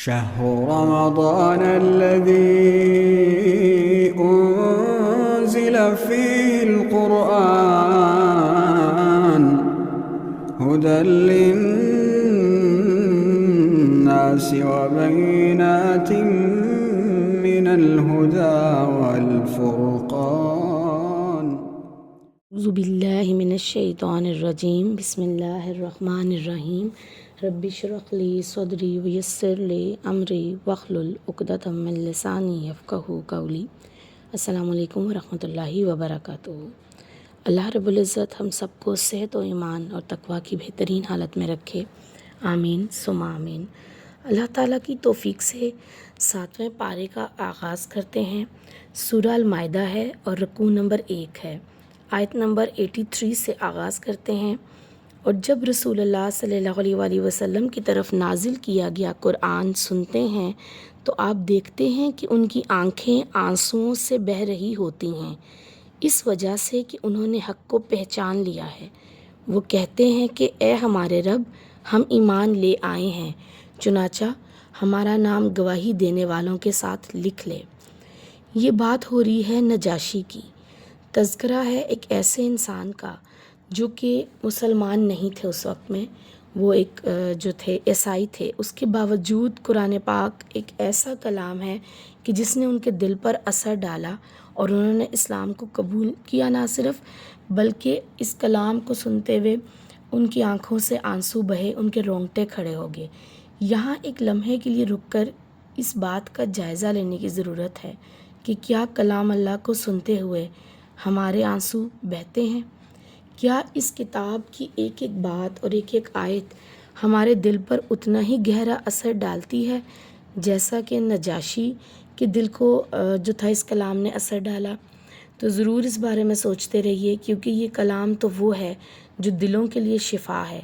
شهر رمضان الذي أنزل فيه القرآن هدى للناس وبينات من الهدى والفرقان. اعوذ باللہ من الشیطان الرجیم. بسم اللہ الرحمن الرحیم. رب اشرح لی صدری ویسر لی امری واحلل عقدۃ من لسانی یفقہوا قولی. السلام علیکم ورحمۃ اللہ وبرکاتہ. اللہ رب العزت ہم سب کو صحت و ایمان اور تقوی کی بہترین حالت میں رکھے. آمین ثم آمین. اللہ تعالیٰ کی توفیق سے 7ویں پارے کا آغاز کرتے ہیں. سورہ المائدہ ہے اور رکوع نمبر 1 ہے. آیت نمبر 83 سے آغاز کرتے ہیں. اور جب رسول اللہ صلی اللہ علیہ وآلہ وسلم کی طرف نازل کیا گیا قرآن سنتے ہیں تو آپ دیکھتے ہیں کہ ان کی آنکھیں آنسوؤں سے بہہ رہی ہوتی ہیں، اس وجہ سے کہ انہوں نے حق کو پہچان لیا ہے. وہ کہتے ہیں کہ اے ہمارے رب، ہم ایمان لے آئے ہیں، چنانچہ ہمارا نام گواہی دینے والوں کے ساتھ لکھ لے. یہ بات ہو رہی ہے نجاشی کی. تذکرہ ہے ایک ایسے انسان کا جو کہ مسلمان نہیں تھے اس وقت میں. وہ ایک جو تھے عیسائی تھے. اس کے باوجود قرآن پاک ایک ایسا کلام ہے کہ جس نے ان کے دل پر اثر ڈالا اور انہوں نے اسلام کو قبول کیا. نہ صرف بلکہ اس کلام کو سنتے ہوئے ان کی آنکھوں سے آنسو بہے، ان کے رونگٹے کھڑے ہو گئے. یہاں ایک لمحے کے لیے رک کر اس بات کا جائزہ لینے کی ضرورت ہے کہ کیا کلام اللہ کو سنتے ہوئے ہمارے آنسو بہتے ہیں؟ کیا اس کتاب کی ایک ایک بات اور ایک ایک آیت ہمارے دل پر اتنا ہی گہرا اثر ڈالتی ہے جیسا کہ نجاشی کے دل کو جو تھا اس کلام نے اثر ڈالا؟ تو ضرور اس بارے میں سوچتے رہیے، کیونکہ یہ کلام تو وہ ہے جو دلوں کے لیے شفا ہے،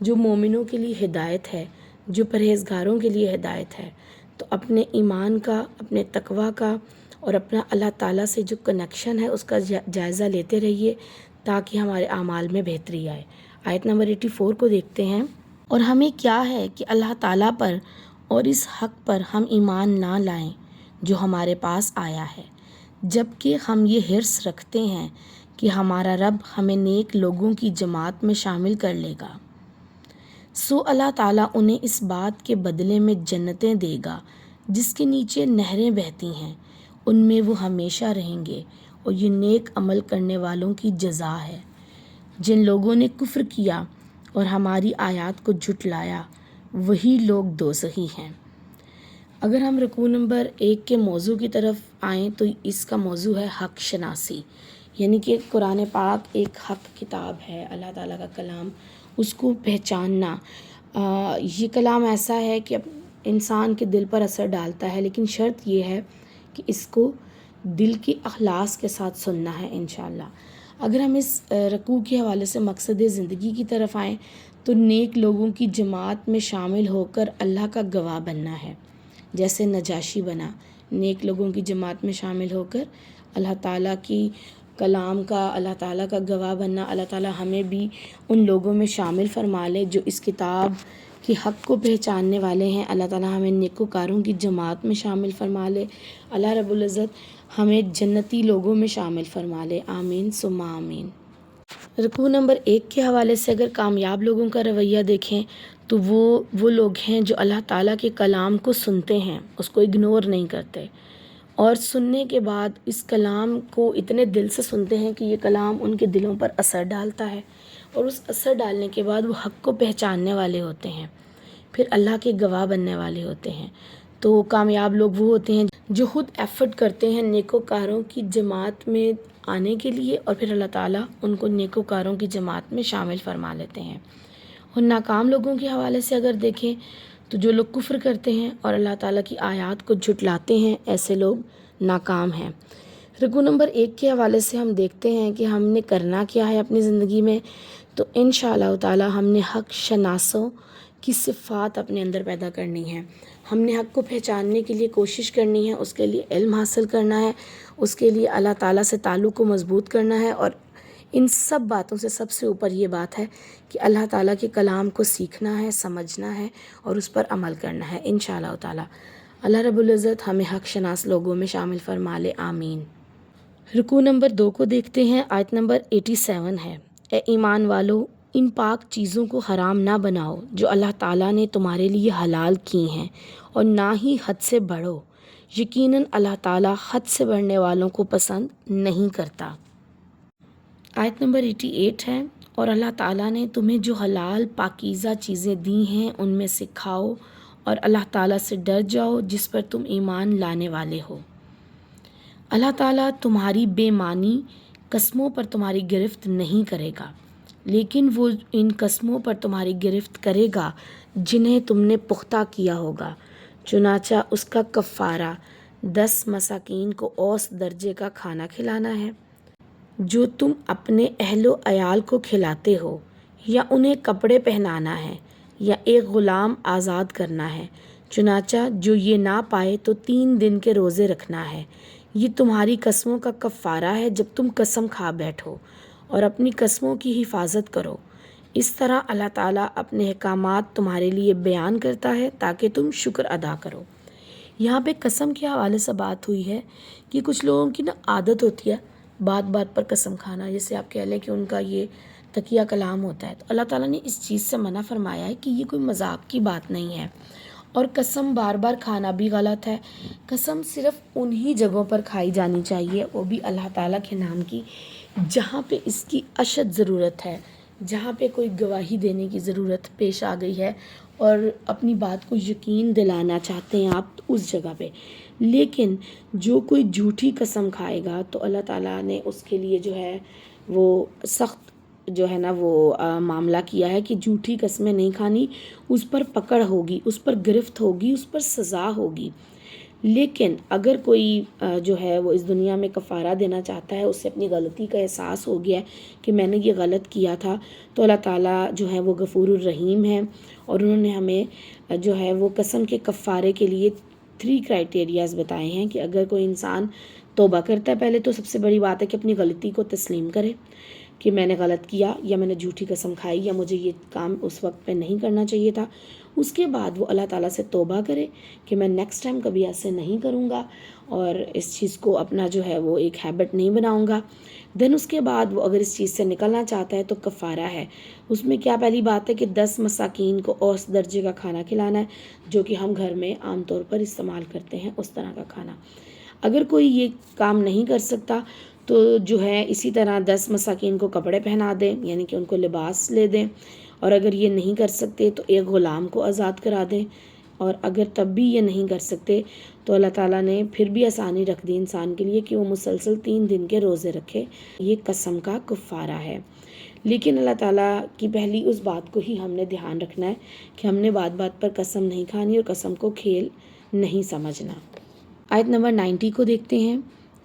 جو مومنوں کے لیے ہدایت ہے، جو پرہیزگاروں کے لیے ہدایت ہے. تو اپنے ایمان کا، اپنے تقوی کا اور اپنا اللہ تعالیٰ سے جو کنیکشن ہے اس کا جائزہ لیتے رہیے تاکہ ہمارے اعمال میں بہتری آئے. آیت نمبر 84 کو دیکھتے ہیں. اور ہمیں کیا ہے کہ اللہ تعالیٰ پر اور اس حق پر ہم ایمان نہ لائیں جو ہمارے پاس آیا ہے، جبکہ ہم یہ حرص رکھتے ہیں کہ ہمارا رب ہمیں نیک لوگوں کی جماعت میں شامل کر لے گا. سو اللہ تعالیٰ انہیں اس بات کے بدلے میں جنتیں دے گا جس کے نیچے نہریں بہتی ہیں، ان میں وہ ہمیشہ رہیں گے، اور یہ نیک عمل کرنے والوں کی جزا ہے. جن لوگوں نے کفر کیا اور ہماری آیات کو جھٹلایا وہی لوگ دوزخی ہیں. اگر ہم رکوع نمبر 1 کے موضوع کی طرف آئیں تو اس کا موضوع ہے حق شناسی، یعنی کہ قرآن پاک ایک حق کتاب ہے، اللہ تعالیٰ کا کلام، اس کو پہچاننا. یہ کلام ایسا ہے کہ انسان کے دل پر اثر ڈالتا ہے، لیکن شرط یہ ہے کہ اس کو دل کی اخلاص کے ساتھ سننا ہے انشاءاللہ. اگر ہم اس رکوع کے حوالے سے مقصد زندگی کی طرف آئیں تو نیک لوگوں کی جماعت میں شامل ہو کر اللہ کا گواہ بننا ہے، جیسے نجاشی بنا. نیک لوگوں کی جماعت میں شامل ہو کر اللہ تعالیٰ کی کلام کا، اللہ تعالیٰ کا گواہ بننا. اللہ تعالیٰ ہمیں بھی ان لوگوں میں شامل فرما لے جو اس کتاب کہ حق کو پہچاننے والے ہیں. اللہ تعالیٰ ہمیں نیکوکاروں کی جماعت میں شامل فرما لے. اللہ رب العزت ہمیں جنتی لوگوں میں شامل فرما لے. آمین ثم آمین. رکوع نمبر 1 کے حوالے سے اگر کامیاب لوگوں کا رویہ دیکھیں تو وہ لوگ ہیں جو اللہ تعالیٰ کے کلام کو سنتے ہیں، اس کو اگنور نہیں کرتے، اور سننے کے بعد اس کلام کو اتنے دل سے سنتے ہیں کہ یہ کلام ان کے دلوں پر اثر ڈالتا ہے، اور اس اثر ڈالنے کے بعد وہ حق کو پہچاننے والے ہوتے ہیں، پھر اللہ کے گواہ بننے والے ہوتے ہیں. تو کامیاب لوگ وہ ہوتے ہیں جو خود ایفرٹ کرتے ہیں نیکوکاروں کی جماعت میں آنے کے لیے، اور پھر اللہ تعالیٰ ان کو نیکوکاروں کی جماعت میں شامل فرما لیتے ہیں. اور ناکام لوگوں کے حوالے سے اگر دیکھیں تو جو لوگ کفر کرتے ہیں اور اللہ تعالیٰ کی آیات کو جھٹلاتے ہیں، ایسے لوگ ناکام ہیں. رکوع نمبر 1 کے حوالے سے ہم دیکھتے ہیں کہ ہم نے کرنا کیا ہے اپنی زندگی میں. تو انشاءاللہ تعالیٰ ہم نے حق شناسوں کی صفات اپنے اندر پیدا کرنی ہے. ہم نے حق کو پہچاننے کے لیے کوشش کرنی ہے، اس کے لیے علم حاصل کرنا ہے، اس کے لیے اللہ تعالیٰ سے تعلق کو مضبوط کرنا ہے، اور ان سب باتوں سے سب سے اوپر یہ بات ہے کہ اللہ تعالیٰ کے کلام کو سیکھنا ہے، سمجھنا ہے اور اس پر عمل کرنا ہے انشاءاللہ تعالیٰ۔ اللہ رب العزت ہمیں حق شناس لوگوں میں شامل فرما لے، آمین۔ رکوع نمبر 2 کو دیکھتے ہیں، آیت نمبر 87 ہے۔ اے ایمان والو، ان پاک چیزوں کو حرام نہ بناؤ جو اللہ تعالیٰ نے تمہارے لیے حلال کی ہیں، اور نہ ہی حد سے بڑھو، یقیناً اللہ تعالیٰ حد سے بڑھنے والوں کو پسند نہیں کرتا۔ آیت نمبر 88 ہے، اور اللہ تعالیٰ نے تمہیں جو حلال پاکیزہ چیزیں دی ہیں ان میں سے کھاؤ، اور اللہ تعالیٰ سے ڈر جاؤ جس پر تم ایمان لانے والے ہو۔ اللہ تعالیٰ تمہاری بے معنی قسموں پر تمہاری گرفت نہیں کرے گا، لیکن وہ ان قسموں پر تمہاری گرفت کرے گا جنہیں تم نے پختہ کیا ہوگا، چنانچہ اس کا کفارہ 10 مساکین کو اوسط درجے کا کھانا کھلانا ہے جو تم اپنے اہل و عیال کو کھلاتے ہو، یا انہیں کپڑے پہنانا ہے، یا ایک غلام آزاد کرنا ہے، چنانچہ جو یہ نہ پائے تو 3 دن کے روزے رکھنا ہے۔ یہ تمہاری قسموں کا کفارہ ہے جب تم قسم کھا بیٹھو، اور اپنی قسموں کی حفاظت کرو۔ اس طرح اللہ تعالیٰ اپنے احکامات تمہارے لیے بیان کرتا ہے تاکہ تم شکر ادا کرو۔ یہاں پہ قسم کے حوالے سے بات ہوئی ہے کہ کچھ لوگوں کی عادت ہوتی ہے بات بات پر قسم کھانا، جیسے آپ کہہ لیں کہ ان کا یہ تقیہ کلام ہوتا ہے، تو اللہ تعالیٰ نے اس چیز سے منع فرمایا ہے کہ یہ کوئی مذاق کی بات نہیں ہے، اور قسم بار بار کھانا بھی غلط ہے۔ قسم صرف انہی جگہوں پر کھائی جانی چاہیے، وہ بھی اللہ تعالیٰ کے نام کی، جہاں پہ اس کی اشد ضرورت ہے، جہاں پہ کوئی گواہی دینے کی ضرورت پیش آ گئی ہے اور اپنی بات کو یقین دلانا چاہتے ہیں آپ اس جگہ پہ۔ لیکن جو کوئی جھوٹی قسم کھائے گا تو اللہ تعالیٰ نے اس کے لیے جو ہے وہ سخت جو ہے نا وہ معاملہ کیا ہے کہ جھوٹی قسمیں نہیں کھانی، اس پر پکڑ ہوگی، اس پر گرفت ہوگی، اس پر سزا ہوگی۔ لیکن اگر کوئی جو ہے وہ اس دنیا میں کفارہ دینا چاہتا ہے، اسے اپنی غلطی کا احساس ہو گیا ہے کہ میں نے یہ غلط کیا تھا، تو اللہ تعالیٰ جو ہے وہ غفور الرحیم ہے، اور انہوں نے ہمیں جو ہے وہ قسم کے کفارے کے لیے 3 کرائٹیریاز بتائے ہیں کہ اگر کوئی انسان توبہ کرتا ہے، پہلے تو سب سے بڑی بات ہے کہ اپنی غلطی کو تسلیم کرے کہ میں نے غلط کیا، یا میں نے جھوٹی قسم کھائی، یا مجھے یہ کام اس وقت پہ نہیں کرنا چاہیے تھا۔ اس کے بعد وہ اللہ تعالیٰ سے توبہ کرے کہ میں نیکسٹ ٹائم کبھی ایسے نہیں کروں گا، اور اس چیز کو اپنا جو ہے وہ ایک ہیبٹ نہیں بناؤں گا۔ دین اس کے بعد وہ اگر اس چیز سے نکلنا چاہتا ہے تو کفارہ ہے۔ اس میں کیا پہلی بات ہے کہ 10 مساکین کو اوسط درجے کا کھانا کھلانا ہے، جو کہ ہم گھر میں عام طور پر استعمال کرتے ہیں، اس طرح کا کھانا۔ اگر کوئی یہ کام نہیں کر سکتا تو جو ہے اسی طرح 10 مساکین کو کپڑے پہنا دیں، یعنی کہ ان کو لباس لے دیں، اور اگر یہ نہیں کر سکتے تو ایک غلام کو آزاد کرا دیں، اور اگر تب بھی یہ نہیں کر سکتے تو اللہ تعالیٰ نے پھر بھی آسانی رکھ دی انسان کے لیے کہ وہ مسلسل 3 دن کے روزے رکھے۔ یہ قسم کا کفارہ ہے۔ لیکن اللہ تعالیٰ کی پہلی اس بات کو ہی ہم نے دھیان رکھنا ہے کہ ہم نے بات بات پر قسم نہیں کھانی اور قسم کو کھیل نہیں سمجھنا۔ آیت نمبر 90 کو دیکھتے ہیں۔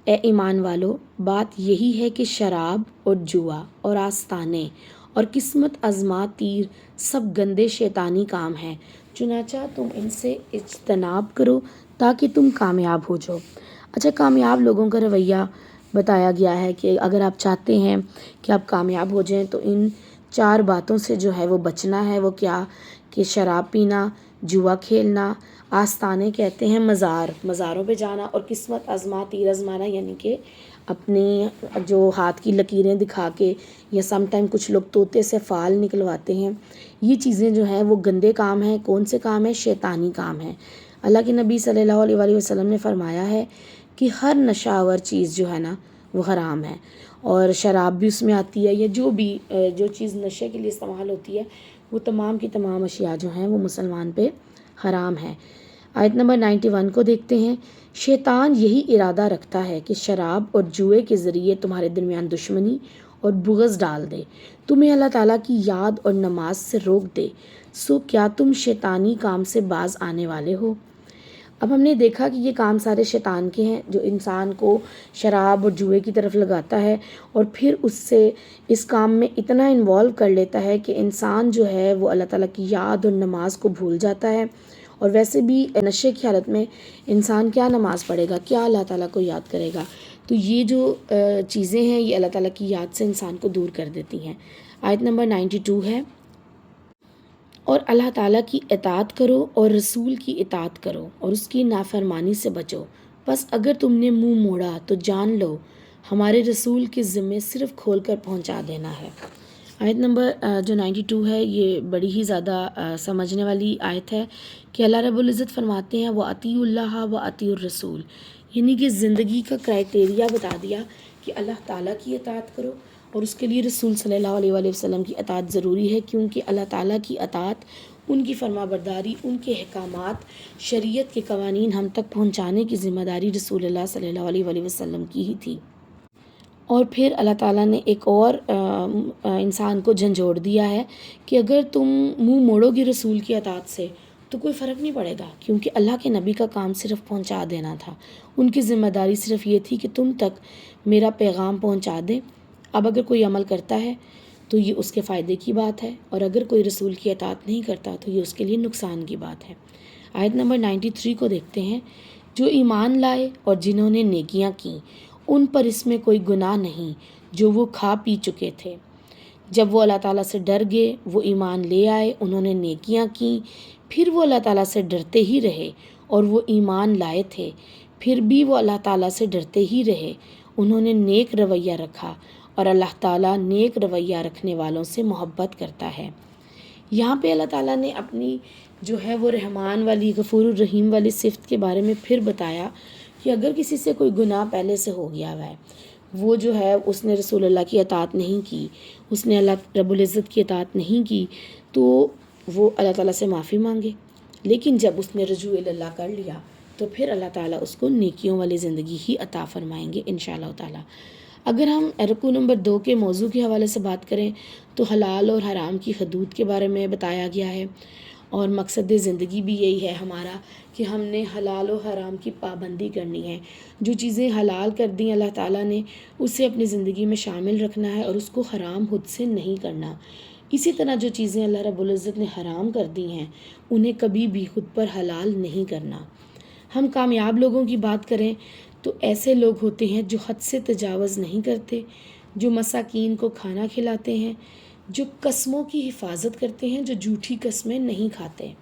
اے ایمان والو، بات یہی ہے کہ شراب اور جوا اور آستانے اور قسمت آزما تیر سب گندے شیطانی کام ہیں، چنانچہ تم ان سے اجتناب کرو تاکہ تم کامیاب ہو جاؤ۔ اچھا، کامیاب لوگوں کا رویہ بتایا گیا ہے کہ اگر آپ چاہتے ہیں کہ آپ کامیاب ہو جائیں تو ان 4 باتوں سے جو ہے وہ بچنا ہے۔ وہ کیا کہ شراب پینا، جوا کھیلنا، آستانے کہتے ہیں مزاروں پہ جانا، اور قسمت آزما تیر آزمانا، یعنی کہ اپنی جو ہاتھ کی لکیریں دکھا کے، یا سم ٹائم کچھ لوگ طوطے سے فال نکلواتے ہیں، یہ چیزیں جو ہیں وہ گندے کام ہیں۔ کون سے کام ہیں؟ شیطانی کام ہیں۔ اللہ کے نبی صلی اللہ علیہ وآلہ وسلم نے فرمایا ہے کہ ہر نشہ آور چیز جو ہے نا وہ حرام ہے، اور شراب بھی اس میں آتی ہے، یا جو چیز نشے کے لیے استعمال ہوتی ہے، وہ تمام کی تمام اشیاء جو ہیں وہ مسلمان پہ حرام ہے۔ آیت نمبر 91 کو دیکھتے ہیں۔ شیطان یہی ارادہ رکھتا ہے کہ شراب اور جوئے کے ذریعے تمہارے درمیان دشمنی اور بغض ڈال دے، تمہیں اللہ تعالیٰ کی یاد اور نماز سے روک دے، سو کیا تم شیطانی کام سے باز آنے والے ہو؟ اب ہم نے دیکھا کہ یہ کام سارے شیطان کے ہیں، جو انسان کو شراب اور جوئے کی طرف لگاتا ہے، اور پھر اس سے اس کام میں اتنا انوالو کر لیتا ہے کہ انسان جو ہے وہ اللہ تعالیٰ کی یاد اور نماز کو بھول جاتا ہے۔ اور ویسے بھی نشے کی حالت میں انسان کیا نماز پڑھے گا، کیا اللہ تعالیٰ کو یاد کرے گا؟ تو یہ جو چیزیں ہیں یہ اللہ تعالیٰ کی یاد سے انسان کو دور کر دیتی ہیں۔ آیت نمبر 92 ہے، اور اللہ تعالیٰ کی اطاعت کرو اور رسول کی اطاعت کرو اور اس کی نافرمانی سے بچو، بس اگر تم نے منہ موڑا تو جان لو ہمارے رسول کے ذمے صرف کھول کر پہنچا دینا ہے۔ آیت نمبر جو 92 ہے یہ بڑی ہی زیادہ سمجھنے والی آیت ہے کہ اللہ رب العزت فرماتے ہیں وَأَطِیعُوا اللَّهَ وَأَطِیعُوا الرَّسُولَ، یعنی کہ زندگی کا کرائٹیریا بتا دیا کہ اللہ تعالیٰ کی اطاعت کرو اور اس کے لیے رسول صلی اللہ علیہ وآلہ وسلم کی اطاعت ضروری ہے، کیونکہ اللہ تعالیٰ کی اطاعت، ان کی فرما برداری، ان کے احکامات، شریعت کے قوانین ہم تک پہنچانے کی ذمہ داری رسول اللہ صلی اللہ علیہ وآلہ وسلم کی ہی تھی۔ اور پھر اللہ تعالیٰ نے ایک اور انسان کو جھنجھوڑ دیا ہے کہ اگر تم منہ موڑو گے رسول کی اطاعت سے تو کوئی فرق نہیں پڑے گا، کیونکہ اللہ کے نبی کا کام صرف پہنچا دینا تھا، ان کی ذمہ داری صرف یہ تھی کہ تم تک میرا پیغام پہنچا دیں۔ اب اگر کوئی عمل کرتا ہے تو یہ اس کے فائدے کی بات ہے، اور اگر کوئی رسول کی اطاعت نہیں کرتا تو یہ اس کے لیے نقصان کی بات ہے۔ آیت نمبر 93 کو دیکھتے ہیں، جو ایمان لائے اور جنہوں نے نیکیاں کیں ان پر اس میں کوئی گناہ نہیں جو وہ کھا پی چکے تھے۔ جب وہ اللہ تعالیٰ سے ڈر گئے، وہ ایمان لے آئے، انہوں نے نیکیاں کیں، پھر وہ اللہ تعالیٰ سے ڈرتے ہی رہے، اور وہ ایمان لائے تھے پھر بھی وہ اللہ تعالیٰ سے ڈرتے ہی رہے، انہوں نے نیک رویہ رکھا، اور اللہ تعالیٰ نیک رویہ رکھنے والوں سے محبت کرتا ہے۔ یہاں پہ اللہ تعالیٰ نے اپنی جو ہے وہ رحمان والی، غفور الرحیم والی صفت کے بارے میں پھر بتایا کہ اگر کسی سے کوئی گناہ پہلے سے ہو گیا ہوا ہے، وہ جو ہے اس نے رسول اللہ کی اطاعت نہیں کی، اس نے اللہ رب العزت کی اطاعت نہیں کی، تو وہ اللہ تعالیٰ سے معافی مانگے، لیکن جب اس نے رجوع اللہ کر لیا تو پھر اللہ تعالیٰ اس کو نیکیوں والی زندگی ہی عطا فرمائیں گے انشاءاللہ تعالیٰ۔ اگر ہم رکوع نمبر 2 کے موضوع کے حوالے سے بات کریں تو حلال اور حرام کی حدود کے بارے میں بتایا گیا ہے، اور مقصد زندگی بھی یہی ہے ہمارا کہ ہم نے حلال و حرام کی پابندی کرنی ہے۔ جو چیزیں حلال کر دیں اللہ تعالیٰ نے اسے اپنی زندگی میں شامل رکھنا ہے اور اس کو حرام خود سے نہیں کرنا۔ اسی طرح جو چیزیں اللہ رب العزت نے حرام کر دی ہیں انہیں کبھی بھی خود پر حلال نہیں کرنا۔ ہم کامیاب لوگوں کی بات کریں تو ایسے لوگ ہوتے ہیں جو حد سے تجاوز نہیں کرتے، جو مساکین کو کھانا کھلاتے ہیں، جو قسموں کی حفاظت کرتے ہیں، جو جھوٹی قسمیں نہیں کھاتے۔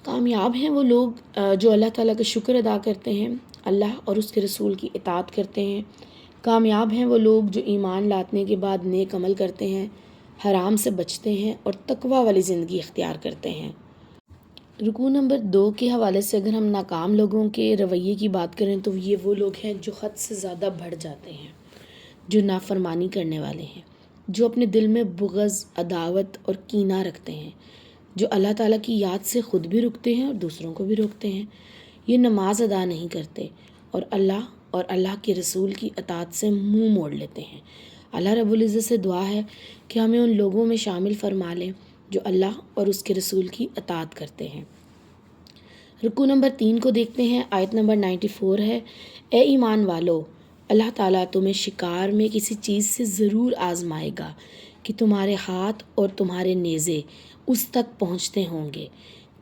کامیاب ہیں وہ لوگ جو اللہ تعالیٰ کا شکر ادا کرتے ہیں، اللہ اور اس کے رسول کی اطاعت کرتے ہیں۔ کامیاب ہیں وہ لوگ جو ایمان لانے کے بعد نیک عمل کرتے ہیں، حرام سے بچتے ہیں اور تقوی والی زندگی اختیار کرتے ہیں۔ رکوع نمبر 2 کے حوالے سے اگر ہم ناکام لوگوں کے رویے کی بات کریں تو یہ وہ لوگ ہیں جو حد سے زیادہ بڑھ جاتے ہیں، جو نافرمانی کرنے والے ہیں، جو اپنے دل میں بغض، عداوت اور کینہ رکھتے ہیں، جو اللہ تعالیٰ کی یاد سے خود بھی رکتے ہیں اور دوسروں کو بھی روکتے ہیں۔ یہ نماز ادا نہیں کرتے اور اللہ کے رسول کی اطاعت سے منہ موڑ لیتے ہیں۔ اللہ رب العزت سے دعا ہے کہ ہمیں ان لوگوں میں شامل فرما لیں جو اللہ اور اس کے رسول کی اطاعت کرتے ہیں۔ رکوع نمبر 3 کو دیکھتے ہیں، آیت نمبر 94 ہے، اے ایمان والو، اللہ تعالیٰ تمہیں شکار میں کسی چیز سے ضرور آزمائے گا کہ تمہارے ہاتھ اور تمہارے نیزے اس تک پہنچتے ہوں گے،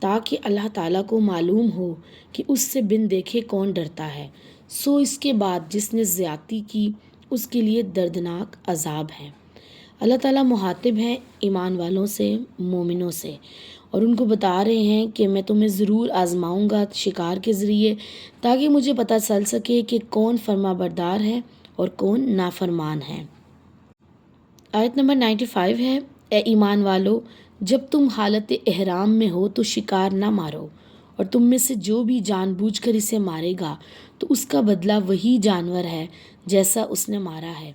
تاکہ اللہ تعالیٰ کو معلوم ہو کہ اس سے بن دیکھے کون ڈرتا ہے، سو اس کے بعد جس نے زیادتی کی اس کے لیے دردناک عذاب ہے۔ اللہ تعالیٰ مخاطب ہیں ایمان والوں سے، مومنوں سے، اور ان کو بتا رہے ہیں کہ میں تمہیں ضرور آزماؤں گا شکار کے ذریعے، تاکہ مجھے پتہ چل سکے کہ کون فرما بردار ہے اور کون نافرمان ہے۔ آیت نمبر 95 ہے، اے ایمان والو، جب تم حالت احرام میں ہو تو شکار نہ مارو، اور تم میں سے جو بھی جان بوجھ کر اسے مارے گا تو اس کا بدلہ وہی جانور ہے جیسا اس نے مارا ہے،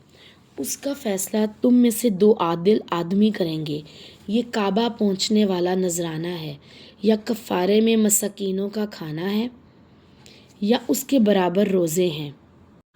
اس کا فیصلہ تم میں سے 2 عادل آدمی کریں گے۔ یہ کعبہ پہنچنے والا نذرانہ ہے، یا کفارے میں مساکینوں کا کھانا ہے، یا اس کے برابر روزے ہیں،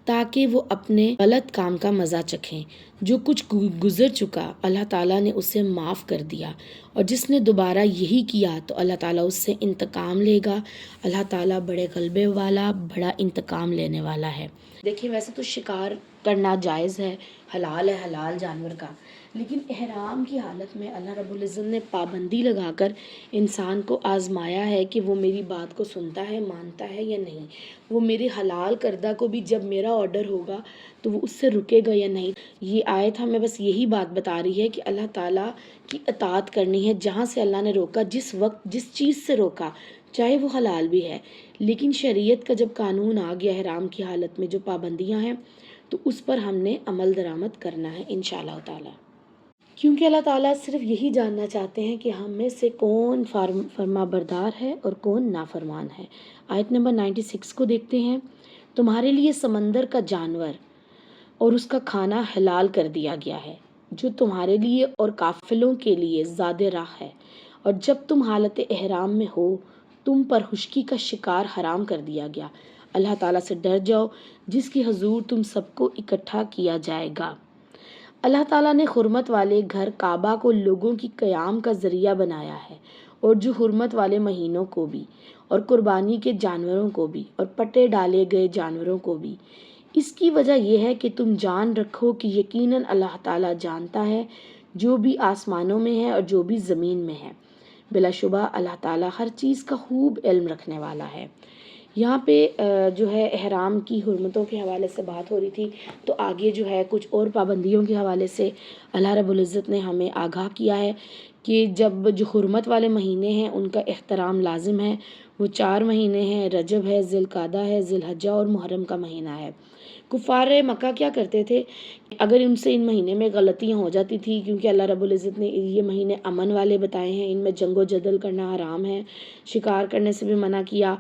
تاکہ وہ اپنے غلط کام کا مزہ چکھیں۔ جو کچھ گزر چکا اللہ تعالیٰ نے اسے معاف کر دیا، اور جس نے دوبارہ یہی کیا تو اللہ تعالیٰ اس سے انتقام لے گا۔ اللہ تعالیٰ بڑے غلبے والا، بڑا انتقام لینے والا ہے۔ دیکھیں ویسے تو شکار کرنا جائز ہے، حلال ہے حلال جانور کا، لیکن احرام کی حالت میں اللہ رب العزت نے پابندی لگا کر انسان کو آزمایا ہے کہ وہ میری بات کو سنتا ہے، مانتا ہے یا نہیں، وہ میرے حلال کردہ کو بھی جب میرا آرڈر ہوگا تو وہ اس سے رکے گا یا نہیں۔ یہ آیت ہمیں بس یہی بات بتا رہی ہے کہ اللہ تعالیٰ کی اطاعت کرنی ہے، جہاں سے اللہ نے روکا، جس وقت جس چیز سے روکا، چاہے وہ حلال بھی ہے، لیکن شریعت کا جب قانون آ گیا احرام کی حالت میں جو پابندیاں ہیں تو اس پر ہم نے عمل درآمد کرنا ہے انشاءاللہ تعالیٰ، کیونکہ اللہ تعالیٰ صرف یہی جاننا چاہتے ہیں کہ ہم میں سے کون فرما بردار ہے اور کون نافرمان ہے۔ آیت نمبر 96 کو دیکھتے ہیں۔ تمہارے لیے سمندر کا جانور اور اس کا کھانا حلال کر دیا گیا ہے، جو تمہارے لیے اور قافلوں کے لیے زاد راہ ہے، اور جب تم حالت احرام میں ہو تم پر خشکی کا شکار حرام کر دیا گیا۔ اللہ تعالیٰ سے ڈر جاؤ جس کی حضور تم سب کو اکٹھا کیا جائے گا۔ اللہ تعالیٰ نے حرمت والے گھر کعبہ کو لوگوں کی قیام کا ذریعہ بنایا ہے، اور جو حرمت والے مہینوں کو بھی، اور قربانی کے جانوروں کو بھی، اور پٹے ڈالے گئے جانوروں کو بھی۔ اس کی وجہ یہ ہے کہ تم جان رکھو کہ یقیناً اللہ تعالیٰ جانتا ہے جو بھی آسمانوں میں ہے اور جو بھی زمین میں ہے۔ بلا شبہ اللہ تعالیٰ ہر چیز کا خوب علم رکھنے والا ہے۔ یہاں پہ جو ہے احرام کی حرمتوں کے حوالے سے بات ہو رہی تھی، تو آگے جو ہے کچھ اور پابندیوں کے حوالے سے اللہ رب العزت نے ہمیں آگاہ کیا ہے کہ جب جو حرمت والے مہینے ہیں ان کا احترام لازم ہے۔ وہ 4 مہینے ہیں، رجب ہے، ذی القعدہ ہے، ذی الحجہ اور محرم کا مہینہ ہے۔ کفار مکہ کیا کرتے تھے، اگر ان سے ان مہینے میں غلطیاں ہو جاتی تھی، کیونکہ اللہ رب العزت نے یہ مہینے امن والے بتائے ہیں، ان میں جنگ و جدل کرنا حرام ہے، شکار کرنے سے بھی منع کیا،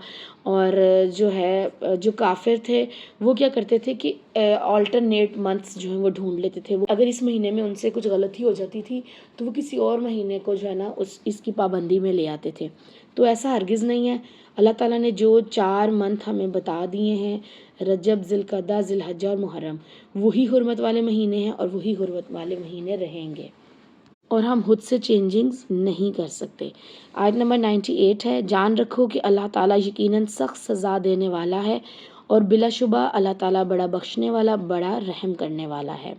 اور جو ہے جو کافر تھے وہ کیا کرتے تھے کہ آلٹرنیٹ منتھس جو ہیں وہ ڈھونڈ لیتے تھے۔ وہ اگر اس مہینے میں ان سے کچھ غلطی ہو جاتی تھی تو وہ کسی اور مہینے کو جو ہے نا اس کی پابندی میں لے آتے تھے، تو ایسا ہرگز نہیں ہے۔ اللہ تعالیٰ نے جو 4 منتھ ہمیں بتا دیے ہیں، رجب، ذی القعدہ، ذی الحجہ اور محرم، وہی حرمت والے مہینے ہیں اور وہی حرمت والے مہینے رہیں گے، اور ہم خود سے چینجنگز نہیں کر سکتے۔ آیت نمبر 98 ہے، جان رکھو کہ اللہ تعالیٰ یقیناً سخت سزا دینے والا ہے، اور بلا شبہ اللہ تعالیٰ بڑا بخشنے والا، بڑا رحم کرنے والا ہے۔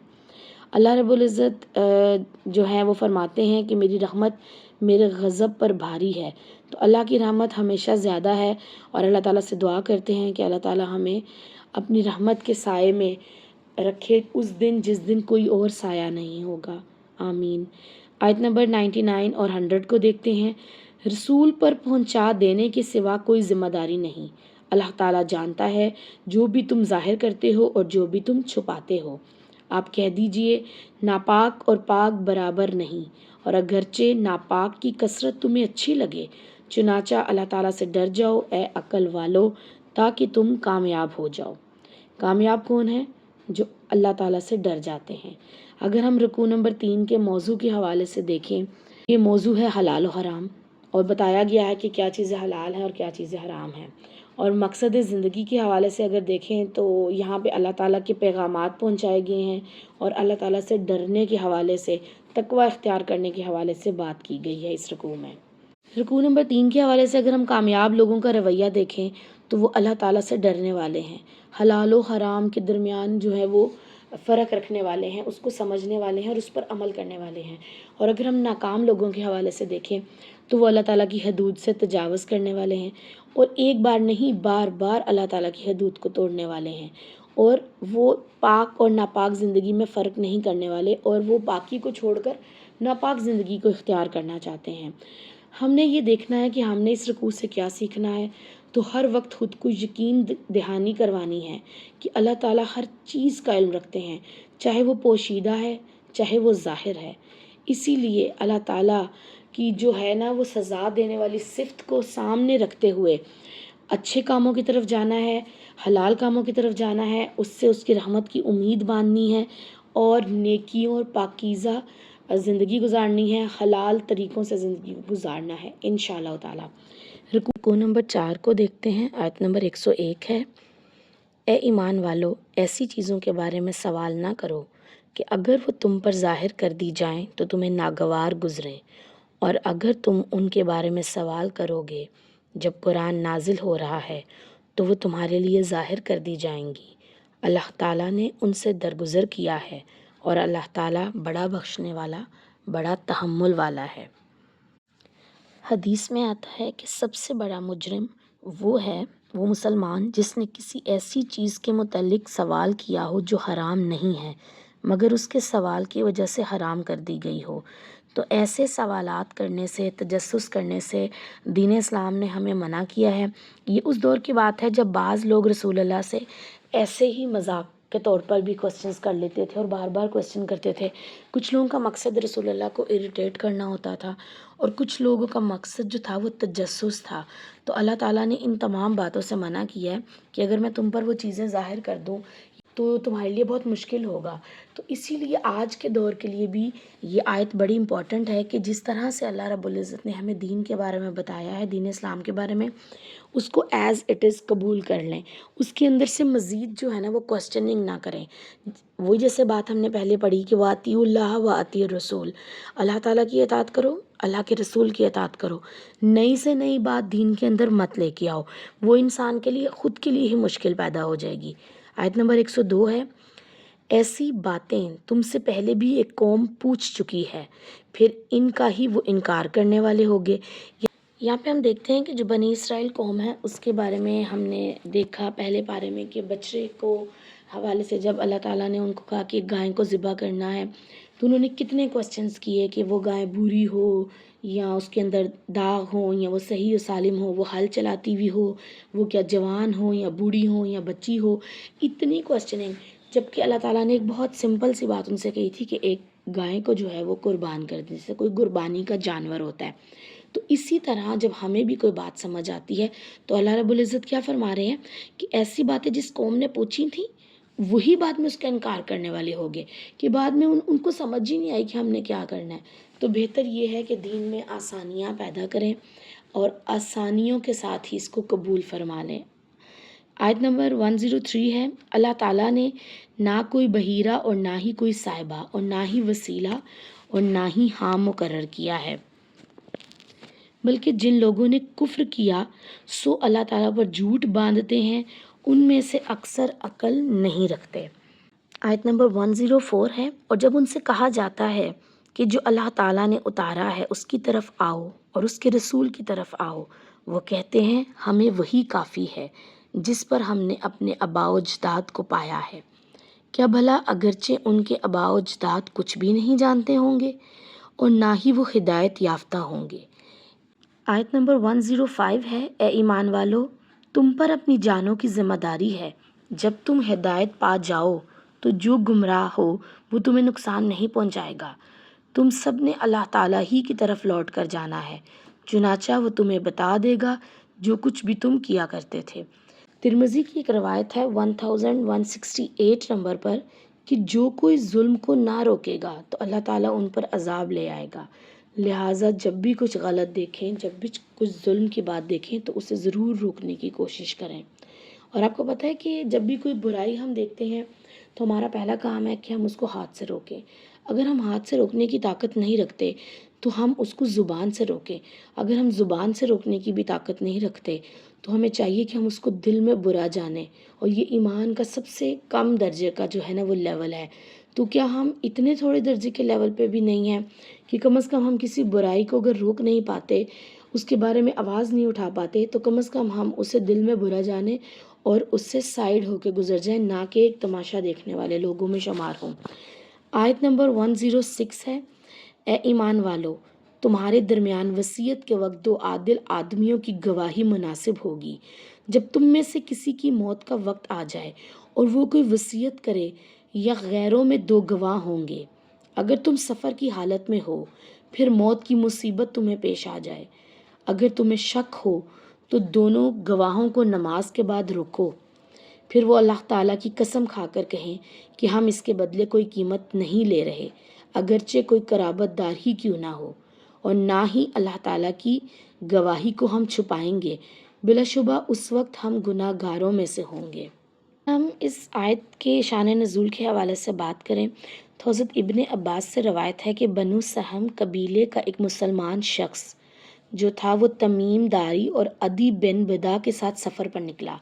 اللہ رب العزت جو ہے وہ فرماتے ہیں کہ میری رحمت میرے غضب پر بھاری ہے، تو اللہ کی رحمت ہمیشہ زیادہ ہے، اور اللہ تعالیٰ سے دعا کرتے ہیں کہ اللہ تعالیٰ ہمیں اپنی رحمت کے سائے میں رکھے اس دن جس دن کوئی اور سایہ نہیں ہوگا، آمین۔ آیت نمبر 99 اور 100 کو دیکھتے ہیں۔ رسول پر پہنچا دینے کے سوا کوئی ذمہ داری نہیں، اللہ تعالیٰ جانتا ہے جو بھی تم ظاہر کرتے ہو اور جو بھی تم چھپاتے ہو۔ آپ کہہ دیجئے ناپاک اور پاک برابر نہیں، اور اگرچہ ناپاک کی کثرت تمہیں اچھی لگے، چنانچہ اللہ تعالیٰ سے ڈر جاؤ اے عقل والو، تاکہ تم کامیاب ہو جاؤ۔ کامیاب کون ہے؟ جو اللہ تعالیٰ سے ڈر جاتے ہیں۔ اگر ہم رکوع نمبر 3 کے موضوع کے حوالے سے دیکھیں، یہ موضوع ہے حلال و حرام، اور بتایا گیا ہے کہ کیا چیزیں حلال ہیں اور کیا چیزیں حرام ہیں، اور مقصد زندگی کے حوالے سے اگر دیکھیں تو یہاں پہ اللہ تعالیٰ کے پیغامات پہنچائے گئے ہیں، اور اللہ تعالیٰ سے ڈرنے کے حوالے سے، تقوی اختیار کرنے کے حوالے سے بات کی گئی ہے اس رکوع میں۔ رکوع نمبر 3 کے حوالے سے اگر ہم کامیاب لوگوں کا رویہ دیکھیں تو وہ اللہ تعالیٰ سے ڈرنے والے ہیں، حلال و حرام کے درمیان جو ہے وہ فرق رکھنے والے ہیں، اس کو سمجھنے والے ہیں اور اس پر عمل کرنے والے ہیں۔ اور اگر ہم ناکام لوگوں کے حوالے سے دیکھیں تو وہ اللہ تعالیٰ کی حدود سے تجاوز کرنے والے ہیں، اور ایک بار نہیں بار بار اللہ تعالیٰ کی حدود کو توڑنے والے ہیں، اور وہ پاک اور ناپاک زندگی میں فرق نہیں کرنے والے، اور وہ پاکی کو چھوڑ کر ناپاک زندگی کو اختیار کرنا چاہتے ہیں۔ ہم نے یہ دیکھنا ہے کہ ہم نے اس رکوع سے کیا سیکھنا ہے، تو ہر وقت خود کو یقین دہانی کروانی ہے کہ اللہ تعالیٰ ہر چیز کا علم رکھتے ہیں، چاہے وہ پوشیدہ ہے چاہے وہ ظاہر ہے۔ اسی لیے اللہ تعالیٰ کی جو ہے نا وہ سزا دینے والی صفت کو سامنے رکھتے ہوئے اچھے کاموں کی طرف جانا ہے، حلال کاموں کی طرف جانا ہے، اس سے اس کی رحمت کی امید باندھنی ہے، اور نیکیوں اور پاکیزہ زندگی گزارنی ہے، حلال طریقوں سے زندگی گزارنا ہے انشاءاللہ تعالیٰ۔ رکوع نمبر 4 کو دیکھتے ہیں، آیت نمبر 101 ہے، اے ایمان والو ایسی چیزوں کے بارے میں سوال نہ کرو کہ اگر وہ تم پر ظاہر کر دی جائیں تو تمہیں ناگوار گزریں، اور اگر تم ان کے بارے میں سوال کرو گے جب قرآن نازل ہو رہا ہے تو وہ تمہارے لیے ظاہر کر دی جائیں گی۔ اللہ تعالیٰ نے ان سے درگزر کیا ہے اور اللہ تعالیٰ بڑا بخشنے والا، بڑا تحمل والا ہے۔ حدیث میں آتا ہے کہ سب سے بڑا مجرم وہ مسلمان جس نے کسی ایسی چیز کے متعلق سوال کیا ہو جو حرام نہیں ہے مگر اس کے سوال کی وجہ سے حرام کر دی گئی ہو۔ تو ایسے سوالات کرنے سے، تجسس کرنے سے دین اسلام نے ہمیں منع کیا ہے۔ یہ اس دور کی بات ہے جب بعض لوگ رسول اللہ سے ایسے ہی مذاق کے طور پر بھی کوسچنز کر لیتے تھے اور بار بار کوسچن کرتے تھے۔ کچھ لوگوں کا مقصد رسول اللہ کو اریٹیٹ کرنا ہوتا تھا اور کچھ لوگوں کا مقصد جو تھا وہ تجسس تھا۔ تو اللہ تعالیٰ نے ان تمام باتوں سے منع کیا ہے کہ اگر میں تم پر وہ چیزیں ظاہر کر دوں تو تمہارے لیے بہت مشکل ہوگا۔ تو اسی لیے آج کے دور کے لیے بھی یہ آیت بڑی امپورٹنٹ ہے کہ جس طرح سے اللہ رب العزت نے ہمیں دین کے بارے میں بتایا ہے، دین اسلام کے بارے میں، اس کو ایز اٹ از قبول کر لیں، اس کے اندر سے مزید جو ہے نا وہ کوسچننگ نہ کریں۔ وہی جیسے بات ہم نے پہلے پڑھی کہ وَأَطِیعُوا اللَّهَ وَأَطِیعُوا الرَّسُولَ، اللہ تعالیٰ کی اطاعت کرو، اللہ کے رسول کی اطاعت کرو، نئی سے نئی بات دین کے اندر مت لے کے آؤ، وہ انسان کے لیے خود کے لیے ہی مشکل پیدا ہو جائے گی۔ آیت نمبر 102 ہے، ایسی باتیں تم سے پہلے بھی ایک قوم پوچھ چکی ہے، پھر ان کا ہی وہ انکار کرنے والے ہوگے۔ یہاں پہ ہم دیکھتے ہیں کہ جو بنی اسرائیل قوم ہے اس کے بارے میں ہم نے دیکھا پہلے پارے میں کہ بچے کو حوالے سے جب اللہ تعالیٰ نے ان کو کہا کہ گائے کو ذبح کرنا ہے تو انہوں نے کتنے کوسچنز کیے کہ وہ گائے بوری ہو یا اس کے اندر داغ ہو یا وہ صحیح و سالم ہو، وہ ہل چلاتی ہوئی ہو، وہ کیا جوان ہو یا بوڑھی ہو یا بچی ہو، اتنی کوسچننگ، جبکہ اللہ تعالیٰ نے ایک بہت سمپل سی بات ان سے کہی تھی کہ ایک گائے کو جو ہے وہ قربان کر دے، جیسے کوئی قربانی کا جانور ہوتا ہے۔ تو اسی طرح جب ہمیں بھی کوئی بات سمجھ آتی ہے تو اللہ رب العزت کیا فرما رہے ہیں کہ ایسی باتیں جس قوم نے پوچھی تھیں وہی بعد میں اس کا انکار کرنے والے ہوگے، کہ بعد میں ان کو سمجھ ہی نہیں آئی کہ ہم نے کیا کرنا ہے۔ تو بہتر یہ ہے کہ دین میں آسانیاں پیدا کریں اور آسانیوں کے ساتھ ہی اس کو قبول فرما لیں۔ آیت نمبر 103 ہے، اللہ تعالیٰ نے نہ کوئی بحیرہ اور نہ ہی کوئی صاحبہ اور نہ ہی وسیلہ اور نہ ہی حام مقرر کیا ہے، بلکہ جن لوگوں نے کفر کیا سو اللہ تعالیٰ پر جھوٹ باندھتے ہیں، ان میں سے اکثر عقل نہیں رکھتے۔ آیت نمبر 104 ہے، اور جب ان سے کہا جاتا ہے کہ جو اللہ تعالیٰ نے اتارا ہے اس کی طرف آؤ اور اس کے رسول کی طرف آؤ، وہ کہتے ہیں ہمیں وہی کافی ہے جس پر ہم نے اپنے آباء و اجداد کو پایا ہے۔ کیا بھلا اگرچہ ان کے آباء و اجداد کچھ بھی نہیں جانتے ہوں گے اور نہ ہی وہ ہدایت یافتہ ہوں گے۔ آیت نمبر 105 ہے، اے ایمان والو، تم پر اپنی جانوں کی ذمہ داری ہے، جب تم ہدایت پا جاؤ تو جو گمراہ ہو وہ تمہیں نقصان نہیں پہنچائے گا، تم سب نے اللہ تعالیٰ ہی کی طرف لوٹ کر جانا ہے، چنانچہ وہ تمہیں بتا دے گا جو کچھ بھی تم کیا کرتے تھے۔ ترمذی کی ایک روایت ہے 1168 نمبر پر کہ جو کوئی ظلم کو نہ روکے گا تو اللہ تعالیٰ ان پر عذاب لے آئے گا، لہٰذا جب بھی کچھ غلط دیکھیں، جب بھی کچھ ظلم کی بات دیکھیں تو اسے ضرور روکنے کی کوشش کریں۔ اور آپ کو پتہ ہے کہ جب بھی کوئی برائی ہم دیکھتے ہیں تو ہمارا پہلا کام ہے کہ ہم اس کو ہاتھ سے روکیں۔ اگر ہم ہاتھ سے روکنے کی طاقت نہیں رکھتے تو ہم اس کو زبان سے روکیں۔ اگر ہم زبان سے روکنے کی بھی طاقت نہیں رکھتے تو ہمیں چاہیے کہ ہم اس کو دل میں برا جانیں، اور یہ ایمان کا سب سے کم درجے کا جو ہے نا وہ لیول ہے۔ تو کیا ہم اتنے تھوڑے درجے کے لیول پہ بھی نہیں ہیں کہ کم از کم ہم کسی برائی کو اگر روک نہیں پاتے، اس کے بارے میں آواز نہیں اٹھا پاتے، تو کم از کم ہم اسے دل میں برا جانیں اور اس سے سائیڈ ہو کے گزر جائیں، نہ کہ ایک تماشا دیکھنے والے لوگوں میں شمار ہوں۔ آیت نمبر 106 ہے، اے ایمان والو، تمہارے درمیان وصیت کے وقت دو عادل آدمیوں کی گواہی مناسب ہوگی۔ جب تم میں سے کسی کی موت کا وقت آ جائے اور وہ کوئی وصیت کرے یا غیروں میں دو گواہ ہوں گے، اگر تم سفر کی حالت میں ہو پھر موت کی مصیبت تمہیں پیش آ جائے، اگر تمہیں شک ہو تو دونوں گواہوں کو نماز کے بعد روکو، پھر وہ اللہ تعالیٰ کی قسم کھا کر کہیں کہ ہم اس کے بدلے کوئی قیمت نہیں لے رہے، اگرچہ کوئی قرابت دار ہی کیوں نہ ہو، اور نہ ہی اللہ تعالیٰ کی گواہی کو ہم چھپائیں گے، بلا شبہ اس وقت ہم گناہ گاروں میں سے ہوں گے۔ ہم اس آیت کے شان نزول کے حوالے سے بات کریں تو حضرت ابن عباس سے روایت ہے کہ بنو سہم قبیلے کا ایک مسلمان شخص جو تھا وہ تمیم داری اور عدی بن بدا کے ساتھ سفر پر نکلا،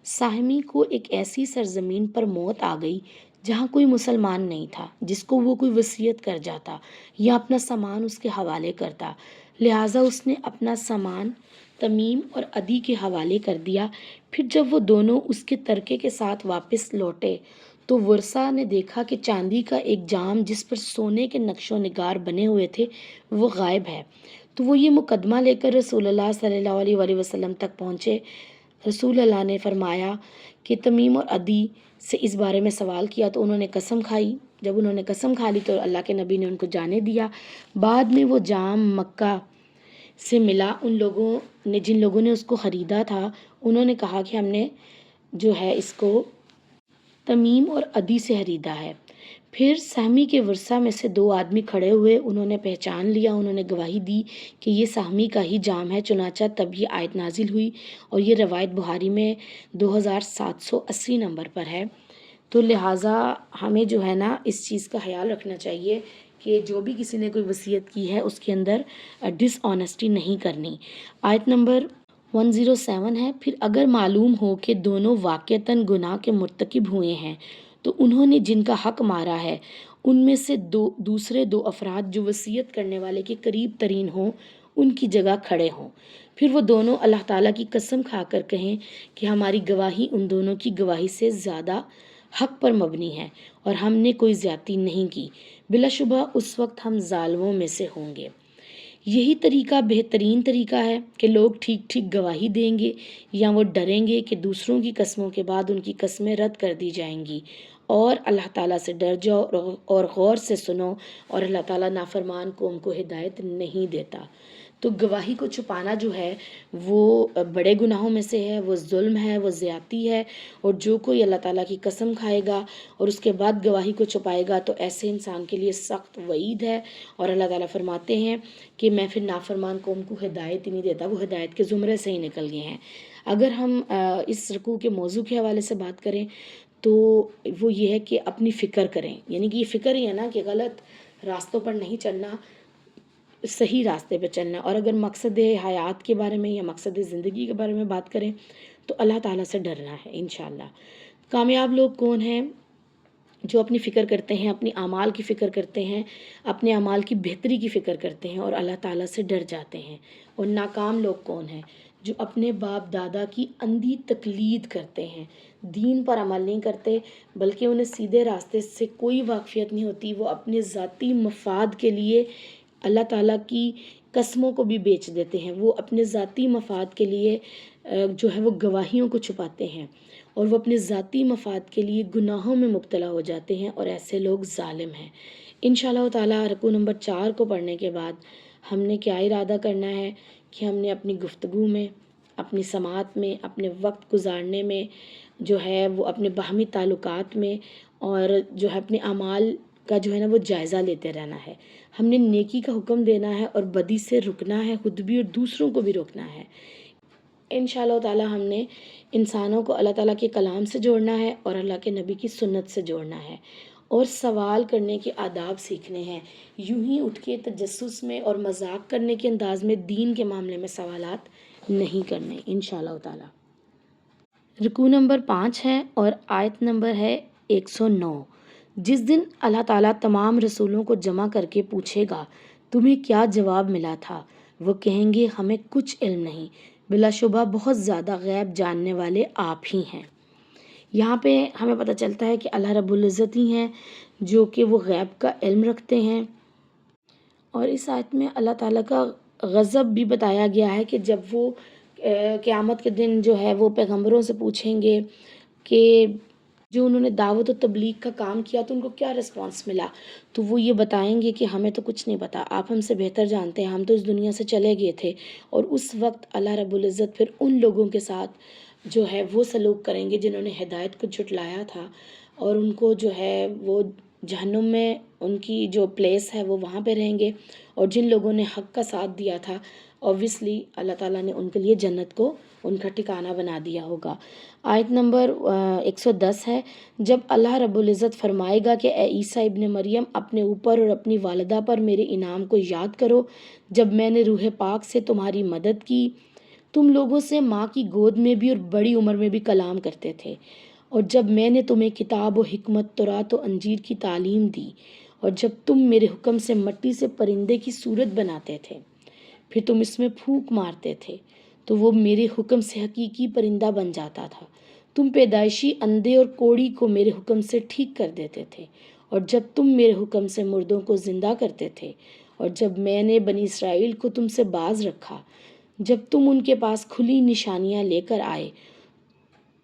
ساہمی کو ایک ایسی سرزمین پر موت آ گئی جہاں کوئی مسلمان نہیں تھا جس کو وہ کوئی وصیت کر جاتا یا اپنا سامان اس کے حوالے کرتا، لہٰذا اس نے اپنا سامان تمیم اور عدی کے حوالے کر دیا۔ پھر جب وہ دونوں اس کے ترکے کے ساتھ واپس لوٹے تو ورثا نے دیکھا کہ چاندی کا ایک جام جس پر سونے کے نقش و نگار بنے ہوئے تھے وہ غائب ہے۔ تو وہ یہ مقدمہ لے کر رسول اللہ صلی اللہ علیہ وآلہ وسلم تک پہنچے۔ رسول اللہ نے فرمایا کہ تمیم اور عدی سے اس بارے میں سوال کیا تو انہوں نے قسم کھائی۔ جب انہوں نے قسم کھا لی تو اللہ کے نبی نے ان کو جانے دیا۔ بعد میں وہ جام مکہ سے ملا، ان لوگوں نے جن لوگوں نے اس کو خریدا تھا انہوں نے کہا کہ ہم نے جو ہے اس کو تمیم اور عدی سے خریدا ہے۔ پھر سہمی کے ورثہ میں سے 2 آدمی کھڑے ہوئے، انہوں نے پہچان لیا، انہوں نے گواہی دی کہ یہ سہمی کا ہی جام ہے، چنانچہ تب یہ آیت نازل ہوئی، اور یہ روایت بخاری میں 2780 نمبر پر ہے۔ تو لہٰذا ہمیں جو ہے نا اس چیز کا خیال رکھنا چاہیے کہ جو بھی کسی نے کوئی وصیت کی ہے اس کے اندر ڈس آنیسٹی نہیں کرنی۔ آیت نمبر 107 ہے، پھر اگر معلوم ہو کہ دونوں واقعتاً گناہ کے مرتکب ہوئے ہیں تو انہوں نے جن کا حق مارا ہے ان میں سے دوسرے 2 افراد جو وصیت کرنے والے کے قریب ترین ہوں ان کی جگہ کھڑے ہوں، پھر وہ دونوں اللہ تعالیٰ کی قسم کھا کر کہیں کہ ہماری گواہی ان دونوں کی گواہی سے زیادہ حق پر مبنی ہے اور ہم نے کوئی زیادتی نہیں کی، بلا شبہ اس وقت ہم ظالموں میں سے ہوں گے۔ یہی طریقہ بہترین طریقہ ہے کہ لوگ ٹھیک ٹھیک گواہی دیں گے یا وہ ڈریں گے کہ دوسروں کی قسموں کے بعد ان کی قسمیں رد کر دی جائیں گی، اور اللہ تعالیٰ سے ڈر جاؤ اور غور سے سنو، اور اللہ تعالیٰ نافرمان قوم کو ہدایت نہیں دیتا۔ تو گواہی کو چھپانا جو ہے وہ بڑے گناہوں میں سے ہے، وہ ظلم ہے، وہ زیادتی ہے، اور جو کوئی اللہ تعالیٰ کی قسم کھائے گا اور اس کے بعد گواہی کو چھپائے گا تو ایسے انسان کے لیے سخت وعید ہے، اور اللہ تعالیٰ فرماتے ہیں کہ میں پھر نافرمان قوم کو ہدایت ہی نہیں دیتا، وہ ہدایت کے زمرے سے ہی نکل گئے ہیں۔ اگر ہم اس رکوع کے موضوع کے حوالے سے بات کریں تو وہ یہ ہے کہ اپنی فکر کریں، یعنی کہ یہ فکر ہی ہے نا کہ غلط راستوں پر نہیں چلنا، صحیح راستے پہ چلنا، اور اگر مقصد حیات کے بارے میں یا مقصد زندگی کے بارے میں بات کریں تو اللہ تعالیٰ سے ڈرنا ہے انشاءاللہ۔ کامیاب لوگ کون ہیں؟ جو اپنی فکر کرتے ہیں، اپنی اعمال کی فکر کرتے ہیں، اپنے اعمال کی بہتری کی فکر کرتے ہیں اور اللہ تعالیٰ سے ڈر جاتے ہیں۔ اور ناکام لوگ کون ہیں؟ جو اپنے باپ دادا کی اندھی تقلید کرتے ہیں، دین پر عمل نہیں کرتے، بلکہ انہیں سیدھے راستے سے کوئی واقفیت نہیں ہوتی، وہ اپنے ذاتی مفاد کے لیے اللہ تعالیٰ کی قسموں کو بھی بیچ دیتے ہیں، وہ اپنے ذاتی مفاد کے لیے جو ہے وہ گواہیوں کو چھپاتے ہیں، اور وہ اپنے ذاتی مفاد کے لیے گناہوں میں مبتلا ہو جاتے ہیں، اور ایسے لوگ ظالم ہیں۔ انشاءاللہ تعالیٰ رکوع نمبر 4 کو پڑھنے کے بعد ہم نے کیا ارادہ کرنا ہے کہ ہم نے اپنی گفتگو میں، اپنی سماعت میں، اپنے وقت گزارنے میں جو ہے وہ اپنے باہمی تعلقات میں، اور جو ہے اپنے اعمال کا جو ہے نا وہ جائزہ لیتے رہنا ہے۔ ہم نے نیکی کا حکم دینا ہے اور بدی سے رکنا ہے، خود بھی اور دوسروں کو بھی روکنا ہے۔ انشاءاللہ تعالی ہم نے انسانوں کو اللہ تعالیٰ کے کلام سے جوڑنا ہے اور اللہ کے نبی کی سنت سے جوڑنا ہے، اور سوال کرنے کے آداب سیکھنے ہیں۔ یوں ہی اٹھ کے تجسس میں اور مذاق کرنے کے انداز میں دین کے معاملے میں سوالات نہیں کرنے انشاءاللہ تعالی۔ رکوع نمبر 5 ہے اور آیت نمبر ہے 109۔ جس دن اللہ تعالیٰ تمام رسولوں کو جمع کر کے پوچھے گا تمہیں کیا جواب ملا تھا، وہ کہیں گے ہمیں کچھ علم نہیں، بلا شبہ بہت زیادہ غیب جاننے والے آپ ہی ہیں۔ یہاں پہ ہمیں پتہ چلتا ہے کہ اللہ رب العزت ہی ہیں جو کہ وہ غیب کا علم رکھتے ہیں، اور اس آیت میں اللہ تعالیٰ کا غضب بھی بتایا گیا ہے کہ جب وہ قیامت کے دن جو ہے وہ پیغمبروں سے پوچھیں گے کہ جو انہوں نے دعوت و تبلیغ کا کام کیا تو ان کو کیا رسپانس ملا، تو وہ یہ بتائیں گے کہ ہمیں تو کچھ نہیں پتا، آپ ہم سے بہتر جانتے ہیں، ہم تو اس دنیا سے چلے گئے تھے۔ اور اس وقت اللہ رب العزت پھر ان لوگوں کے ساتھ جو ہے وہ سلوک کریں گے جنہوں نے ہدایت کو جھٹلایا تھا، اور ان کو جو ہے وہ جہنم میں ان کی جو پلیس ہے وہ وہاں پہ رہیں گے، اور جن لوگوں نے حق کا ساتھ دیا تھا اوبویسلی اللہ تعالیٰ نے ان کے لیے جنت کو ان کا ٹھکانہ بنا دیا ہوگا۔ آیت نمبر 110 ہے، جب اللہ رب العزت فرمائے گا کہ اے عیسیٰ ابن مریم اپنے اوپر اور اپنی والدہ پر میرے انعام کو یاد کرو جب میں نے روح پاک سے تمہاری مدد کی، تم لوگوں سے ماں کی گود میں بھی اور بڑی عمر میں بھی کلام کرتے تھے، اور جب میں نے تمہیں کتاب و حکمت، تورات و انجیل کی تعلیم دی، اور جب تم میرے حکم سے مٹی سے پرندے کی صورت بناتے تھے، پھر تم اس میں پھونک مارتے تھے تو وہ میرے حکم سے حقیقی پرندہ بن جاتا تھا۔ تم پیدائشی اندھے اور کوڑی کو میرے حکم سے ٹھیک کر دیتے تھے، اور جب تم میرے حکم سے مردوں کو زندہ کرتے تھے، اور جب میں نے بنی اسرائیل کو تم سے باز رکھا، جب تم ان کے پاس کھلی نشانیاں لے کر آئے،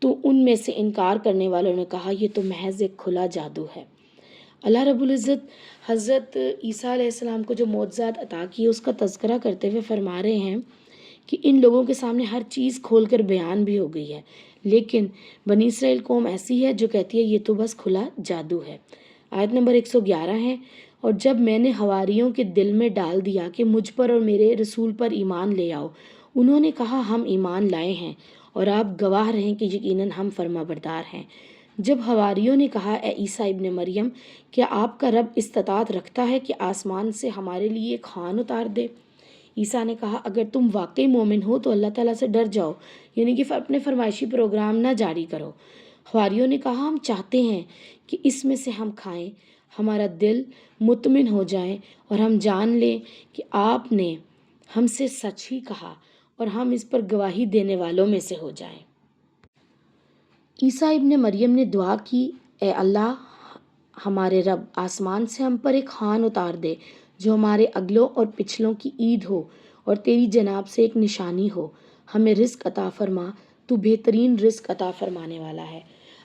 تو ان میں سے انکار کرنے والوں نے کہا یہ تو محض ایک کھلا جادو ہے۔ اللہ رب العزت حضرت عیسیٰ علیہ السلام کو جو معجزات عطا کیے اس کا تذکرہ کرتے ہوئے فرما رہے ہیں کہ ان لوگوں کے سامنے ہر چیز کھول کر بیان بھی ہو گئی ہے، لیکن بنی اسرائیل قوم ایسی ہے جو کہتی ہے یہ تو بس کھلا جادو ہے۔ آیت نمبر 111 ہے، اور جب میں نے حواریوں کے دل میں ڈال دیا کہ مجھ پر اور میرے رسول پر ایمان لے آؤ، انہوں نے کہا ہم ایمان لائے ہیں، اور آپ گواہ رہیں کہ یقیناً ہم فرما بردار ہیں۔ جب حواریوں نے کہا اے عیسیٰ ابن مریم، کیا آپ کا رب استطاعت رکھتا ہے کہ آسمان سے ہمارے لیے ایک خوان اتار دے؟ عیسیٰ نے کہا اگر تم واقعی مومن ہو تو اللہ تعالیٰ سے ڈر جاؤ، یعنی کہ اپنے فرمائشی پروگرام نہ جاری کرو۔ حواریوں نے کہا ہم چاہتے ہیں کہ اس میں سے ہم کھائیں، ہمارا دل مطمئن ہو جائے اور ہم جان لیں کہ آپ نے ہم سے سچ ہی کہا، اور ہم اس پر گواہی دینے والوں میں سے ہو جائیں۔ عیسیٰ ابن مریم نے دعا کی اے اللہ ہمارے رب، آسمان سے ہم پر ایک خوان اتار دے جو ہمارے اگلوں اور پچھلوں کی عید ہو اور تیری جناب سے ایک نشانی ہو، ہمیں رزق عطا فرما، تو بہترین رزق عطا فرمانے والا ہے۔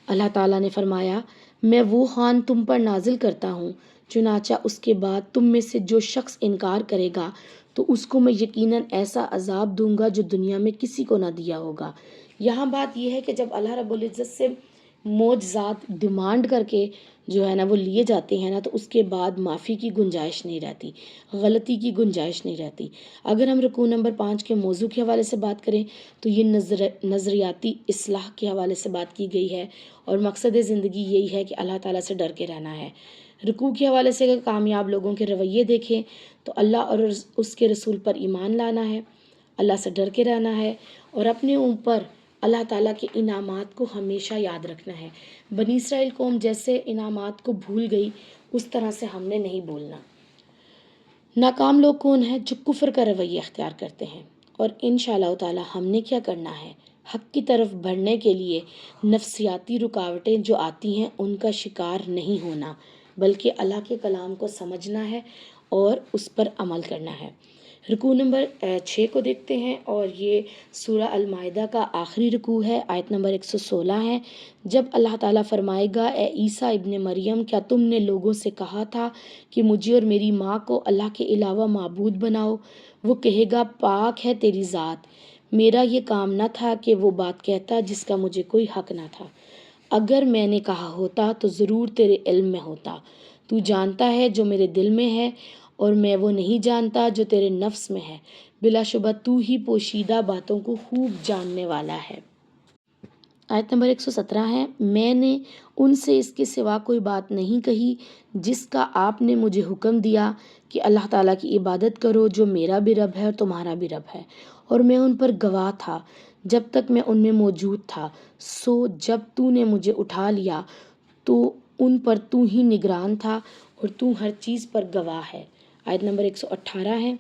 اللہ تعالیٰ نے فرمایا میں وہ خوان تم پر نازل کرتا ہوں، چنانچہ اس کے بعد تم میں سے جو شخص انکار کرے گا تو اس کو میں یقیناً ایسا عذاب دوں گا جو دنیا میں کسی کو نہ دیا ہوگا۔ یہاں بات یہ ہے کہ جب اللہ رب العزت سے معجزات ڈیمانڈ کر کے جو ہے نا وہ لیے جاتے ہیں نا، تو اس کے بعد معافی کی گنجائش نہیں رہتی، غلطی کی گنجائش نہیں رہتی۔ اگر ہم رکوع نمبر 5 کے موضوع کے حوالے سے بات کریں تو یہ نظریاتی اصلاح کے حوالے سے بات کی گئی ہے، اور مقصد زندگی یہی ہے کہ اللہ تعالیٰ سے ڈر کے رہنا ہے۔ رکوع کے حوالے سے اگر کامیاب لوگوں کے رویے دیکھیں تو اللہ اور اس کے رسول پر ایمان لانا ہے، اللہ سے ڈر کے رہنا ہے، اور اپنے اوپر اللہ تعالیٰ کے انعامات کو ہمیشہ یاد رکھنا ہے۔ بنی اسرائیل قوم جیسے انعامات کو بھول گئی اس طرح سے ہم نے نہیں بھولنا۔ ناکام لوگ کون ہیں؟ جو کفر کا رویہ اختیار کرتے ہیں، اور انشاءاللہ تعالیٰ ہم نے کیا کرنا ہے؟ حق کی طرف بڑھنے کے لیے نفسیاتی رکاوٹیں جو آتی ہیں ان کا شکار نہیں ہونا، بلکہ اللہ کے کلام کو سمجھنا ہے اور اس پر عمل کرنا ہے۔ رکوع نمبر 6 کو دیکھتے ہیں، اور یہ سورہ المائدہ کا آخری رکوع ہے، آیت نمبر 116 ہے۔ جب اللہ تعالیٰ فرمائے گا اے عیسیٰ ابن مریم، کیا تم نے لوگوں سے کہا تھا کہ مجھے اور میری ماں کو اللہ کے علاوہ معبود بناؤ؟ وہ کہے گا پاک ہے تیری ذات، میرا یہ کام نہ تھا کہ وہ بات کہتا جس کا مجھے کوئی حق نہ تھا۔ اگر میں نے کہا ہوتا تو ضرور تیرے علم میں ہوتا، تو جانتا ہے جو میرے دل میں ہے، اور میں وہ نہیں جانتا جو تیرے نفس میں ہے، بلا شبہ تو ہی پوشیدہ باتوں کو خوب جاننے والا ہے۔ آیت نمبر 117 ہے، میں نے ان سے اس کے سوا کوئی بات نہیں کہی جس کا آپ نے مجھے حکم دیا کہ اللہ تعالیٰ کی عبادت کرو جو میرا بھی رب ہے اور تمہارا بھی رب ہے، اور میں ان پر گواہ تھا جب تک میں ان میں موجود تھا، سو جب تو نے مجھے اٹھا لیا تو ان پر تو ہی نگران تھا اور تو ہر چیز پر گواہ ہے۔ آیت نمبر 118 ہے،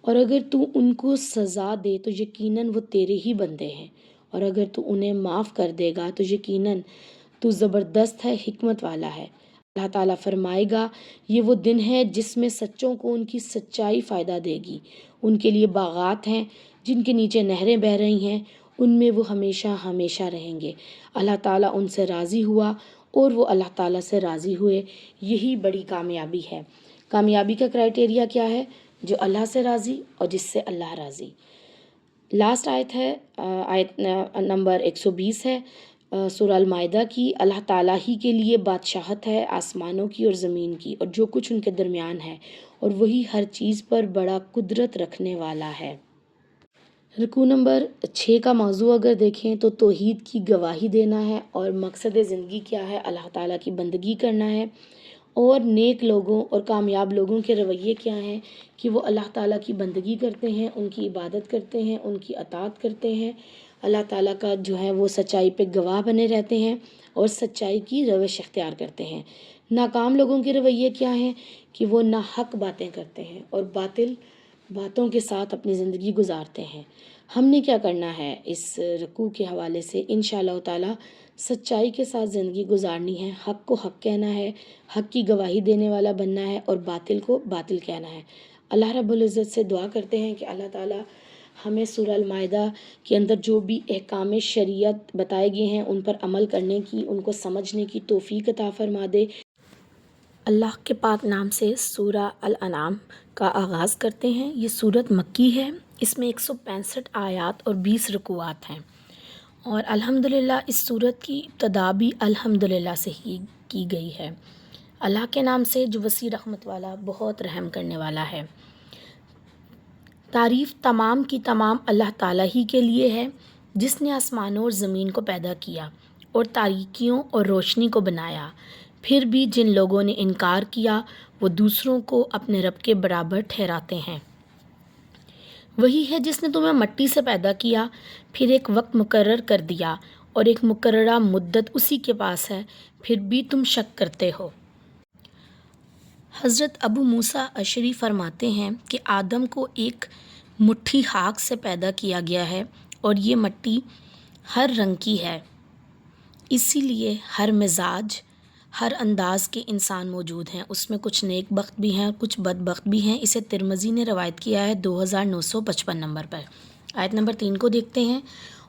اور اگر تو ان کو سزا دے تو یقیناً وہ تیرے ہی بندے ہیں، اور اگر تو انہیں معاف کر دے گا تو یقیناً تو زبردست ہے، حکمت والا ہے۔ اللہ تعالیٰ فرمائے گا یہ وہ دن ہے جس میں سچوں کو ان کی سچائی فائدہ دے گی، ان کے لیے باغات ہیں جن کے نیچے نہریں بہہ رہی ہیں، ان میں وہ ہمیشہ ہمیشہ رہیں گے۔ اللہ تعالیٰ ان سے راضی ہوا اور وہ اللہ تعالیٰ سے راضی ہوئے، یہی بڑی کامیابی ہے۔ کامیابی کا کرائٹیریا کیا ہے؟ جو اللہ سے راضی اور جس سے اللہ راضی۔ لاسٹ آیت ہے، آیت نمبر 120 ہے سورہ المائدہ کی۔ اللہ تعالیٰ ہی کے لیے بادشاہت ہے آسمانوں کی اور زمین کی اور جو کچھ ان کے درمیان ہے، اور وہی ہر چیز پر بڑا قدرت رکھنے والا ہے۔ رکوع نمبر 6 کا موضوع اگر دیکھیں تو توحید کی گواہی دینا ہے، اور مقصد زندگی کیا ہے؟ اللہ تعالیٰ کی بندگی کرنا ہے، اور نیک لوگوں اور کامیاب لوگوں کے رویے کیا ہیں کہ وہ اللہ تعالیٰ کی بندگی کرتے ہیں، ان کی عبادت کرتے ہیں، ان کی اطاعت کرتے ہیں، اللہ تعالیٰ کا جو ہے وہ سچائی پہ گواہ بنے رہتے ہیں اور سچائی کی روش اختیار کرتے ہیں۔ ناکام لوگوں کے رویے کیا ہیں کہ وہ ناحق باتیں کرتے ہیں اور باطل باتوں کے ساتھ اپنی زندگی گزارتے ہیں۔ ہم نے کیا کرنا ہے اس رکوع کے حوالے سے؟ انشاءاللہ تعالیٰ سچائی کے ساتھ زندگی گزارنی ہے، حق کو حق کہنا ہے، حق کی گواہی دینے والا بننا ہے اور باطل کو باطل کہنا ہے۔ اللہ رب العزت سے دعا کرتے ہیں کہ اللہ تعالیٰ ہمیں سورہ المائدہ کے اندر جو بھی احکام شریعت بتائے گئے ہیں ان پر عمل کرنے کی، ان کو سمجھنے کی توفیق عطا فرما دے۔ اللہ کے پاک نام سے سورہ الانعام کا آغاز کرتے ہیں۔ یہ سورت مکی ہے، اس میں 165 آیات اور 20 رکوعات ہیں، اور الحمدللہ اس سورت کی ابتدا بھی الحمدللہ سے ہی کی گئی ہے۔ اللہ کے نام سے جو وسیع رحمت والا، بہت رحم کرنے والا ہے۔ تعریف تمام کی تمام اللہ تعالیٰ ہی کے لیے ہے، جس نے آسمانوں اور زمین کو پیدا کیا اور تاریکیوں اور روشنی کو بنایا۔ پھر بھی جن لوگوں نے انکار کیا وہ دوسروں کو اپنے رب کے برابر ٹھہراتے ہیں۔ وہی ہے جس نے تمہیں مٹی سے پیدا کیا، پھر ایک وقت مقرر کر دیا اور ایک مقررہ مدت اسی کے پاس ہے، پھر بھی تم شک کرتے ہو۔ حضرت ابو موسیٰ اشعری فرماتے ہیں کہ آدم کو ایک مٹھی خاک سے پیدا کیا گیا ہے اور یہ مٹی ہر رنگ کی ہے، اسی لیے ہر مزاج، ہر انداز کے انسان موجود ہیں، اس میں کچھ نیک بخت بھی ہیں اور کچھ بد بخت بھی ہیں۔ اسے ترمذی نے روایت کیا ہے 2955 نمبر پر۔ آیت نمبر 3 کو دیکھتے ہیں۔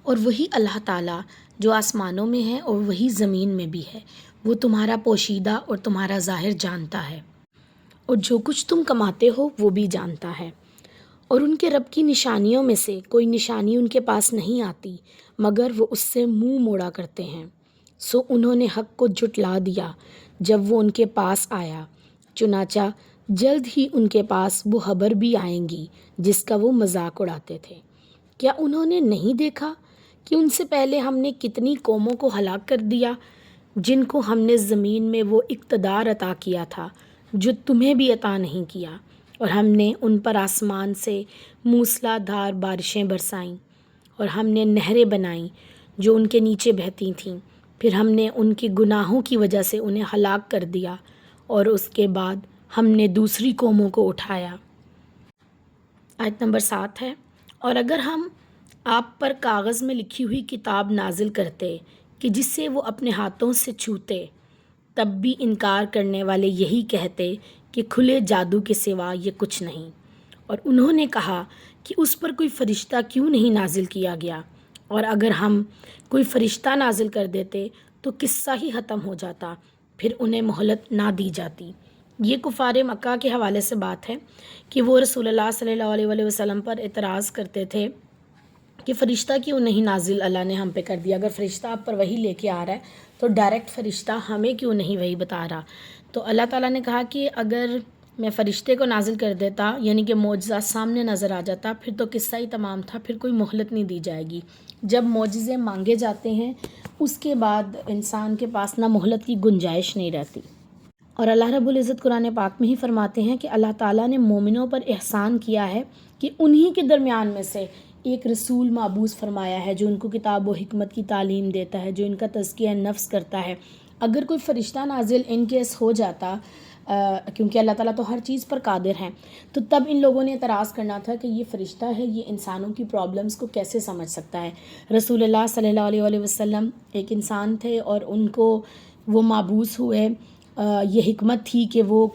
اور وہی اللہ تعالیٰ جو آسمانوں میں ہے اور وہی زمین میں بھی ہے، وہ تمہارا پوشیدہ اور تمہارا ظاہر جانتا ہے، اور جو کچھ تم کماتے ہو وہ بھی جانتا ہے۔ اور ان کے رب کی نشانیوں میں سے کوئی نشانی ان کے پاس نہیں آتی مگر وہ اس سے منہ موڑا کرتے ہیں۔ سو انہوں نے حق کو جھٹلا دیا جب وہ ان کے پاس آیا، چنانچہ جلد ہی ان کے پاس وہ خبر بھی آئیں گی جس کا وہ مذاق اڑاتے تھے۔ کیا انہوں نے نہیں دیکھا کہ ان سے پہلے ہم نے کتنی قوموں کو ہلاک کر دیا جن کو ہم نے زمین میں وہ اقتدار عطا کیا تھا جو تمہیں بھی عطا نہیں کیا، اور ہم نے ان پر آسمان سے موسلا دھار بارشیں برسائیں، اور ہم نے نہریں بنائیں جو ان کے نیچے بہتی تھیں، پھر ہم نے ان کے گناہوں کی وجہ سے انہیں ہلاک کر دیا، اور اس کے بعد ہم نے دوسری قوموں کو اٹھایا۔ آیت نمبر 7 ہے۔ اور اگر ہم آپ پر کاغذ میں لکھی ہوئی کتاب نازل کرتے کہ جسے وہ اپنے ہاتھوں سے چھوتے، تب بھی انکار کرنے والے یہی کہتے کہ کھلے جادو کے سوا یہ کچھ نہیں، اور انہوں نے کہا کہ اس پر کوئی فرشتہ کیوں نہیں نازل کیا گیا، اور اگر ہم کوئی فرشتہ نازل کر دیتے تو قصہ ہی ختم ہو جاتا، پھر انہیں مہلت نہ دی جاتی۔ یہ کفار مکہ کے حوالے سے بات ہے کہ وہ رسول اللہ صلی اللہ علیہ وآلہ وسلم پر اعتراض کرتے تھے کہ فرشتہ کیوں نہیں نازل اللہ نے ہم پہ کر دیا، اگر فرشتہ آپ پر وہی لے کے آ رہا ہے تو ڈائریکٹ فرشتہ ہمیں کیوں نہیں وہی بتا رہا۔ تو اللہ تعالیٰ نے کہا کہ اگر میں فرشتے کو نازل کر دیتا، یعنی کہ معجزہ سامنے نظر آ جاتا، پھر تو قصہ ہی تمام تھا، پھر کوئی مہلت نہیں دی جائے گی۔ جب معجزے مانگے جاتے ہیں اس کے بعد انسان کے پاس نہ مہلت کی گنجائش نہیں رہتی۔ اور اللہ رب العزت قرآن پاک میں ہی فرماتے ہیں کہ اللہ تعالیٰ نے مومنوں پر احسان کیا ہے کہ انہی کے درمیان میں سے ایک رسول مابعوث فرمایا ہے جو ان کو کتاب و حکمت کی تعلیم دیتا ہے، جو ان کا تزکیہ نفس کرتا ہے۔ اگر کوئی فرشتہ نازل ان کیس ہو جاتا، کیونکہ اللہ تعالیٰ تو ہر چیز پر قادر ہیں، تو تب ان لوگوں نے اعتراض کرنا تھا کہ یہ فرشتہ ہے، یہ انسانوں کی پرابلمز کو کیسے سمجھ سکتا ہے۔ رسول اللہ صلی اللہ علیہ وآلہ وسلم ایک انسان تھے اور ان کو وہ مابعوث ہوئے، یہ حکمت تھی کہ وہ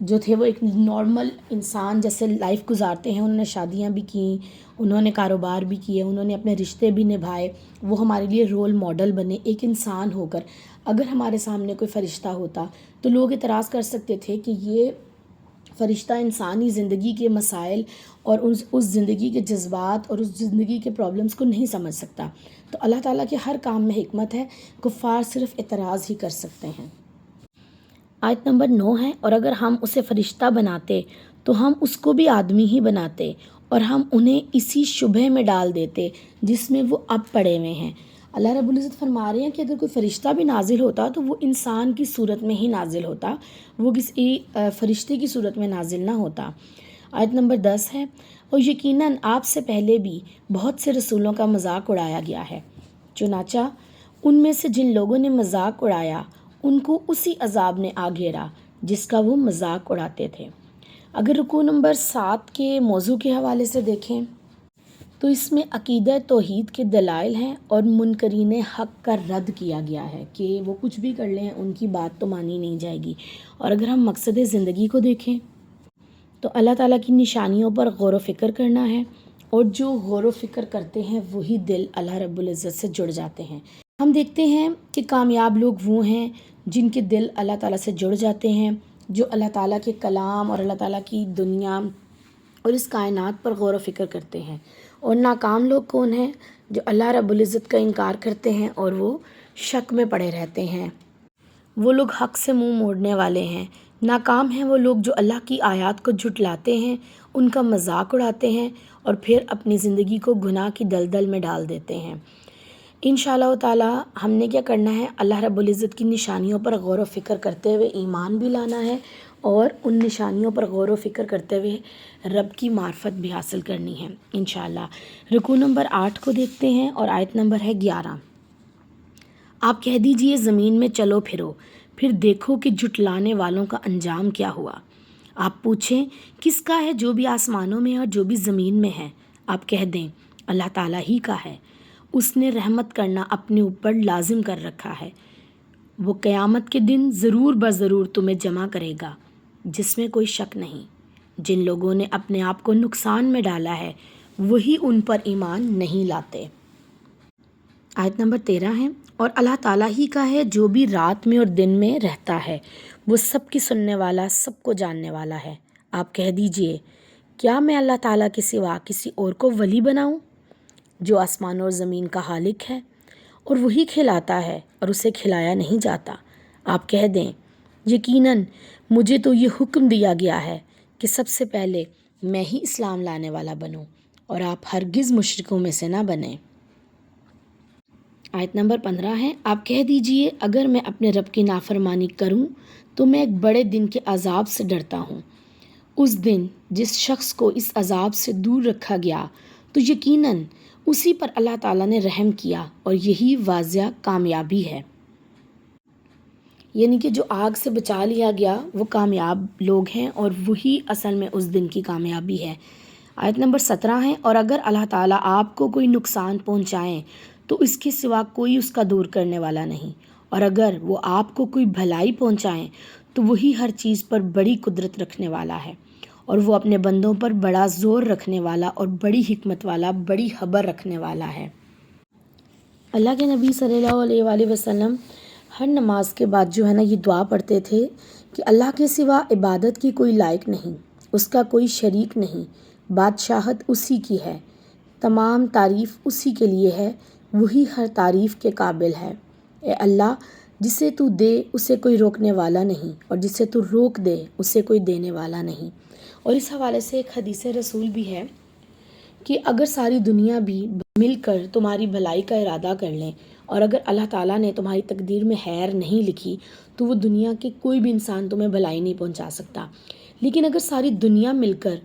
جو تھے وہ ایک نارمل انسان جیسے لائف گزارتے ہیں، انہوں نے شادیاں بھی کیں، انہوں نے کاروبار بھی کیے، انہوں نے اپنے رشتے بھی نبھائے، وہ ہمارے لیے رول ماڈل بنے ایک انسان ہو کر۔ اگر ہمارے سامنے کوئی فرشتہ ہوتا تو لوگ اعتراض کر سکتے تھے کہ یہ فرشتہ انسانی زندگی کے مسائل اور اس زندگی کے جذبات اور اس زندگی کے پرابلمز کو نہیں سمجھ سکتا۔ تو اللہ تعالیٰ کے ہر کام میں حکمت ہے، کفار صرف اعتراض ہی کر سکتے ہیں۔ آیت نمبر 9 ہے۔ اور اگر ہم اسے فرشتہ بناتے تو ہم اس کو بھی آدمی ہی بناتے، اور ہم انہیں اسی شبہ میں ڈال دیتے جس میں وہ اب پڑے ہوئے ہیں۔ اللہ رب العزت فرما رہے ہیں کہ اگر کوئی فرشتہ بھی نازل ہوتا تو وہ انسان کی صورت میں ہی نازل ہوتا، وہ کسی فرشتے کی صورت میں نازل نہ ہوتا۔ آیت نمبر 10 ہے، اور یقیناً آپ سے پہلے بھی بہت سے رسولوں کا مذاق اڑایا گیا ہے، چنانچہ ان میں سے جن لوگوں نے مذاق اڑایا ان کو اسی عذاب نے آ گھیرا جس کا وہ مذاق اڑاتے تھے۔ اگر رکوع نمبر 7 کے موضوع کے حوالے سے دیکھیں تو اس میں عقیدہ توحید کے دلائل ہیں اور منکرین حق کا رد کیا گیا ہے کہ وہ کچھ بھی کر لیں ان کی بات تو مانی نہیں جائے گی۔ اور اگر ہم مقصد زندگی کو دیکھیں تو اللہ تعالیٰ کی نشانیوں پر غور و فکر کرنا ہے، اور جو غور و فکر کرتے ہیں وہی دل اللہ رب العزت سے جڑ جاتے ہیں۔ ہم دیکھتے ہیں کہ کامیاب لوگ وہ ہیں جن کے دل اللہ تعالیٰ سے جڑ جاتے ہیں، جو اللہ تعالیٰ کے کلام اور اللہ تعالیٰ کی دنیا اور اس کائنات پر غور و فکر کرتے ہیں۔ اور ناکام لوگ کون ہیں؟ جو اللہ رب العزت کا انکار کرتے ہیں اور وہ شک میں پڑے رہتے ہیں۔ وہ لوگ حق سے منہ موڑنے والے ہیں۔ ناکام ہیں وہ لوگ جو اللہ کی آیات کو جھٹلاتے ہیں، ان کا مذاق اڑاتے ہیں اور پھر اپنی زندگی کو گناہ کی دلدل میں ڈال دیتے ہیں۔ انشاءاللہ تعالی ہم نے کیا کرنا ہے؟ اللہ رب العزت کی نشانیوں پر غور و فکر کرتے ہوئے ایمان بھی لانا ہے، اور ان نشانیوں پر غور و فکر کرتے ہوئے رب کی معرفت بھی حاصل کرنی ہے انشاءاللہ۔ رکوع نمبر 8 کو دیکھتے ہیں اور آیت نمبر ہے 11۔ آپ کہہ دیجئے زمین میں چلو پھرو، پھر دیکھو کہ جھٹلانے والوں کا انجام کیا ہوا۔ آپ پوچھیں کس کا ہے جو بھی آسمانوں میں اور جو بھی زمین میں ہے؟ آپ کہہ دیں اللہ تعالیٰ ہی کا ہے، اس نے رحمت کرنا اپنے اوپر لازم کر رکھا ہے، وہ قیامت کے دن ضرور بضرور تمہیں جمع کرے گا جس میں کوئی شک نہیں۔ جن لوگوں نے اپنے آپ کو نقصان میں ڈالا ہے وہی ان پر ایمان نہیں لاتے۔ آیت نمبر 13 ہے، اور اللہ تعالیٰ ہی کا ہے جو بھی رات میں اور دن میں رہتا ہے، وہ سب کی سننے والا، سب کو جاننے والا ہے۔ آپ کہہ دیجئے کیا میں اللہ تعالیٰ کے سوا کسی اور کو ولی بناؤں؟ جو آسمان اور زمین کا خالق ہے اور وہی کھلاتا ہے اور اسے کھلایا نہیں جاتا۔ آپ کہہ دیں یقیناً مجھے تو یہ حکم دیا گیا ہے کہ سب سے پہلے میں ہی اسلام لانے والا بنوں، اور آپ ہرگز مشرکوں میں سے نہ بنیں۔ آیت نمبر 15 ہے، آپ کہہ دیجئے اگر میں اپنے رب کی نافرمانی کروں تو میں ایک بڑے دن کے عذاب سے ڈرتا ہوں۔ اس دن جس شخص کو اس عذاب سے دور رکھا گیا تو یقیناً اسی پر اللہ تعالیٰ نے رحم کیا، اور یہی واضح کامیابی ہے۔ یعنی کہ جو آگ سے بچا لیا گیا وہ کامیاب لوگ ہیں، اور وہی اصل میں اس دن کی کامیابی ہے۔ آیت نمبر 17 ہے، اور اگر اللہ تعالیٰ آپ کو کوئی نقصان پہنچائیں تو اس کے سوا کوئی اس کا دور کرنے والا نہیں، اور اگر وہ آپ کو کوئی بھلائی پہنچائیں تو وہی ہر چیز پر بڑی قدرت رکھنے والا ہے، اور وہ اپنے بندوں پر بڑا زور رکھنے والا اور بڑی حکمت والا، بڑی خبر رکھنے والا ہے۔ اللہ کے نبی صلی اللہ علیہ وآلہ وسلم ہر نماز کے بعد جو ہے نا یہ دعا پڑھتے تھے کہ اللہ کے سوا عبادت کی کوئی لائق نہیں، اس کا کوئی شریک نہیں، بادشاہت اسی کی ہے، تمام تعریف اسی کے لیے ہے، وہی ہر تعریف کے قابل ہے۔ اے اللہ، جسے تو دے اسے کوئی روکنے والا نہیں، اور جسے تو روک دے اسے کوئی دینے والا نہیں۔ اور اس حوالے سے ایک حدیث رسول بھی ہے کہ اگر ساری دنیا بھی مل کر تمہاری بھلائی کا ارادہ کر لیں، اور اگر اللہ تعالیٰ نے تمہاری تقدیر میں خیر نہیں لکھی تو وہ دنیا کے کوئی بھی انسان تمہیں بھلائی نہیں پہنچا سکتا۔ لیکن اگر ساری دنیا مل کر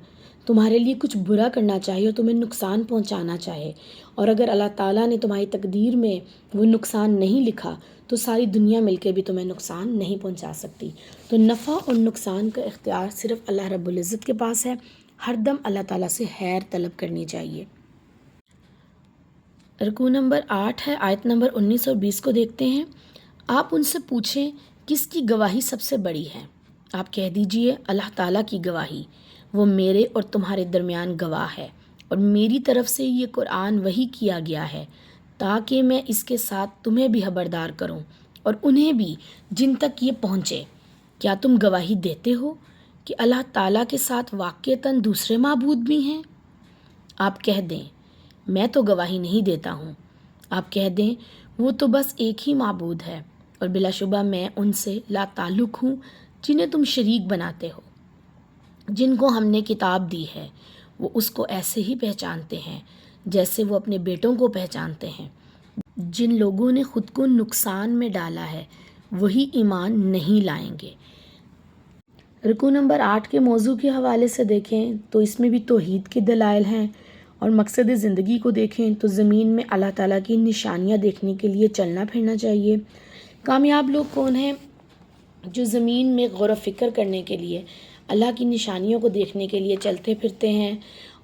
تمہارے لیے کچھ برا کرنا چاہے اور تمہیں نقصان پہنچانا چاہے، اور اگر اللہ تعالیٰ نے تمہاری تقدیر میں وہ نقصان نہیں لکھا تو ساری دنیا مل کے بھی تمہیں نقصان نہیں پہنچا سکتی۔ تو نفع اور نقصان کا اختیار صرف اللہ رب العزت کے پاس ہے، ہر دم اللہ تعالیٰ سے خیر طلب کرنی چاہیے۔ رکوع نمبر 8 ہے، آیت نمبر 19 اور 20 کو دیکھتے ہیں۔ آپ ان سے پوچھیں کس کی گواہی سب سے بڑی ہے؟ آپ کہہ دیجئے اللہ تعالیٰ کی گواہی، وہ میرے اور تمہارے درمیان گواہ ہے، اور میری طرف سے یہ قرآن وحی کیا گیا ہے تاکہ میں اس کے ساتھ تمہیں بھی خبردار کروں اور انہیں بھی جن تک یہ پہنچے۔ کیا تم گواہی دیتے ہو کہ اللہ تعالیٰ کے ساتھ واقعتاً دوسرے معبود بھی ہیں؟ آپ کہہ دیں میں تو گواہی نہیں دیتا ہوں۔ آپ کہہ دیں وہ تو بس ایک ہی معبود ہے، اور بلا شبہ میں ان سے لا تعلق ہوں جنہیں تم شریک بناتے ہو۔ جن کو ہم نے کتاب دی ہے وہ اس کو ایسے ہی پہچانتے ہیں جیسے وہ اپنے بیٹوں کو پہچانتے ہیں، جن لوگوں نے خود کو نقصان میں ڈالا ہے وہی ایمان نہیں لائیں گے۔ رکوع نمبر 8 کے موضوع کے حوالے سے دیکھیں تو اس میں بھی توحید کے دلائل ہیں، اور مقصد زندگی کو دیکھیں تو زمین میں اللہ تعالیٰ کی نشانیاں دیکھنے کے لیے چلنا پھرنا چاہیے۔ کامیاب لوگ کون ہیں؟ جو زمین میں غور و فکر کرنے کے لیے، اللہ کی نشانیوں کو دیکھنے کے لیے چلتے پھرتے ہیں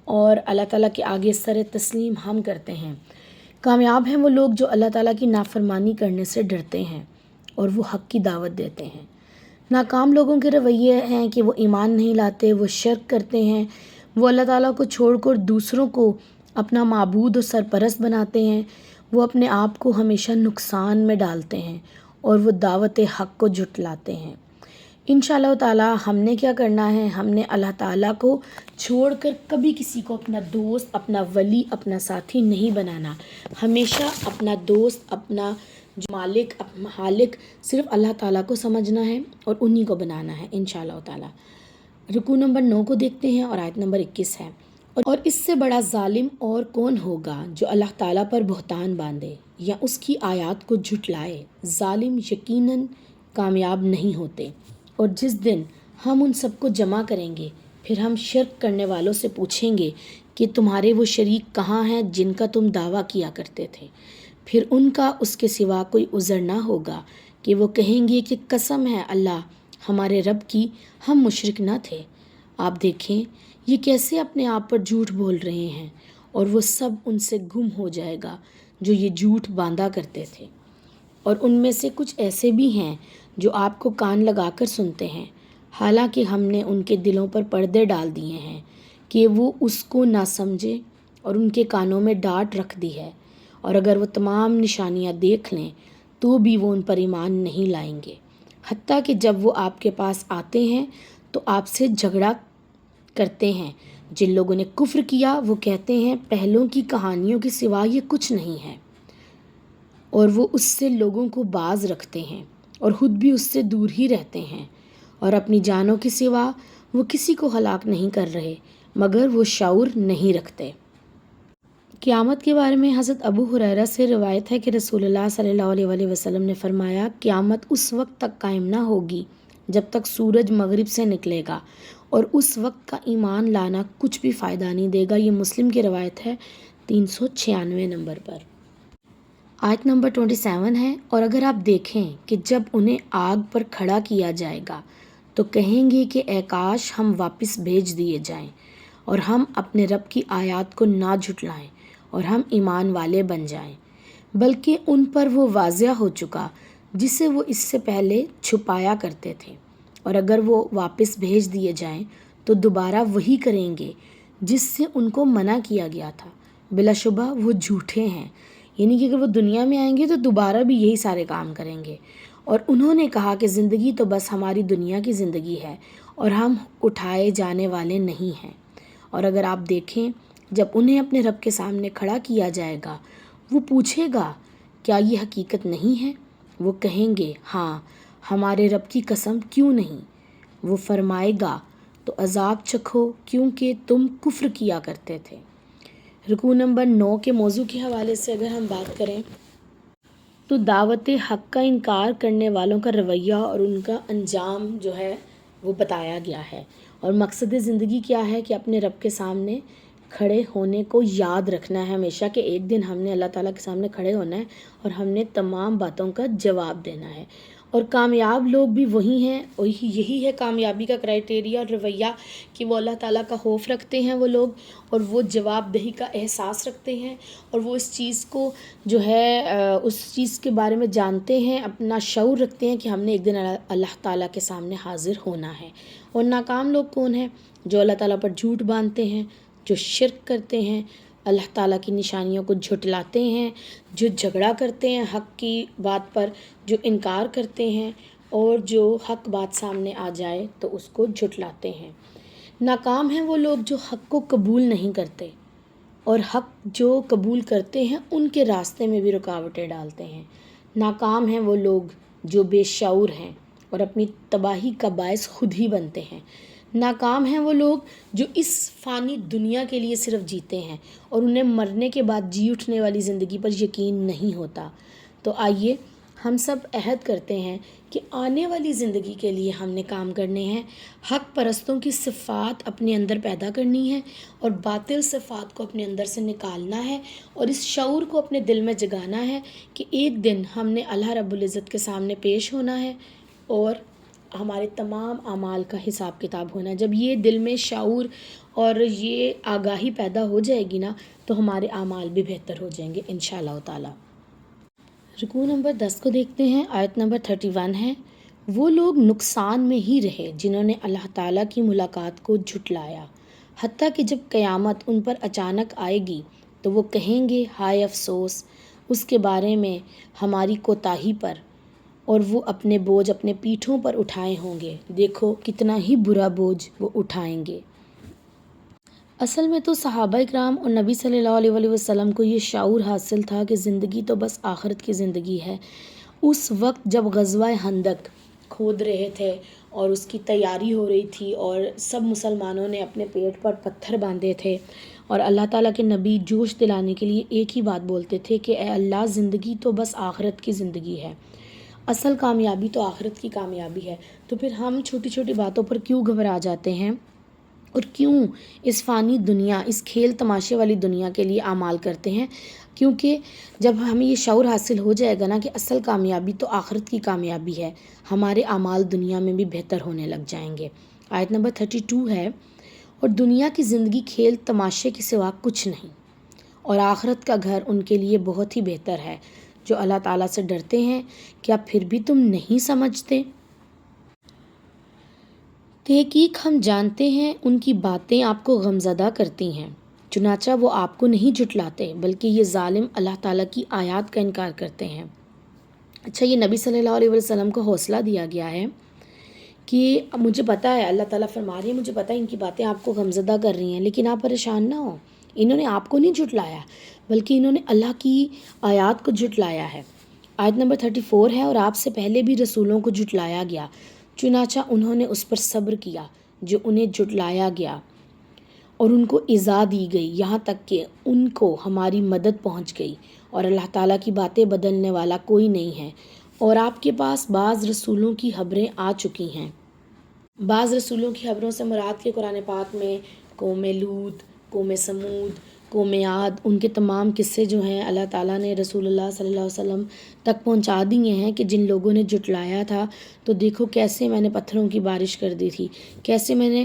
اور اللہ تعالیٰ کے آگے سر تسلیم ہم کرتے ہیں۔ کامیاب ہیں وہ لوگ جو اللہ تعالیٰ کی نافرمانی کرنے سے ڈرتے ہیں اور وہ حق کی دعوت دیتے ہیں۔ ناکام لوگوں کے رویے ہیں کہ وہ ایمان نہیں لاتے، وہ شرک کرتے ہیں، وہ اللہ تعالیٰ کو چھوڑ کر دوسروں کو اپنا معبود و سرپرست بناتے ہیں، وہ اپنے آپ کو ہمیشہ نقصان میں ڈالتے ہیں اور وہ دعوت حق کو جھٹلاتے ہیں۔ انشاءاللہ تعالیٰ ہم نے کیا کرنا ہے؟ ہم نے اللہ تعالیٰ کو چھوڑ کر کبھی کسی کو اپنا دوست، اپنا ولی، اپنا ساتھی نہیں بنانا۔ ہمیشہ اپنا دوست، اپنا جو مالک، خالق صرف اللہ تعالیٰ کو سمجھنا ہے اور انہی کو بنانا ہے انشاءاللہ تعالیٰ۔ رکوع نمبر 9 کو دیکھتے ہیں اور آیت نمبر 21 ہے۔ اور اس سے بڑا ظالم اور کون ہوگا جو اللہ تعالیٰ پر بہتان باندھے یا اس کی آیات کو جھٹلائے۔ ظالم یقیناً کامیاب نہیں ہوتے۔ اور جس دن ہم ان سب کو جمع کریں گے پھر ہم شرک کرنے والوں سے پوچھیں گے کہ تمہارے وہ شریک کہاں ہیں جن کا تم دعویٰ کیا کرتے تھے؟ پھر ان کا اس کے سوا کوئی عذر نہ ہوگا کہ وہ کہیں گے کہ قسم ہے اللہ ہمارے رب کی، ہم مشرک نہ تھے۔ آپ دیکھیں یہ کیسے اپنے آپ پر جھوٹ بول رہے ہیں، اور وہ سب ان سے گم ہو جائے گا جو یہ جھوٹ باندھا کرتے تھے۔ اور ان میں سے کچھ ایسے بھی ہیں جو آپ کو کان لگا کر سنتے ہیں، حالانکہ ہم نے ان کے دلوں پر پردے ڈال دیے ہیں کہ وہ اس کو نہ سمجھے، اور ان کے کانوں میں ڈانٹ رکھ دی ہے، اور اگر وہ تمام نشانیاں دیکھ لیں تو بھی وہ ان پر ایمان نہیں لائیں گے، حتیٰ کہ جب وہ آپ کے پاس آتے ہیں تو آپ سے جھگڑا کرتے ہیں۔ جن لوگوں نے کفر کیا وہ کہتے ہیں پہلوں کی کہانیوں کے سوا یہ کچھ نہیں ہے، اور وہ اس سے لوگوں کو باز رکھتے ہیں اور خود بھی اس سے دور ہی رہتے ہیں، اور اپنی جانوں کے سوا وہ کسی کو ہلاک نہیں کر رہے مگر وہ شعور نہیں رکھتے۔ قیامت کے بارے میں حضرت ابو ہریرہ سے روایت ہے کہ رسول اللہ صلی اللہ علیہ وآلہ وسلم نے فرمایا قیامت اس وقت تک قائم نہ ہوگی جب تک سورج مغرب سے نکلے گا، اور اس وقت کا ایمان لانا کچھ بھی فائدہ نہیں دے گا۔ یہ مسلم کی روایت ہے 396 نمبر پر۔ آیت نمبر 27 ہے، اور اگر آپ دیکھیں کہ جب انہیں آگ پر کھڑا کیا جائے گا تو کہیں گے کہ اے کاش ہم واپس بھیج دیے جائیں اور ہم اپنے رب کی آیات کو نہ جھٹلائیں اور ہم ایمان والے بن جائیں، بلکہ ان پر وہ واضح ہو چکا جسے وہ اس سے پہلے چھپایا کرتے تھے، اور اگر وہ واپس بھیج دیے جائیں تو دوبارہ وہی کریں گے جس سے ان کو منع کیا گیا تھا، بلا شبہ وہ جھوٹے ہیں۔ یعنی کہ اگر وہ دنیا میں آئیں گے تو دوبارہ بھی یہی سارے کام کریں گے، اور انہوں نے کہا کہ زندگی تو بس ہماری دنیا کی زندگی ہے اور ہم اٹھائے جانے والے نہیں ہیں۔ اور اگر آپ دیکھیں جب انہیں اپنے رب کے سامنے کھڑا کیا جائے گا وہ پوچھے گا کیا یہ حقیقت نہیں ہے؟ وہ کہیں گے ہاں ہمارے رب کی قسم کیوں نہیں؟ وہ فرمائے گا تو عذاب چکھو کیونکہ تم کفر کیا کرتے تھے۔ رکوع نمبر 9 کے موضوع کے حوالے سے اگر ہم بات کریں تو دعوت حق کا انکار کرنے والوں کا رویہ اور ان کا انجام جو ہے وہ بتایا گیا ہے، اور مقصد زندگی کیا ہے کہ اپنے رب کے سامنے کھڑے ہونے کو یاد رکھنا ہے ہمیشہ کہ ایک دن ہم نے اللہ تعالیٰ کے سامنے کھڑے ہونا ہے اور ہم نے تمام باتوں کا جواب دینا ہے۔ اور کامیاب لوگ بھی وہی ہیں، اور یہی ہے کامیابی کا کرائٹیریا اور رویہ کہ وہ اللہ تعالیٰ کا خوف رکھتے ہیں وہ لوگ، اور وہ جواب دہی کا احساس رکھتے ہیں، اور وہ اس چیز کو جو ہے اس چیز کے بارے میں جانتے ہیں، اپنا شعور رکھتے ہیں کہ ہم نے ایک دن اللہ تعالیٰ کے سامنے حاضر ہونا ہے۔ اور ناکام لوگ کون ہیں؟ جو اللہ تعالیٰ پر جھوٹ باندھتے ہیں، جو شرک کرتے ہیں، اللہ تعالیٰ کی نشانیوں کو جھٹلاتے ہیں، جو جھگڑا کرتے ہیں حق کی بات پر، جو انکار کرتے ہیں، اور جو حق بات سامنے آ جائے تو اس کو جھٹلاتے ہیں۔ ناکام ہیں وہ لوگ جو حق کو قبول نہیں کرتے، اور حق جو قبول کرتے ہیں ان کے راستے میں بھی رکاوٹیں ڈالتے ہیں۔ ناکام ہیں وہ لوگ جو بے شعور ہیں اور اپنی تباہی کا باعث خود ہی بنتے ہیں۔ ناکام ہیں وہ لوگ جو اس فانی دنیا کے لیے صرف جیتے ہیں اور انہیں مرنے کے بعد جی اٹھنے والی زندگی پر یقین نہیں ہوتا۔ تو آئیے ہم سب عہد کرتے ہیں کہ آنے والی زندگی کے لیے ہم نے کام کرنے ہیں، حق پرستوں کی صفات اپنے اندر پیدا کرنی ہے اور باطل صفات کو اپنے اندر سے نکالنا ہے، اور اس شعور کو اپنے دل میں جگانا ہے کہ ایک دن ہم نے اللہ رب العزت کے سامنے پیش ہونا ہے اور ہمارے تمام اعمال کا حساب کتاب ہونا ہے۔ جب یہ دل میں شعور اور یہ آگاہی پیدا ہو جائے گی نا تو ہمارے اعمال بھی بہتر ہو جائیں گے انشاءاللہ تعالی۔ رکوع نمبر 10 کو دیکھتے ہیں، آیت نمبر 31 ہے، وہ لوگ نقصان میں ہی رہے جنہوں نے اللہ تعالیٰ کی ملاقات کو جھٹلایا، حتیٰ کہ جب قیامت ان پر اچانک آئے گی تو وہ کہیں گے ہائے افسوس اس کے بارے میں ہماری کوتاہی پر، اور وہ اپنے بوجھ اپنے پیٹھوں پر اٹھائے ہوں گے، دیکھو کتنا ہی برا بوجھ وہ اٹھائیں گے۔ اصل میں تو صحابہ اکرام اور نبی صلی اللہ علیہ وسلم کو یہ شعور حاصل تھا کہ زندگی تو بس آخرت کی زندگی ہے۔ اس وقت جب غزوہ خندق کھود رہے تھے اور اس کی تیاری ہو رہی تھی اور سب مسلمانوں نے اپنے پیٹ پر پتھر باندھے تھے اور اللہ تعالیٰ کے نبی جوش دلانے کے لیے ایک ہی بات بولتے تھے کہ اے اللہ زندگی تو بس آخرت کی زندگی ہے، اصل کامیابی تو آخرت کی کامیابی ہے، تو پھر ہم چھوٹی چھوٹی باتوں پر کیوں گھبرا جاتے ہیں اور کیوں اس فانی دنیا، اس کھیل تماشے والی دنیا کے لیے اعمال کرتے ہیں؟ کیونکہ جب ہمیں یہ شعور حاصل ہو جائے گا نا کہ اصل کامیابی تو آخرت کی کامیابی ہے، ہمارے اعمال دنیا میں بھی بہتر ہونے لگ جائیں گے۔ آیت نمبر 32 ہے، اور دنیا کی زندگی کھیل تماشے کے سوا کچھ نہیں، اور آخرت کا گھر ان کے لیے بہت ہی بہتر ہے جو اللہ تعالیٰ سے ڈرتے ہیں، کیا پھر بھی تم نہیں سمجھتے؟ تحقیق ہم جانتے ہیں ان کی باتیں آپ کو غمزدہ کرتی ہیں، چنانچہ وہ آپ کو نہیں جھٹلاتے بلکہ یہ ظالم اللہ تعالیٰ کی آیات کا انکار کرتے ہیں۔ اچھا، یہ نبی صلی اللہ علیہ وسلم کو حوصلہ دیا گیا ہے کہ مجھے پتہ ہے، اللہ تعالیٰ فرما رہی ہے مجھے پتہ ہے ان کی باتیں آپ کو غمزدہ کر رہی ہیں، لیکن آپ پریشان نہ ہوں، انہوں نے آپ کو نہیں جھٹلایا بلکہ انہوں نے اللہ کی آیات کو جھٹلایا ہے۔ آیت نمبر 34 ہے، اور آپ سے پہلے بھی رسولوں کو جھٹلایا گیا، چنانچہ انہوں نے اس پر صبر کیا جو انہیں جھٹلایا گیا، اور ان کو ایذا دی گئی یہاں تک کہ ان کو ہماری مدد پہنچ گئی، اور اللہ تعالیٰ کی باتیں بدلنے والا کوئی نہیں ہے۔ اور آپ کے پاس بعض رسولوں کی خبریں آ چکی ہیں۔ بعض رسولوں کی خبروں سے مراد کے قرآن پاک میں قوم لوط، قوم سمود، قوم عاد، ان کے تمام قصے جو ہیں اللہ تعالیٰ نے رسول اللہ صلی اللہ علیہ وسلم تک پہنچا دیے ہیں کہ جن لوگوں نے جھٹلایا تھا تو دیکھو کیسے میں نے پتھروں کی بارش کر دی تھی، کیسے میں نے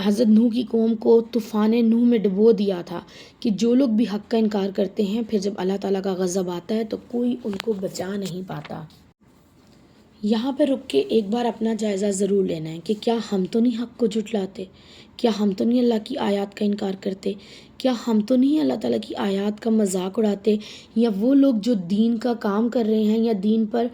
حضرت نوح کی قوم کو طوفان نوح میں ڈبو دیا تھا، کہ جو لوگ بھی حق کا انکار کرتے ہیں پھر جب اللہ تعالیٰ کا غضب آتا ہے تو کوئی ان کو بچا نہیں پاتا۔ یہاں پہ رک کے ایک بار اپنا جائزہ ضرور لینا ہے کہ کیا ہم تو نہیں حق کو جھٹلاتے، کیا ہم تو نہیں اللہ کی آیات کا انکار کرتے، کیا ہم تو نہیں اللہ تعالیٰ کی آیات کا مذاق اڑاتے، یا وہ لوگ جو دین کا کام کر رہے ہیں یا دین پر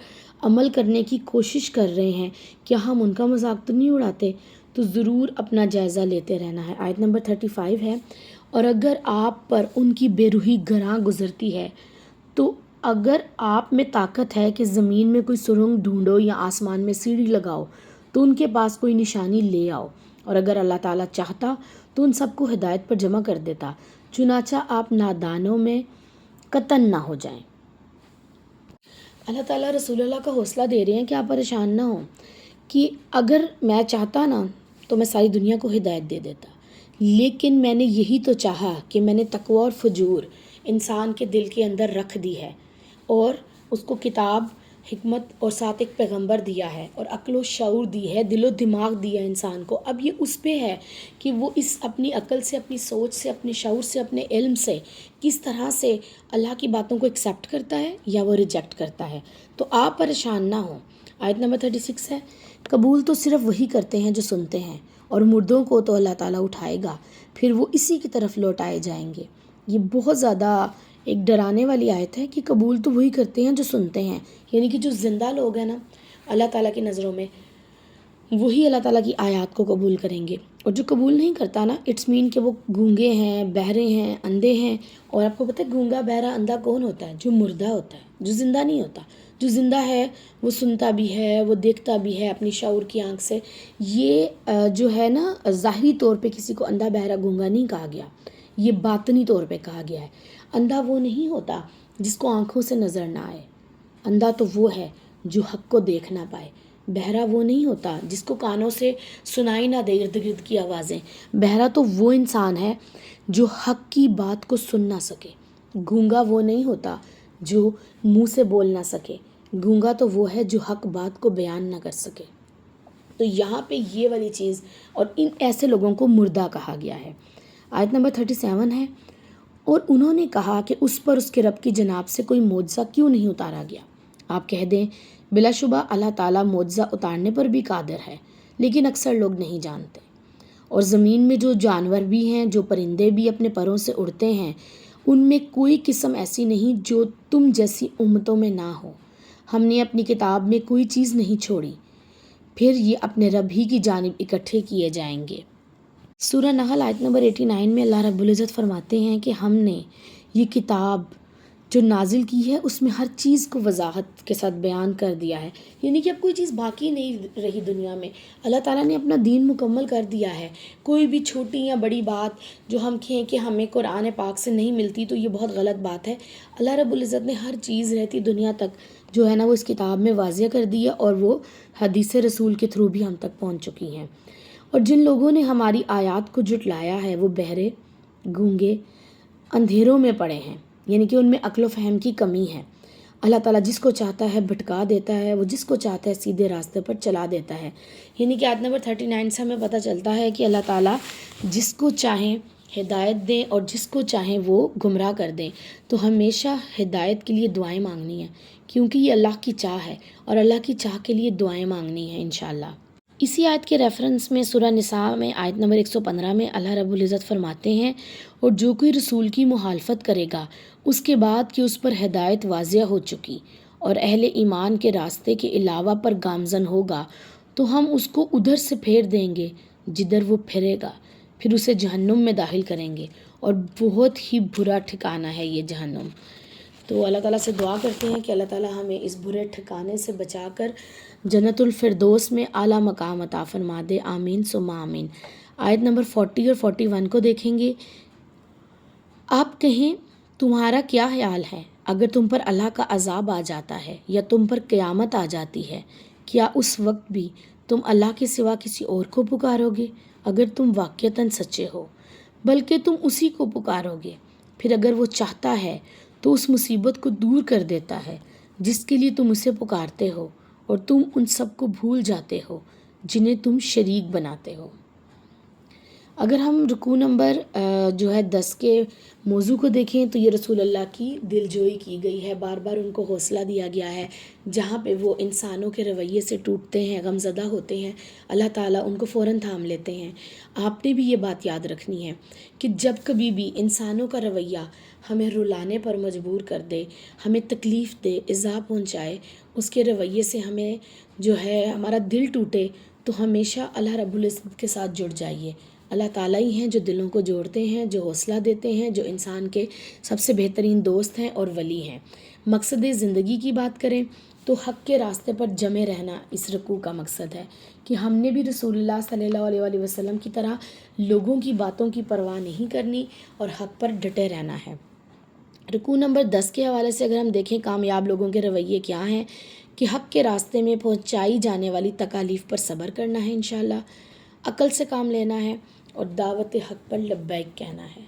عمل کرنے کی کوشش کر رہے ہیں کیا ہم ان کا مذاق تو نہیں اڑاتے؟ تو ضرور اپنا جائزہ لیتے رہنا ہے۔ آیت نمبر 35 ہے، اور اگر آپ پر ان کی بے روحی گراں گزرتی ہے تو اگر آپ میں طاقت ہے کہ زمین میں کوئی سرنگ ڈھونڈو یا آسمان میں سیڑھی لگاؤ تو ان کے پاس کوئی نشانی لے آؤ، اور اگر اللہ تعالیٰ چاہتا تو ان سب کو ہدایت پر جمع کر دیتا، چنانچہ آپ نادانوں میں قطعاً نہ ہو جائیں۔ اللہ تعالیٰ رسول اللہ کا حوصلہ دے رہے ہیں کہ آپ پریشان نہ ہوں، کہ اگر میں چاہتا نا تو میں ساری دنیا کو ہدایت دے دیتا، لیکن میں نے یہی تو چاہا کہ میں نے تقوی اور فجور انسان کے دل کے اندر رکھ دی ہے، اور اس کو کتاب، حکمت اور ساتھ ایک پیغمبر دیا ہے، اور عقل و شعور دی ہے، دل و دماغ دیا ہے انسان کو۔ اب یہ اس پہ ہے کہ وہ اس اپنی عقل سے، اپنی سوچ سے، اپنے شعور سے، اپنے علم سے کس طرح سے اللہ کی باتوں کو ایکسیپٹ کرتا ہے یا وہ ریجیکٹ کرتا ہے۔ تو آپ پریشان نہ ہوں۔ آیت نمبر 36 ہے، قبول تو صرف وہی کرتے ہیں جو سنتے ہیں، اور مردوں کو تو اللہ تعالیٰ اٹھائے گا، پھر وہ اسی کی طرف لوٹائے جائیں گے۔ یہ بہت زیادہ ایک ڈرانے والی آیت ہے کہ قبول تو وہی کرتے ہیں جو سنتے ہیں، یعنی کہ جو زندہ لوگ ہیں نا اللہ تعالیٰ کی نظروں میں وہی اللہ تعالیٰ کی آیات کو قبول کریں گے، اور جو قبول نہیں کرتا نا اٹس مین کہ وہ گونگے ہیں، بہرے ہیں، اندھے ہیں۔ اور آپ کو پتہ ہے گونگا بہرا اندھا کون ہوتا ہے؟ جو مردہ ہوتا ہے، جو زندہ نہیں ہوتا۔ جو زندہ ہے وہ سنتا بھی ہے، وہ دیکھتا بھی ہے اپنی شعور کی آنکھ سے. یہ جو ہے نا ظاہری طور پہ کسی کو اندھا بہرا گونگا نہیں کہا گیا، یہ باطنی طور پہ کہا گیا ہے. اندھا وہ نہیں ہوتا جس کو آنکھوں سے نظر نہ آئے، اندھا تو وہ ہے جو حق کو دیکھ نہ پائے. بہرا وہ نہیں ہوتا جس کو کانوں سے سنائی نہ دے ارد گرد کی آوازیں. بہرا تو وہ انسان ہے جو حق کی بات کو سن نہ سکے. گونگا وہ نہیں ہوتا جو منہ سے بول نہ سکے. گونگا تو وہ ہے جو حق بات کو بیان نہ کر سکے. تو یہاں پہ یہ والی چیز، اور ان ایسے لوگوں کو مردہ کہا گیا ہے. آیت نمبر 37 ہے، اور انہوں نے کہا کہ اس پر اس کے رب کی جناب سے کوئی معجزہ کیوں نہیں اتارا گیا. آپ کہہ دیں بلا شبہ اللہ تعالیٰ معجزہ اتارنے پر بھی قادر ہے، لیکن اکثر لوگ نہیں جانتے. اور زمین میں جو جانور بھی ہیں، جو پرندے بھی اپنے پروں سے اڑتے ہیں، ان میں کوئی قسم ایسی نہیں جو تم جیسی امتوں میں نہ ہو. ہم نے اپنی کتاب میں کوئی چیز نہیں چھوڑی، پھر یہ اپنے رب ہی کی جانب اکٹھے کیے جائیں گے. سورہ نحل آیت نمبر 89 میں اللہ رب العزت فرماتے ہیں کہ ہم نے یہ کتاب جو نازل کی ہے اس میں ہر چیز کو وضاحت کے ساتھ بیان کر دیا ہے. یعنی کہ اب کوئی چیز باقی نہیں رہی دنیا میں. اللہ تعالیٰ نے اپنا دین مکمل کر دیا ہے. کوئی بھی چھوٹی یا بڑی بات جو ہم کہیں کہ ہمیں قرآن پاک سے نہیں ملتی تو یہ بہت غلط بات ہے. اللہ رب العزت نے ہر چیز رہتی دنیا تک جو ہے نا وہ اس کتاب میں واضح کر دی ہے، اور وہ حدیث رسول کے تھرو بھی ہم تک پہنچ چکی ہیں. اور جن لوگوں نے ہماری آیات کو جھٹلایا ہے وہ بہرے، گونگے، اندھیروں میں پڑے ہیں، یعنی کہ ان میں عقل و فہم کی کمی ہے. اللہ تعالیٰ جس کو چاہتا ہے بھٹکا دیتا ہے، وہ جس کو چاہتا ہے سیدھے راستے پر چلا دیتا ہے. یعنی کہ آیت نمبر 39 سے ہمیں پتہ چلتا ہے کہ اللہ تعالیٰ جس کو چاہیں ہدایت دیں اور جس کو چاہیں وہ گمراہ کر دیں. تو ہمیشہ ہدایت کے لیے دعائیں مانگنی ہیں، کیونکہ یہ اللہ کی چاہ ہے، اور اللہ کی چاہ کے لیے دعائیں مانگنی ہیں انشاءاللہ. اسی آیت کے ریفرنس میں سورہ نساء میں آیت نمبر 115 میں اللہ رب العزت فرماتے ہیں، اور جو کوئی رسول کی مخالفت کرے گا اس کے بعد کہ اس پر ہدایت واضح ہو چکی اور اہل ایمان کے راستے کے علاوہ پر گامزن ہوگا، تو ہم اس کو ادھر سے پھیر دیں گے جدھر وہ پھرے گا، پھر اسے جہنم میں داخل کریں گے، اور بہت ہی برا ٹھکانہ ہے یہ جہنم. تو اللہ تعالیٰ سے دعا کرتے ہیں کہ اللہ تعالیٰ ہمیں اس برے ٹھکانے سے بچا کر جنت الفردوس میں اعلیٰ مقام عطا فرما دے. آمین ثم آمین. آیت نمبر 40 اور 41 کو دیکھیں گے. آپ کہیں تمہارا کیا خیال ہے اگر تم پر اللہ کا عذاب آ جاتا ہے یا تم پر قیامت آ جاتی ہے، کیا اس وقت بھی تم اللہ کے سوا کسی اور کو پکارو گے اگر تم واقعتاً سچے ہو؟ بلکہ تم اسی کو پکارو گے. پھر اگر وہ چاہتا ہے تو اس مصیبت کو دور کر دیتا ہے جس کے لیے تم اسے پکارتے ہو، اور تم ان سب کو بھول جاتے ہو جنہیں تم شریک بناتے ہو. اگر ہم رکوع نمبر 10 کے موضوع کو دیکھیں تو یہ رسول اللہ کی دل جوئی کی گئی ہے. بار بار ان کو حوصلہ دیا گیا ہے. جہاں پہ وہ انسانوں کے رویے سے ٹوٹتے ہیں، غمزدہ ہوتے ہیں، اللہ تعالیٰ ان کو فوراً تھام لیتے ہیں. آپ نے بھی یہ بات یاد رکھنی ہے کہ جب کبھی بھی انسانوں کا رویہ ہمیں رلانے پر مجبور کر دے، ہمیں تکلیف دے، ایذا پہنچائے، اس کے رویے سے ہمیں جو ہے ہمارا دل ٹوٹے، تو ہمیشہ اللہ رب العزت کے ساتھ جڑ جائیے. اللہ تعالیٰ ہی ہیں جو دلوں کو جوڑتے ہیں، جو حوصلہ دیتے ہیں، جو انسان کے سب سے بہترین دوست ہیں اور ولی ہیں. مقصد زندگی کی بات کریں تو حق کے راستے پر جمے رہنا اس رکوع کا مقصد ہے، کہ ہم نے بھی رسول اللہ صلی اللہ علیہ وآلہ وسلم کی طرح لوگوں کی باتوں کی پرواہ نہیں کرنی اور حق پر ڈٹے رہنا ہے. رکوع نمبر 10 کے حوالے سے اگر ہم دیکھیں کامیاب لوگوں کے رویے کیا ہیں، کہ حق کے راستے میں پہنچائی جانے والی تکالیف پر صبر کرنا ہے انشاءاللہ، عقل سے کام لینا ہے اور دعوت حق پر لبیک کہنا ہے.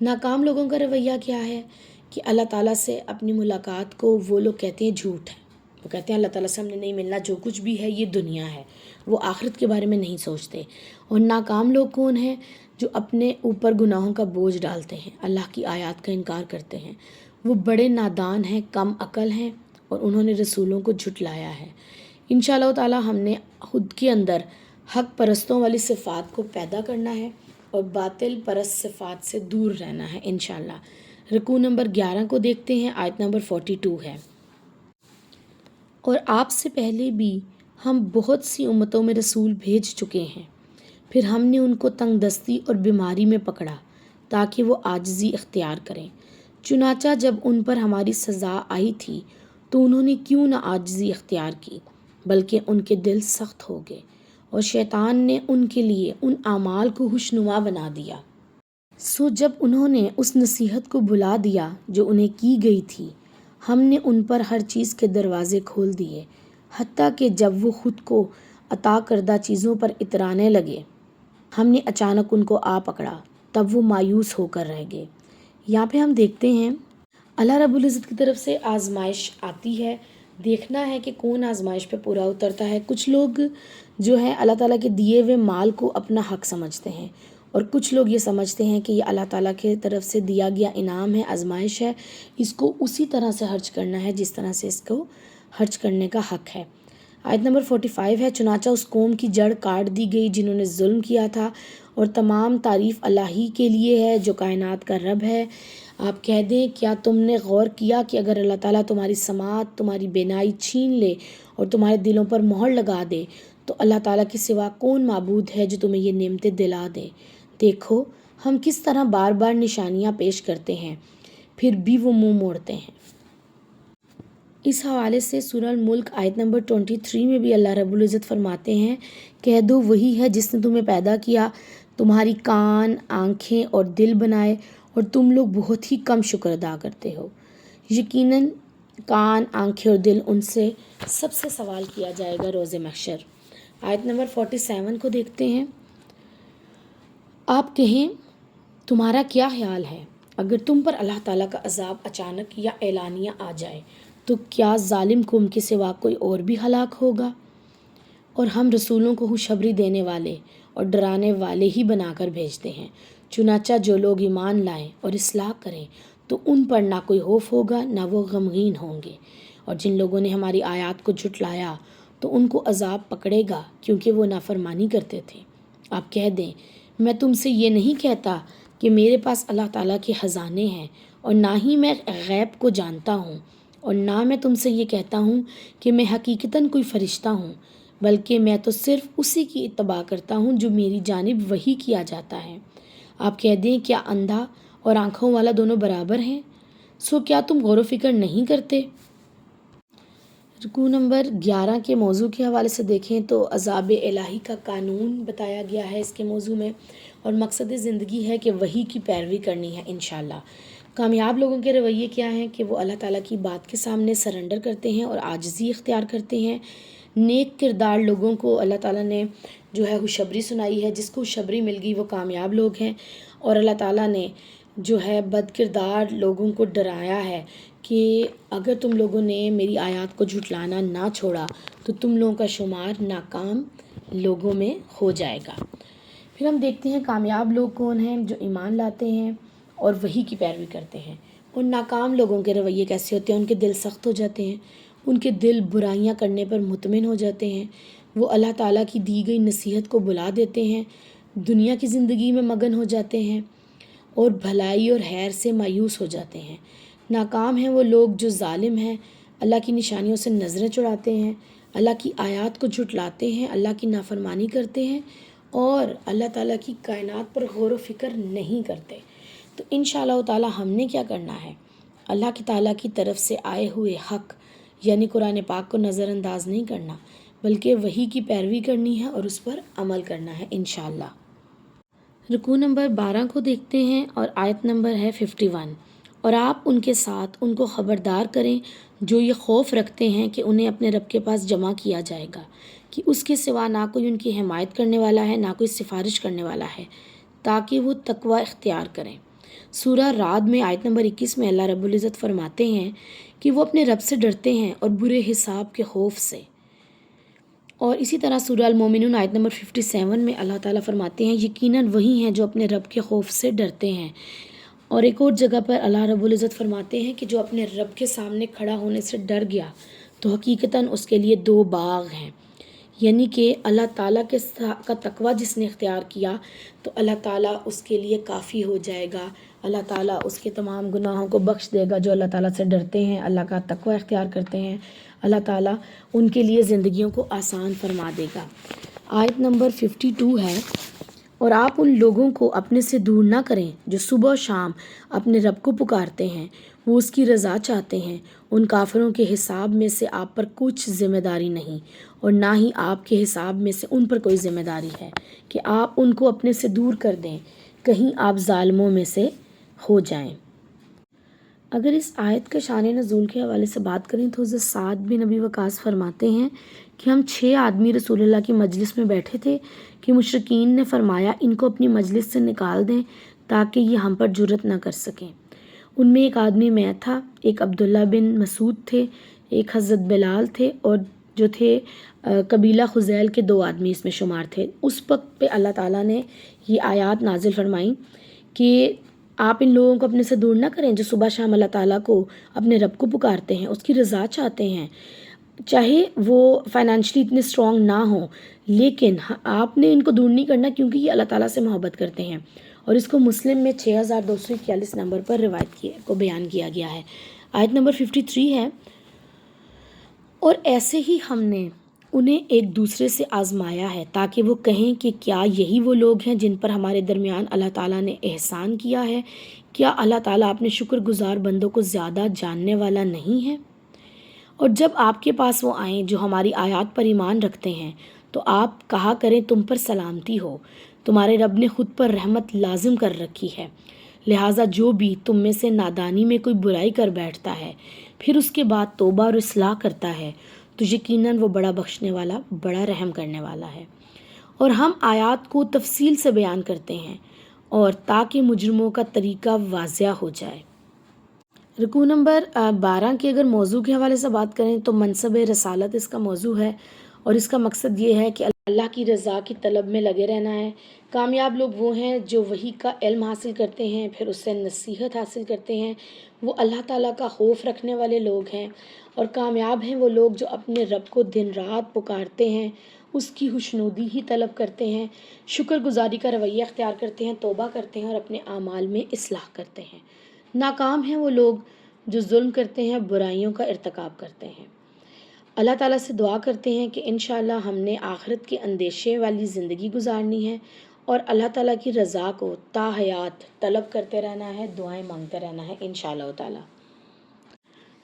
ناکام لوگوں کا رویہ کیا ہے، کہ اللہ تعالیٰ سے اپنی ملاقات کو وہ لوگ کہتے ہیں جھوٹ ہے. وہ کہتے ہیں اللہ تعالیٰ سے ہم نے نہیں ملنا، جو کچھ بھی ہے یہ دنیا ہے. وہ آخرت کے بارے میں نہیں سوچتے. اور ناکام لوگ کون ہیں؟ جو اپنے اوپر گناہوں کا بوجھ ڈالتے ہیں، اللہ کی آیات کا انکار کرتے ہیں. وہ بڑے نادان ہیں، کم عقل ہیں، اور انہوں نے رسولوں کو جھٹلایا ہے. انشاءاللہ تعالیٰ ہم نے خود کے اندر حق پرستوں والی صفات کو پیدا کرنا ہے اور باطل پرست صفات سے دور رہنا ہے انشاءاللہ. رکوع نمبر 11 کو دیکھتے ہیں. آیت نمبر 42 ہے. اور آپ سے پہلے بھی ہم بہت سی امتوں میں رسول بھیج چکے ہیں، پھر ہم نے ان کو تنگ دستی اور بیماری میں پکڑا تاکہ وہ عاجزی اختیار کریں. چنانچہ جب ان پر ہماری سزا آئی تھی تو انہوں نے کیوں نہ عاجزی اختیار کی، بلکہ ان کے دل سخت ہو گئے اور شیطان نے ان کے لیے ان اعمال کو خوشنما بنا دیا۔ سو جب انہوں نے اس نصیحت کو بھلا دیا جو انہیں کی گئی تھی، ہم نے ان پر ہر چیز کے دروازے کھول دیے، حتیٰ کہ جب وہ خود کو عطا کردہ چیزوں پر اترانے لگے، ہم نے اچانک ان کو آ پکڑا، تب وہ مایوس ہو کر رہ گئے۔ یہاں پہ ہم دیکھتے ہیں اللہ رب العزت کی طرف سے آزمائش آتی ہے، دیکھنا ہے کہ کون آزمائش پہ پورا اترتا ہے۔ کچھ لوگ جو ہے اللہ تعالیٰ کے دیے ہوئے مال کو اپنا حق سمجھتے ہیں، اور کچھ لوگ یہ سمجھتے ہیں کہ یہ اللہ تعالیٰ کی طرف سے دیا گیا انعام ہے، آزمائش ہے، اس کو اسی طرح سے خرچ کرنا ہے جس طرح سے اس کو خرچ کرنے کا حق ہے۔ آیت نمبر 45 ہے، چنانچہ اس قوم کی جڑ کاٹ دی گئی جنہوں نے ظلم کیا تھا، اور تمام تعریف اللہ ہی کے لیے ہے جو کائنات کا رب ہے۔ آپ کہہ دیں کیا تم نے غور کیا کہ اگر اللہ تعالیٰ تمہاری سماعت، تمہاری بینائی چھین لے اور تمہارے دلوں پر مہر لگا دے تو اللہ تعالیٰ کے سوا کون معبود ہے جو تمہیں یہ نعمتیں دلا دے؟ دیکھو ہم کس طرح بار بار نشانیاں پیش کرتے ہیں، پھر بھی وہ منہ موڑتے ہیں۔ اس حوالے سے سورہ الملک آیت نمبر 23 میں بھی اللہ رب العزت فرماتے ہیں، کہہ دو وہی ہے جس نے تمہیں پیدا کیا، تمہاری کان، آنکھیں اور دل بنائے، اور تم لوگ بہت ہی کم شکر ادا کرتے ہو۔ یقیناً کان، آنکھیں اور دل، ان سے سب سے سوال کیا جائے گا روز محشر۔ آیت نمبر 47 کو دیکھتے ہیں۔ آپ کہیں تمہارا کیا خیال ہے اگر تم پر اللہ تعالیٰ کا عذاب اچانک یا اعلانیہ آ جائے تو کیا ظالم قوم کے سوا کوئی اور بھی ہلاک ہوگا؟ اور ہم رسولوں کو خوشخبری دینے والے اور ڈرانے والے ہی بنا کر بھیجتے ہیں، چنانچہ جو لوگ ایمان لائیں اور اصلاح کریں تو ان پر نہ کوئی خوف ہوگا نہ وہ غمگین ہوں گے، اور جن لوگوں نے ہماری آیات کو جھٹلایا تو ان کو عذاب پکڑے گا کیونکہ وہ نافرمانی کرتے تھے۔ آپ کہہ دیں میں تم سے یہ نہیں کہتا کہ میرے پاس اللہ تعالیٰ کے خزانے ہیں، اور نہ ہی میں غیب کو جانتا ہوں، اور نہ میں تم سے یہ کہتا ہوں کہ میں حقیقتاً کوئی فرشتہ ہوں، بلکہ میں تو صرف اسی کی اتباع کرتا ہوں جو میری جانب وحی کیا جاتا ہے۔ آپ کہہ دیں کیا اندھا اور آنکھوں والا دونوں برابر ہیں؟ سو کیا تم غور و فکر نہیں کرتے؟ رکوع نمبر 11 کے موضوع کے حوالے سے دیکھیں تو عذاب الہی کا قانون بتایا گیا ہے اس کے موضوع میں، اور مقصد زندگی ہے کہ وحی کی پیروی کرنی ہے انشاءاللہ۔ کامیاب لوگوں کے رویے کیا ہیں کہ وہ اللہ تعالیٰ کی بات کے سامنے سرنڈر کرتے ہیں اور عاجزی اختیار کرتے ہیں۔ نیک کردار لوگوں کو اللہ تعالیٰ نے جو ہے خوشخبری سنائی ہے، جس کو خوشخبری مل گئی وہ کامیاب لوگ ہیں، اور اللہ تعالیٰ نے جو ہے بد کردار لوگوں کو ڈرایا ہے کہ اگر تم لوگوں نے میری آیات کو جھٹلانا نہ چھوڑا تو تم لوگوں کا شمار ناکام لوگوں میں ہو جائے گا۔ پھر ہم دیکھتے ہیں کامیاب لوگ کون ہیں، جو ایمان لاتے ہیں اور وحی کی پیروی کرتے ہیں۔ اور ناکام لوگوں کے رویے کیسے ہوتے ہیں؟ ان کے دل سخت ہو جاتے ہیں، ان کے دل برائیاں کرنے پر مطمئن ہو جاتے ہیں، وہ اللہ تعالیٰ کی دی گئی نصیحت کو بھلا دیتے ہیں، دنیا کی زندگی میں مگن ہو جاتے ہیں اور بھلائی اور خیر سے مایوس ہو جاتے ہیں۔ ناکام ہیں وہ لوگ جو ظالم ہیں، اللہ کی نشانیوں سے نظریں چڑھاتے ہیں، اللہ کی آیات کو جھٹلاتے ہیں، اللہ کی نافرمانی کرتے ہیں اور اللہ تعالیٰ کی کائنات پر غور و فکر نہیں کرتے۔ تو انشاءاللہ تعالیٰ ہم نے کیا کرنا ہے؟ اللہ کی تعالیٰ کی طرف سے آئے ہوئے حق یعنی قرآن پاک کو نظر انداز نہیں کرنا، بلکہ وحی کی پیروی کرنی ہے اور اس پر عمل کرنا ہے انشاءاللہ۔ رکوع نمبر 12 کو دیکھتے ہیں اور آیت نمبر ہے 51۔ اور آپ ان کے ساتھ ان کو خبردار کریں جو یہ خوف رکھتے ہیں کہ انہیں اپنے رب کے پاس جمع کیا جائے گا کہ اس کے سوا نہ کوئی ان کی حمایت کرنے والا ہے نہ کوئی سفارش کرنے والا ہے، تاکہ وہ تقوی اختیار کریں۔ سورہ رعد میں آیت نمبر 21 میں اللہ رب العزت فرماتے ہیں کہ وہ اپنے رب سے ڈرتے ہیں اور برے حساب کے خوف سے۔ اور اسی طرح سورہ المومنون آیت نمبر 57 میں اللہ تعالیٰ فرماتے ہیں یقیناً وہی ہیں جو اپنے رب کے خوف سے ڈرتے ہیں۔ اور ایک اور جگہ پر اللہ رب العزت فرماتے ہیں کہ جو اپنے رب کے سامنے کھڑا ہونے سے ڈر گیا تو حقیقتاً اس کے لیے 2 باغ ہیں، یعنی کہ اللہ تعالیٰ کا تقوی جس نے اختیار کیا تو اللہ تعالیٰ اس کے لیے کافی ہو جائے گا، اللہ تعالیٰ اس کے تمام گناہوں کو بخش دے گا۔ جو اللہ تعالیٰ سے ڈرتے ہیں، اللہ کا تقوی اختیار کرتے ہیں، اللہ تعالیٰ ان کے لیے زندگیوں کو آسان فرما دے گا۔ آیت نمبر 52 ہے، اور آپ ان لوگوں کو اپنے سے دور نہ کریں جو صبح و شام اپنے رب کو پکارتے ہیں، وہ اس کی رضا چاہتے ہیں۔ ان کافروں کے حساب میں سے آپ پر کچھ ذمہ داری نہیں، اور نہ ہی آپ کے حساب میں سے ان پر کوئی ذمہ داری ہے کہ آپ ان کو اپنے سے دور کر دیں، کہیں آپ ظالموں میں سے ہو جائیں۔ اگر اس آیت کا شان نزول کے حوالے سے بات کریں تو حضرت سعد بن ابی وقاص فرماتے ہیں کہ ہم 6 آدمی رسول اللہ کی مجلس میں بیٹھے تھے کہ مشرکین نے فرمایا ان کو اپنی مجلس سے نکال دیں تاکہ یہ ہم پر جرأت نہ کر سکیں۔ ان میں ایک آدمی میں تھا، ایک عبداللہ بن مسعود تھے، ایک حضرت بلال تھے، اور جو تھے قبیلہ خزیل کے 2 آدمی اس میں شمار تھے۔ اس وقت پہ اللہ تعالیٰ نے یہ آیات نازل فرمائیں کہ آپ ان لوگوں کو اپنے سے دور نہ کریں جو صبح شام اللہ تعالیٰ کو اپنے رب کو پکارتے ہیں، اس کی رضا چاہتے ہیں، چاہے وہ فائنینشلی اتنے اسٹرانگ نہ ہوں، لیکن آپ نے ان کو دور نہیں کرنا کیونکہ یہ اللہ تعالیٰ سے محبت کرتے ہیں۔ اور اس کو مسلم میں 6241 نمبر پر روایت کو بیان کیا گیا ہے۔ آیت نمبر 53 ہے، اور ایسے ہی ہم نے انہیں ایک دوسرے سے آزمایا ہے تاکہ وہ کہیں کہ کیا یہی وہ لوگ ہیں جن پر ہمارے درمیان اللہ تعالیٰ نے احسان کیا ہے؟ کیا اللہ تعالیٰ اپنے شکر گزار بندوں کو زیادہ جاننے والا نہیں ہے؟ اور جب آپ کے پاس وہ آئیں جو ہماری آیات پر ایمان رکھتے ہیں تو آپ کہا کریں تم پر سلامتی ہو، تمہارے رب نے خود پر رحمت لازم کر رکھی ہے، لہٰذا جو بھی تم میں سے نادانی میں کوئی برائی کر بیٹھتا ہے پھر اس کے بعد توبہ اور اصلاح کرتا ہے تو یقیناً وہ بڑا بخشنے والا، بڑا رحم کرنے والا ہے۔ اور ہم آیات کو تفصیل سے بیان کرتے ہیں اور تاکہ مجرموں کا طریقہ واضح ہو جائے۔ رکوع نمبر 12 کے اگر موضوع کے حوالے سے بات کریں تو منصب رسالت اس کا موضوع ہے، اور اس کا مقصد یہ ہے کہ اللہ کی رضا کی طلب میں لگے رہنا ہے۔ کامیاب لوگ وہ ہیں جو وحی کا علم حاصل کرتے ہیں، پھر اس سے نصیحت حاصل کرتے ہیں، وہ اللہ تعالیٰ کا خوف رکھنے والے لوگ ہیں۔ اور کامیاب ہیں وہ لوگ جو اپنے رب کو دن رات پکارتے ہیں، اس کی خوشنودی ہی طلب کرتے ہیں، شکر گزاری کا رویہ اختیار کرتے ہیں، توبہ کرتے ہیں اور اپنے اعمال میں اصلاح کرتے ہیں۔ ناکام ہیں وہ لوگ جو ظلم کرتے ہیں، برائیوں کا ارتکاب کرتے ہیں۔ اللہ تعالیٰ سے دعا کرتے ہیں کہ انشاءاللہ ہم نے آخرت کے اندیشے والی زندگی گزارنی ہے اور اللہ تعالیٰ کی رضا کو تا حیات طلب کرتے رہنا ہے، دعائیں مانگتے رہنا ہے انشاءاللہ تعالیٰ۔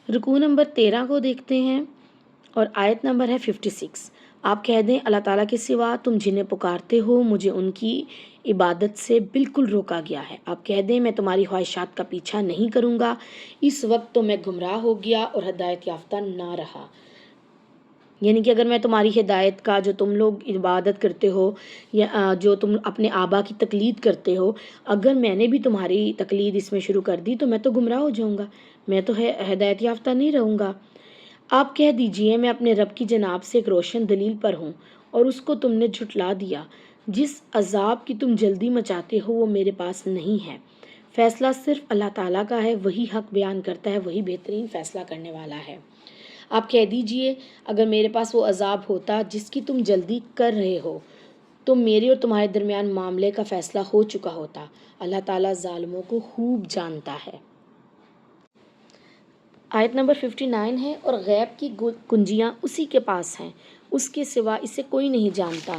رکوع نمبر 13 کو دیکھتے ہیں اور آیت نمبر ہے 56۔ آپ کہہ دیں اللہ تعالیٰ کے سوا تم جنہیں پکارتے ہو مجھے ان کی عبادت سے بالکل روکا گیا ہے۔ آپ کہہ دیں میں تمہاری خواہشات کا پیچھا نہیں کروں گا، اس وقت تو میں گمراہ ہو گیا اور ہدایت یافتہ نہ رہا۔ یعنی کہ اگر میں تمہاری ہدایت کا جو تم لوگ عبادت کرتے ہو یا جو تم اپنے آبا کی تقلید کرتے ہو، اگر میں نے بھی تمہاری تقلید اس میں شروع کر دی تو میں تو گمراہ ہو جاؤں گا، میں تو ہدایت یافتہ نہیں رہوں گا۔ آپ کہہ دیجئے میں اپنے رب کی جناب سے ایک روشن دلیل پر ہوں اور اس کو تم نے جھٹلا دیا۔ جس عذاب کی تم جلدی مچاتے ہو وہ میرے پاس نہیں ہے، فیصلہ صرف اللہ تعالیٰ کا ہے، وہی حق بیان کرتا ہے، وہی بہترین فیصلہ کرنے والا ہے۔ آپ کہہ دیجئے اگر میرے پاس وہ عذاب ہوتا جس کی تم جلدی کر رہے ہو تو میرے اور تمہارے درمیان معاملے کا فیصلہ ہو چکا ہوتا، اللہ تعالیٰ ظالموں کو خوب جانتا ہے۔ آیت نمبر 59 ہے، اور غیب کی کنجیاں اسی کے پاس ہیں، اس کے سوا اسے کوئی نہیں جانتا،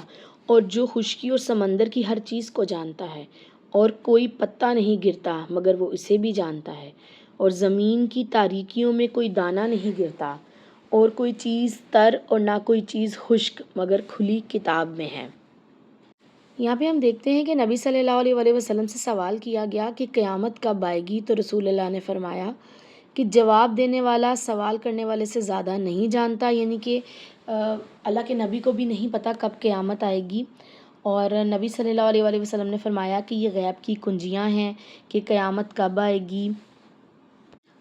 اور جو خشکی اور سمندر کی ہر چیز کو جانتا ہے، اور کوئی پتا نہیں گرتا مگر وہ اسے بھی جانتا ہے، اور زمین کی تاریکیوں میں کوئی دانہ نہیں گرتا، اور کوئی چیز تر اور نہ کوئی چیز خشک مگر کھلی کتاب میں ہے۔ یہاں پہ ہم دیکھتے ہیں کہ نبی صلی اللہ علیہ وسلم سے سوال کیا گیا کہ قیامت کب آئے گی، تو رسول اللہ نے فرمایا کہ جواب دینے والا سوال کرنے والے سے زیادہ نہیں جانتا، یعنی کہ اللہ کے نبی کو بھی نہیں پتہ کب قیامت آئے گی۔ اور نبی صلی اللہ علیہ وسلم نے فرمایا کہ یہ غیب کی کنجیاں ہیں کہ قیامت کب آئے گی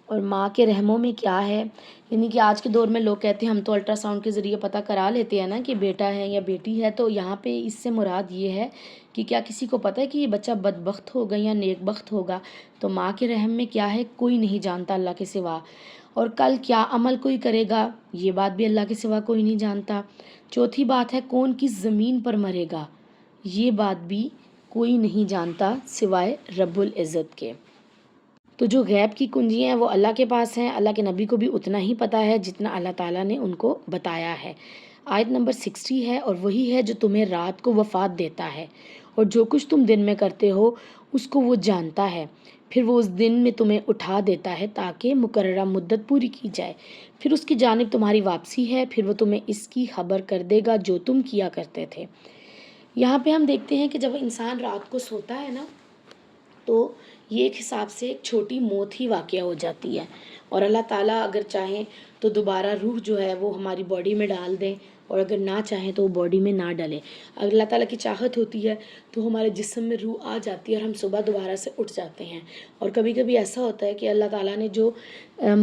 اور ماں کے رحموں میں کیا ہے۔ یعنی کہ آج کے دور میں لوگ کہتے ہیں ہم تو الٹرا ساؤنڈ کے ذریعے پتہ کرا لیتے ہیں نا کہ بیٹا ہے یا بیٹی ہے، تو یہاں پہ اس سے مراد یہ ہے کہ کیا کسی کو پتہ ہے کہ یہ بچہ بدبخت ہوگا یا نیک بخت ہوگا؟ تو ماں کے رحم میں کیا ہے کوئی نہیں جانتا اللہ کے سوا، اور کل کیا عمل کوئی کرے گا یہ بات بھی اللہ کے سوا کوئی نہیں جانتا۔ چوتھی بات ہے کون کس زمین پر مرے گا، یہ بات بھی کوئی نہیں جانتا سوائے رب العزت کے۔ تو جو غیب کی کنجیاں ہیں وہ اللہ کے پاس ہیں، اللہ کے نبی کو بھی اتنا ہی پتہ ہے جتنا اللہ تعالیٰ نے ان کو بتایا ہے۔ آیت نمبر 60 ہے، اور وہی ہے جو تمہیں رات کو وفات دیتا ہے اور جو کچھ تم دن میں کرتے ہو اس کو وہ جانتا ہے، پھر وہ اس دن میں تمہیں اٹھا دیتا ہے تاکہ مقررہ مدت پوری کی جائے، پھر اس کی جانب تمہاری واپسی ہے، پھر وہ تمہیں اس کی خبر کر دے گا جو تم کیا کرتے تھے۔ یہاں پہ ہم دیکھتے ہیں کہ جب انسان رات کو سوتا ہے نا تو یہ ایک حساب سے ایک چھوٹی موت ہی واقع ہو جاتی ہے، اور اللہ تعالیٰ اگر چاہیں تو دوبارہ روح جو ہے وہ ہماری باڈی میں ڈال دیں، اور اگر نہ چاہیں تو وہ باڈی میں نہ ڈالیں۔ اگر اللہ تعالیٰ کی چاہت ہوتی ہے تو ہمارے جسم میں روح آ جاتی ہے اور ہم صبح دوبارہ سے اٹھ جاتے ہیں، اور کبھی کبھی ایسا ہوتا ہے کہ اللہ تعالیٰ نے جو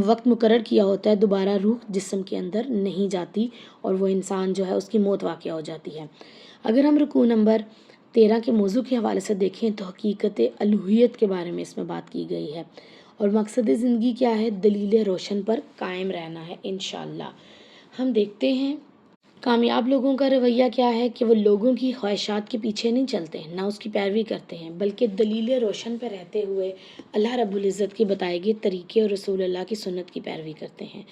وقت مقرر کیا ہوتا ہے دوبارہ روح جسم کے اندر نہیں جاتی اور وہ انسان جو ہے اس کی موت واقع ہو جاتی ہے۔ اگر ہم رکوع نمبر 13 کے موضوع کے حوالے سے دیکھیں تو حقیقت الوہیت کے بارے میں اس میں بات کی گئی ہے، اور مقصد زندگی کیا ہے؟ دلیل روشن پر قائم رہنا ہے انشاءاللہ۔ ہم دیکھتے ہیں کامیاب لوگوں کا رویہ کیا ہے کہ وہ لوگوں کی خواہشات کے پیچھے نہیں چلتے، نہ اس کی پیروی کرتے ہیں، بلکہ دلیل روشن پہ رہتے ہوئے اللہ رب العزت کے بتائے گئے طریقے اور رسول اللہ کی سنت کی پیروی کرتے ہیں۔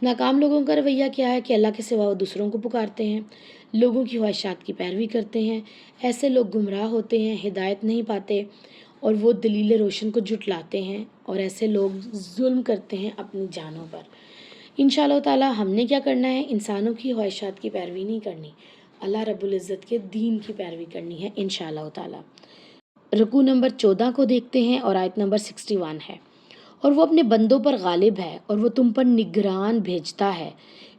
ناکام لوگوں کا رویہ کیا ہے کہ اللہ کے سوا وہ دوسروں کو پکارتے ہیں، لوگوں کی خواہشات کی پیروی کرتے ہیں، ایسے لوگ گمراہ ہوتے ہیں، ہدایت نہیں پاتے، اور وہ دلیل روشن کو جھٹلاتے ہیں، اور ایسے لوگ ظلم کرتے ہیں اپنی جانوں پر۔ انشاءاللہ تعالی ہم نے کیا کرنا ہے؟ انسانوں کی خواہشات کی پیروی نہیں کرنی، اللہ رب العزت کے دین کی پیروی کرنی ہے انشاءاللہ تعالی۔ رکوع نمبر 14 کو دیکھتے ہیں اور آیت نمبر 61 ہے، اور وہ اپنے بندوں پر غالب ہے اور وہ تم پر نگران بھیجتا ہے،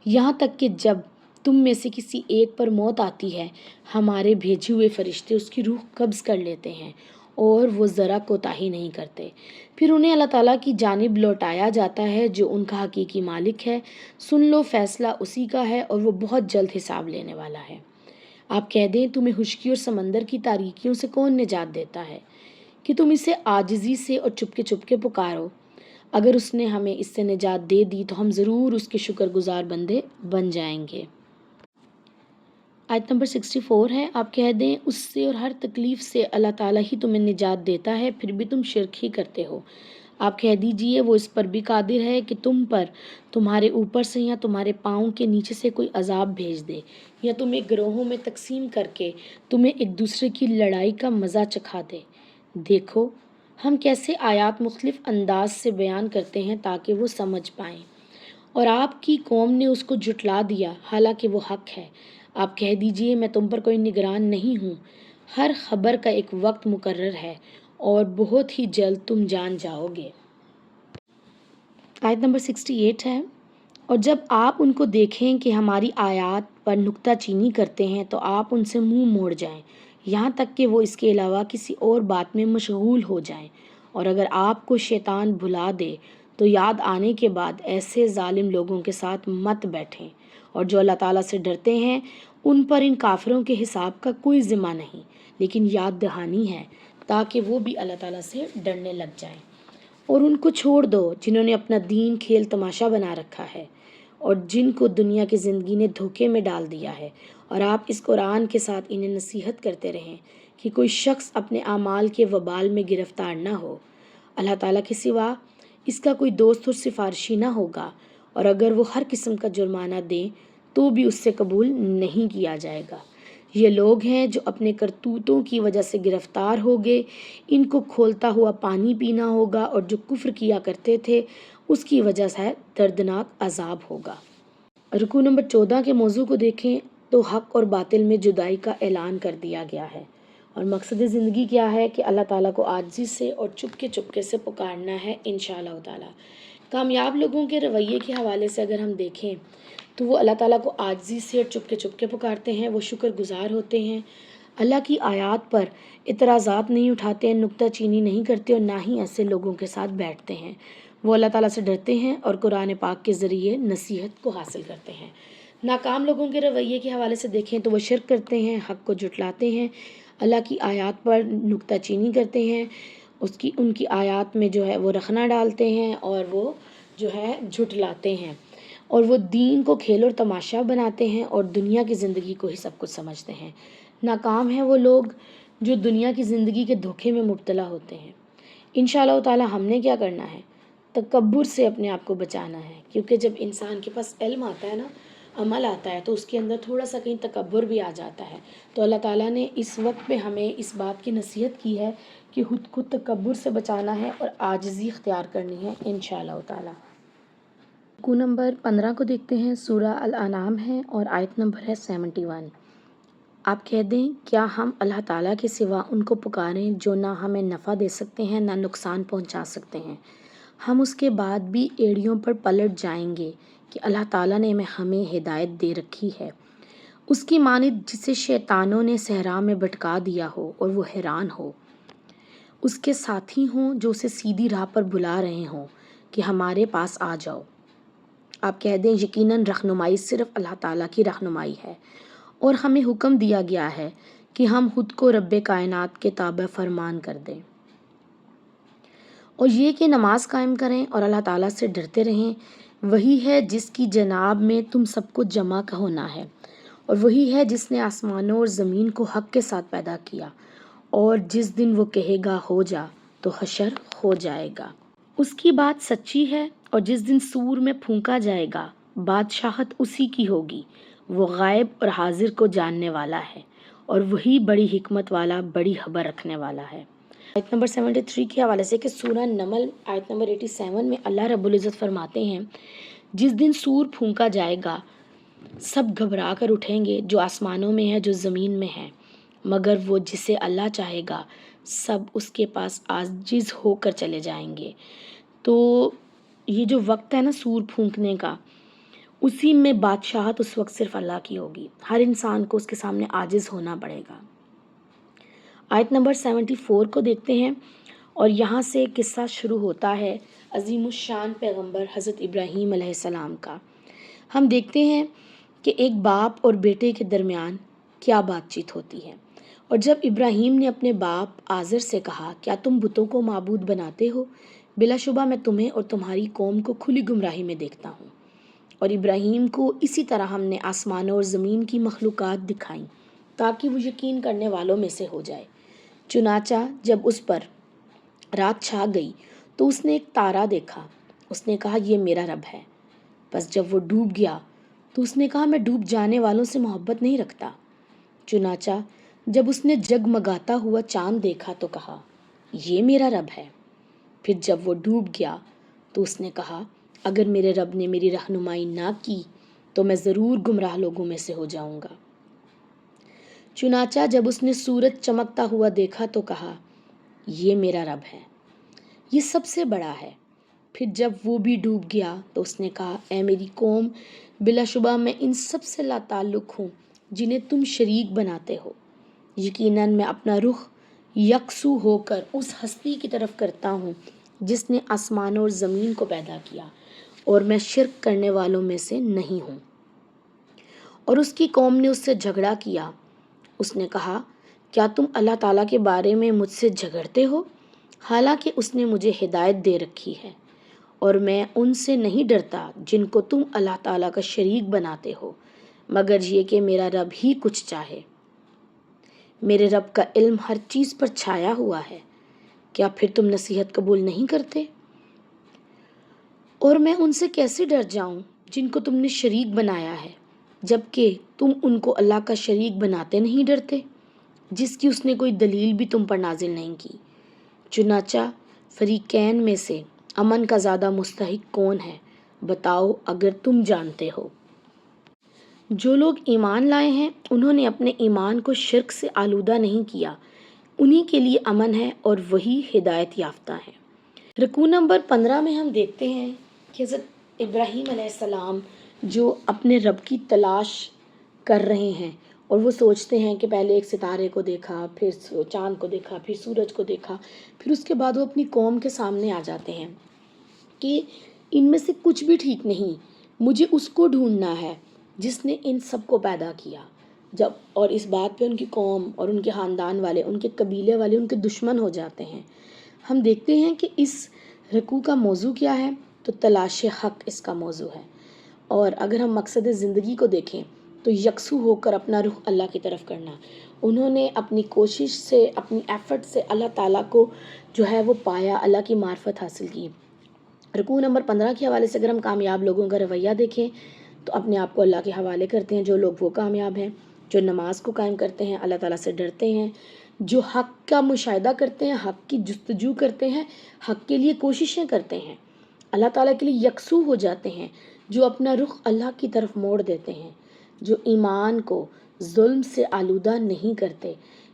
یہاں تک کہ جب تم میں سے کسی ایک پر موت آتی ہے ہمارے بھیجے ہوئے فرشتے اس کی روح قبض کر لیتے ہیں اور وہ ذرا کوتاہی نہیں کرتے، پھر انہیں اللہ تعالیٰ کی جانب لوٹایا جاتا ہے جو ان کا حقیقی مالک ہے۔ سن لو فیصلہ اسی کا ہے اور وہ بہت جلد حساب لینے والا ہے۔ آپ کہہ دیں تمہیں خشکی اور سمندر کی تاریکیوں سے کون نجات دیتا ہے کہ تم اسے عاجزی سے اور چپکے پکارو؟ اگر اس نے ہمیں اس سے نجات دے دی تو ہم ضرور اس کے شکر گزار بندے بن جائیں گے۔ آیت نمبر 64 ہے، آپ کہہ دیں اس سے اور ہر تکلیف سے اللہ تعالیٰ ہی تمہیں نجات دیتا ہے، پھر بھی تم شرک ہی کرتے ہو۔ آپ کہہ دیجئے وہ اس پر بھی قادر ہے کہ تم پر تمہارے اوپر سے یا تمہارے پاؤں کے نیچے سے کوئی عذاب بھیج دے، یا تمہیں گروہوں میں تقسیم کر کے تمہیں ایک دوسرے کی لڑائی کا مزہ چکھا دے۔ دیکھو ہم کیسے آیات مختلف انداز سے بیان کرتے ہیں تاکہ وہ سمجھ پائیں، اور آپ کی قوم نے اس کو جھٹلا دیا حالانکہ وہ حق ہے۔ آپ کہہ دیجئے میں تم پر کوئی نگران نہیں ہوں، ہر خبر کا ایک وقت مقرر ہے اور بہت ہی جلد تم جان جاؤ گے۔ آیت نمبر 68 ہے، اور جب آپ ان کو دیکھیں کہ ہماری آیات پر نکتہ چینی کرتے ہیں تو آپ ان سے منہ موڑ جائیں، یہاں تک کہ وہ اس کے علاوہ کسی اور بات میں مشغول ہو جائیں، اور اگر آپ کو شیطان بھلا دے تو یاد آنے کے بعد ایسے ظالم لوگوں کے ساتھ مت بیٹھیں، اور جو اللہ تعالیٰ سے ڈرتے ہیں ان پر ان کافروں کے حساب کا کوئی ذمہ نہیں، لیکن یاد دہانی ہے تاکہ وہ بھی اللہ تعالیٰ سے ڈرنے لگ جائیں۔ اور ان کو چھوڑ دو جنہوں نے اپنا دین کھیل تماشا بنا رکھا ہے اور جن کو دنیا کی زندگی نے دھوکے میں ڈال دیا ہے، اور آپ اس قرآن کے ساتھ انہیں نصیحت کرتے رہیں کہ کوئی شخص اپنے اعمال کے وبال میں گرفتار نہ ہو، اللہ تعالیٰ کے سوا اس کا کوئی دوست اور سفارشی نہ ہوگا، اور اگر وہ ہر قسم کا جرمانہ دیں تو بھی اس سے قبول نہیں کیا جائے گا۔ یہ لوگ ہیں جو اپنے کرتوتوں کی وجہ سے گرفتار ہو گئے، ان کو کھولتا ہوا پانی پینا ہوگا، اور جو کفر کیا کرتے تھے اس کی وجہ سے دردناک عذاب ہوگا۔ رکوع نمبر 14 کے موضوع کو دیکھیں تو حق اور باطل میں جدائی کا اعلان کر دیا گیا ہے، اور مقصد زندگی کیا ہے کہ اللہ تعالیٰ کو عاجزی سے اور چپکے سے پکارنا ہے انشاءاللہ تعالیٰ۔ کامیاب لوگوں کے رویے کے حوالے سے اگر ہم دیکھیں تو وہ اللہ تعالیٰ کو عاجزی سے اور چپکے پکارتے ہیں، وہ شکر گزار ہوتے ہیں، اللہ کی آیات پر اعتراضات نہیں اٹھاتے ہیں، نکتہ چینی نہیں کرتے، اور نہ ہی ایسے لوگوں کے ساتھ بیٹھتے ہیں۔ وہ اللہ تعالیٰ سے ڈرتے ہیں اور قرآن پاک کے ذریعے نصیحت کو حاصل کرتے ہیں۔ ناکام لوگوں کے رویے کے حوالے سے دیکھیں تو وہ شرک کرتے ہیں، حق کو جھٹلاتے ہیں، اللہ کی آیات پر نکتہ چینی کرتے ہیں، ان کی آیات میں جو ہے وہ رخنہ ڈالتے ہیں، اور وہ جو ہے جھٹلاتے ہیں، اور وہ دین کو کھیل اور تماشا بناتے ہیں اور دنیا کی زندگی کو ہی سب کچھ سمجھتے ہیں۔ ناکام ہیں وہ لوگ جو دنیا کی زندگی کے دھوکے میں مبتلا ہوتے ہیں۔ انشاءاللہ تعالی ہم نے کیا کرنا ہے؟ تکبر سے اپنے آپ کو بچانا ہے، کیونکہ جب انسان کے پاس علم آتا ہے نا عمل آتا ہے تو اس کے اندر تھوڑا سا کہیں تکبر بھی آ جاتا ہے. تو اللہ تعالیٰ نے اس وقت پہ ہمیں اس بات کی نصیحت کی ہے کہ خود کو تکبر سے بچانا ہے اور عاجزی اختیار کرنی ہے انشاءاللہ تعالیٰ. رکوع نمبر 15 کو دیکھتے ہیں. سورہ الانعام ہے اور آیت نمبر ہے 71. آپ کہہ دیں کیا ہم اللہ تعالیٰ کے سوا ان کو پکاریں جو نہ ہمیں نفع دے سکتے ہیں نہ نقصان پہنچا سکتے ہیں. ہم اس کے بعد بھی ایڑیوں پر پلٹ جائیں گے کہ اللہ تعالیٰ نے ہمیں ہدایت دے رکھی ہے، اس کی مانند جسے شیطانوں نے صحرا میں بھٹکا دیا ہو اور وہ حیران ہو. اس کے ساتھی ہوں جو اسے سیدھی راہ پر بلا رہے ہوں کہ ہمارے پاس آ جاؤ. آپ کہہ دیں یقیناً رہنمائی صرف اللہ تعالیٰ کی رہنمائی ہے اور ہمیں حکم دیا گیا ہے کہ ہم خود کو رب کائنات کے تابع فرمان کر دیں، اور یہ کہ نماز قائم کریں اور اللہ تعالیٰ سے ڈرتے رہیں. وہی ہے جس کی جناب میں تم سب کو جمع کا ہونا ہے، اور وہی ہے جس نے آسمانوں اور زمین کو حق کے ساتھ پیدا کیا، اور جس دن وہ کہے گا ہو جا تو حشر ہو جائے گا. اس کی بات سچی ہے، اور جس دن سور میں پھونکا جائے گا بادشاہت اسی کی ہوگی. وہ غائب اور حاضر کو جاننے والا ہے، اور وہی بڑی حکمت والا، بڑی خبر رکھنے والا ہے. آیت نمبر 73 کے حوالے سے کہ سورہ نمل آیت نمبر 87 میں اللہ رب العزت فرماتے ہیں جس دن سور پھونکا جائے گا سب گھبرا کر اٹھیں گے، جو آسمانوں میں ہے جو زمین میں ہے، مگر وہ جسے اللہ چاہے گا سب اس کے پاس عاجز ہو کر چلے جائیں گے. تو یہ جو وقت ہے نا سور پھونکنے کا، اسی میں بادشاہت اس وقت صرف اللہ کی ہوگی. ہر انسان کو اس کے سامنے عاجز ہونا پڑے گا. آیت نمبر 74 کو دیکھتے ہیں، اور یہاں سے قصہ شروع ہوتا ہے عظیم الشان پیغمبر حضرت ابراہیم علیہ السلام کا. ہم دیکھتے ہیں کہ ایک باپ اور بیٹے کے درمیان کیا بات چیت ہوتی ہے. اور جب ابراہیم نے اپنے باپ آزر سے کہا کیا تم بتوں کو معبود بناتے ہو؟ بلا شبہ میں تمہیں اور تمہاری قوم کو کھلی گمراہی میں دیکھتا ہوں. اور ابراہیم کو اسی طرح ہم نے آسمانوں اور زمین کی مخلوقات دکھائیں تاکہ وہ یقین کرنے والوں میں سے ہو جائے. چنانچہ جب اس پر رات چھا گئی تو اس نے ایک تارا دیکھا. اس نے کہا یہ میرا رب ہے. بس جب وہ ڈوب گیا تو اس نے کہا میں ڈوب جانے والوں سے محبت نہیں رکھتا. چنانچہ جب اس نے جگمگاتا ہوا چاند دیکھا تو کہا یہ میرا رب ہے. پھر جب وہ ڈوب گیا تو اس نے کہا اگر میرے رب نے میری رہنمائی نہ کی تو میں ضرور گمراہ لوگوں میں سے ہو جاؤں گا. چنانچہ جب اس نے سورج چمکتا ہوا دیکھا تو کہا یہ میرا رب ہے، یہ سب سے بڑا ہے. پھر جب وہ بھی ڈوب گیا تو اس نے کہا اے میری قوم، بلا شبہ میں ان سب سے لا تعلق ہوں جنہیں تم شریک بناتے ہو. یقیناً میں اپنا رخ یکسو ہو کر اس ہستی کی طرف کرتا ہوں جس نے آسمانوں اور زمین کو پیدا کیا، اور میں شرک کرنے والوں میں سے نہیں ہوں. اور اس کی قوم نے اس سے جھگڑا کیا. اس نے کہا کیا تم اللہ تعالیٰ کے بارے میں مجھ سے جھگڑتے ہو، حالانکہ اس نے مجھے ہدایت دے رکھی ہے، اور میں ان سے نہیں ڈرتا جن کو تم اللہ تعالیٰ کا شریک بناتے ہو، مگر یہ کہ میرا رب ہی کچھ چاہے. میرے رب کا علم ہر چیز پر چھایا ہوا ہے. کیا پھر تم نصیحت قبول نہیں کرتے؟ اور میں ان سے کیسے ڈر جاؤں جن کو تم نے شریک بنایا ہے، جبکہ تم ان کو اللہ کا شریک بناتے نہیں ڈرتے، جس کی اس نے کوئی دلیل بھی تم پر نازل نہیں کی. چنانچہ فریقین میں سے امن کا زیادہ مستحق کون ہے؟ بتاؤ اگر تم جانتے ہو. جو لوگ ایمان لائے ہیں انہوں نے اپنے ایمان کو شرک سے آلودہ نہیں کیا، انہی کے لیے امن ہے اور وہی ہدایت یافتہ ہے. رکوع نمبر 15 میں ہم دیکھتے ہیں کہ حضرت ابراہیم علیہ السلام جو اپنے رب کی تلاش کر رہے ہیں، اور وہ سوچتے ہیں کہ پہلے ایک ستارے کو دیکھا، پھر چاند کو دیکھا، پھر سورج کو دیکھا، پھر اس کے بعد وہ اپنی قوم کے سامنے آ جاتے ہیں کہ ان میں سے کچھ بھی ٹھیک نہیں، مجھے اس کو ڈھونڈنا ہے جس نے ان سب کو پیدا کیا. اور اس بات پہ ان کی قوم اور ان کے خاندان والے، ان کے قبیلے والے ان کے دشمن ہو جاتے ہیں. ہم دیکھتے ہیں کہ اس رکوع کا موضوع کیا ہے، تو تلاش حق اس کا موضوع ہے. اور اگر ہم مقصد زندگی کو دیکھیں تو یکسو ہو کر اپنا رخ اللہ کی طرف کرنا. انہوں نے اپنی کوشش سے، اپنی ایفرٹ سے اللہ تعالیٰ کو جو ہے وہ پایا، اللہ کی معرفت حاصل کی. رکوع نمبر 15 کے حوالے سے اگر ہم کامیاب لوگوں کا رویہ دیکھیں تو اپنے آپ کو اللہ کے حوالے کرتے ہیں، جو لوگ وہ کامیاب ہیں۔ جو نماز کو قائم کرتے ہیں، اللہ تعالیٰ سے ڈرتے ہیں، جو حق کا مشاہدہ کرتے ہیں، حق کی جستجو کرتے ہیں، حق کے لیے کوششیں کرتے ہیں، اللہ تعالیٰ کے لیے یکسو ہو جاتے ہیں، جو اپنا رخ اللہ کی طرف موڑ دیتے ہیں، جو ایمان کو ظلم سے آلودہ نہیں کرتے،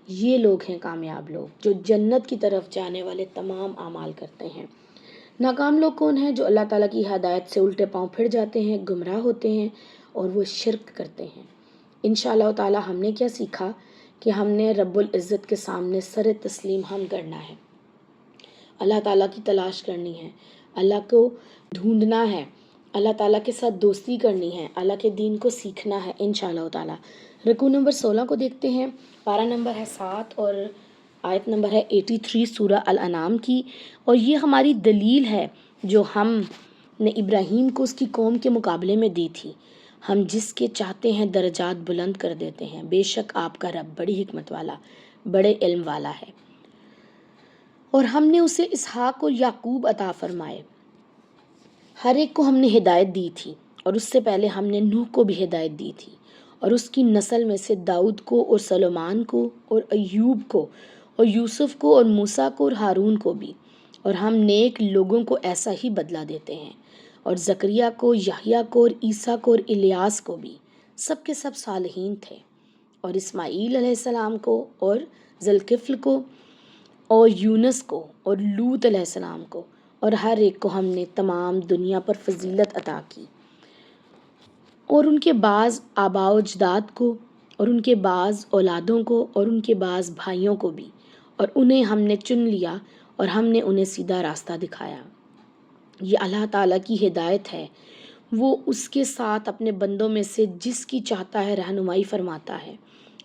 یہ لوگ ہیں کامیاب لوگ، جو جنت کی طرف جانے والے تمام اعمال کرتے ہیں۔ ناکام لوگ کون ہیں؟ جو اللہ تعالیٰ کی ہدایت سے الٹے پاؤں پھر جاتے ہیں، گمراہ ہوتے ہیں اور وہ شرک کرتے ہیں۔ انشاءاللہ تعالیٰ ہم نے کیا سیکھا کہ ہم نے رب العزت کے سامنے سر تسلیم ہم کرنا ہے، اللہ تعالیٰ کی تلاش کرنی ہے، اللہ کو ڈھونڈنا ہے، اللہ تعالیٰ کے ساتھ دوستی کرنی ہے، اللہ کے دین کو سیکھنا ہے انشاءاللہ تعالیٰ۔ رکوع نمبر 16 کو دیکھتے ہیں، پارہ نمبر ہے 7 اور آیت نمبر ہے 83 سورہ الانعام کی، اور یہ ہماری دلیل ہے جو ہم نے ابراہیم کو اس کی قوم کے مقابلے میں دی تھی۔ ہم جس کے چاہتے ہیں درجات بلند کر دیتے ہیں، بے شک آپ کا رب بڑی حکمت والا، بڑے علم والا ہے۔ اور ہم نے اسے اسحاق اور یعقوب عطا فرمائے، ہر ایک کو ہم نے ہدایت دی تھی، اور اس سے پہلے ہم نے نوح کو بھی ہدایت دی تھی، اور اس کی نسل میں سے داؤد کو اور سلیمان کو اور ایوب کو اور یوسف کو اور موسیٰ کو اور ہارون کو بھی، اور ہم نیک لوگوں کو ایسا ہی بدلہ دیتے ہیں، اور زکریہ کو، یحییٰ کو اور عیسیٰ کو اور الیاس کو بھی، سب کے سب صالحین تھے، اور اسماعیل علیہ السلام کو اور ذوالکفل کو اور یونس کو اور لوط علیہ السلام کو، اور ہر ایک کو ہم نے تمام دنیا پر فضیلت عطا کی، اور ان کے بعض آباء و اجداد کو اور ان کے بعض اولادوں کو اور ان کے بعض بھائیوں کو بھی، اور انہیں ہم نے چن لیا اور ہم نے انہیں سیدھا راستہ دکھایا۔ یہ اللہ تعالیٰ کی ہدایت ہے، وہ اس کے ساتھ اپنے بندوں میں سے جس کی چاہتا ہے رہنمائی فرماتا ہے،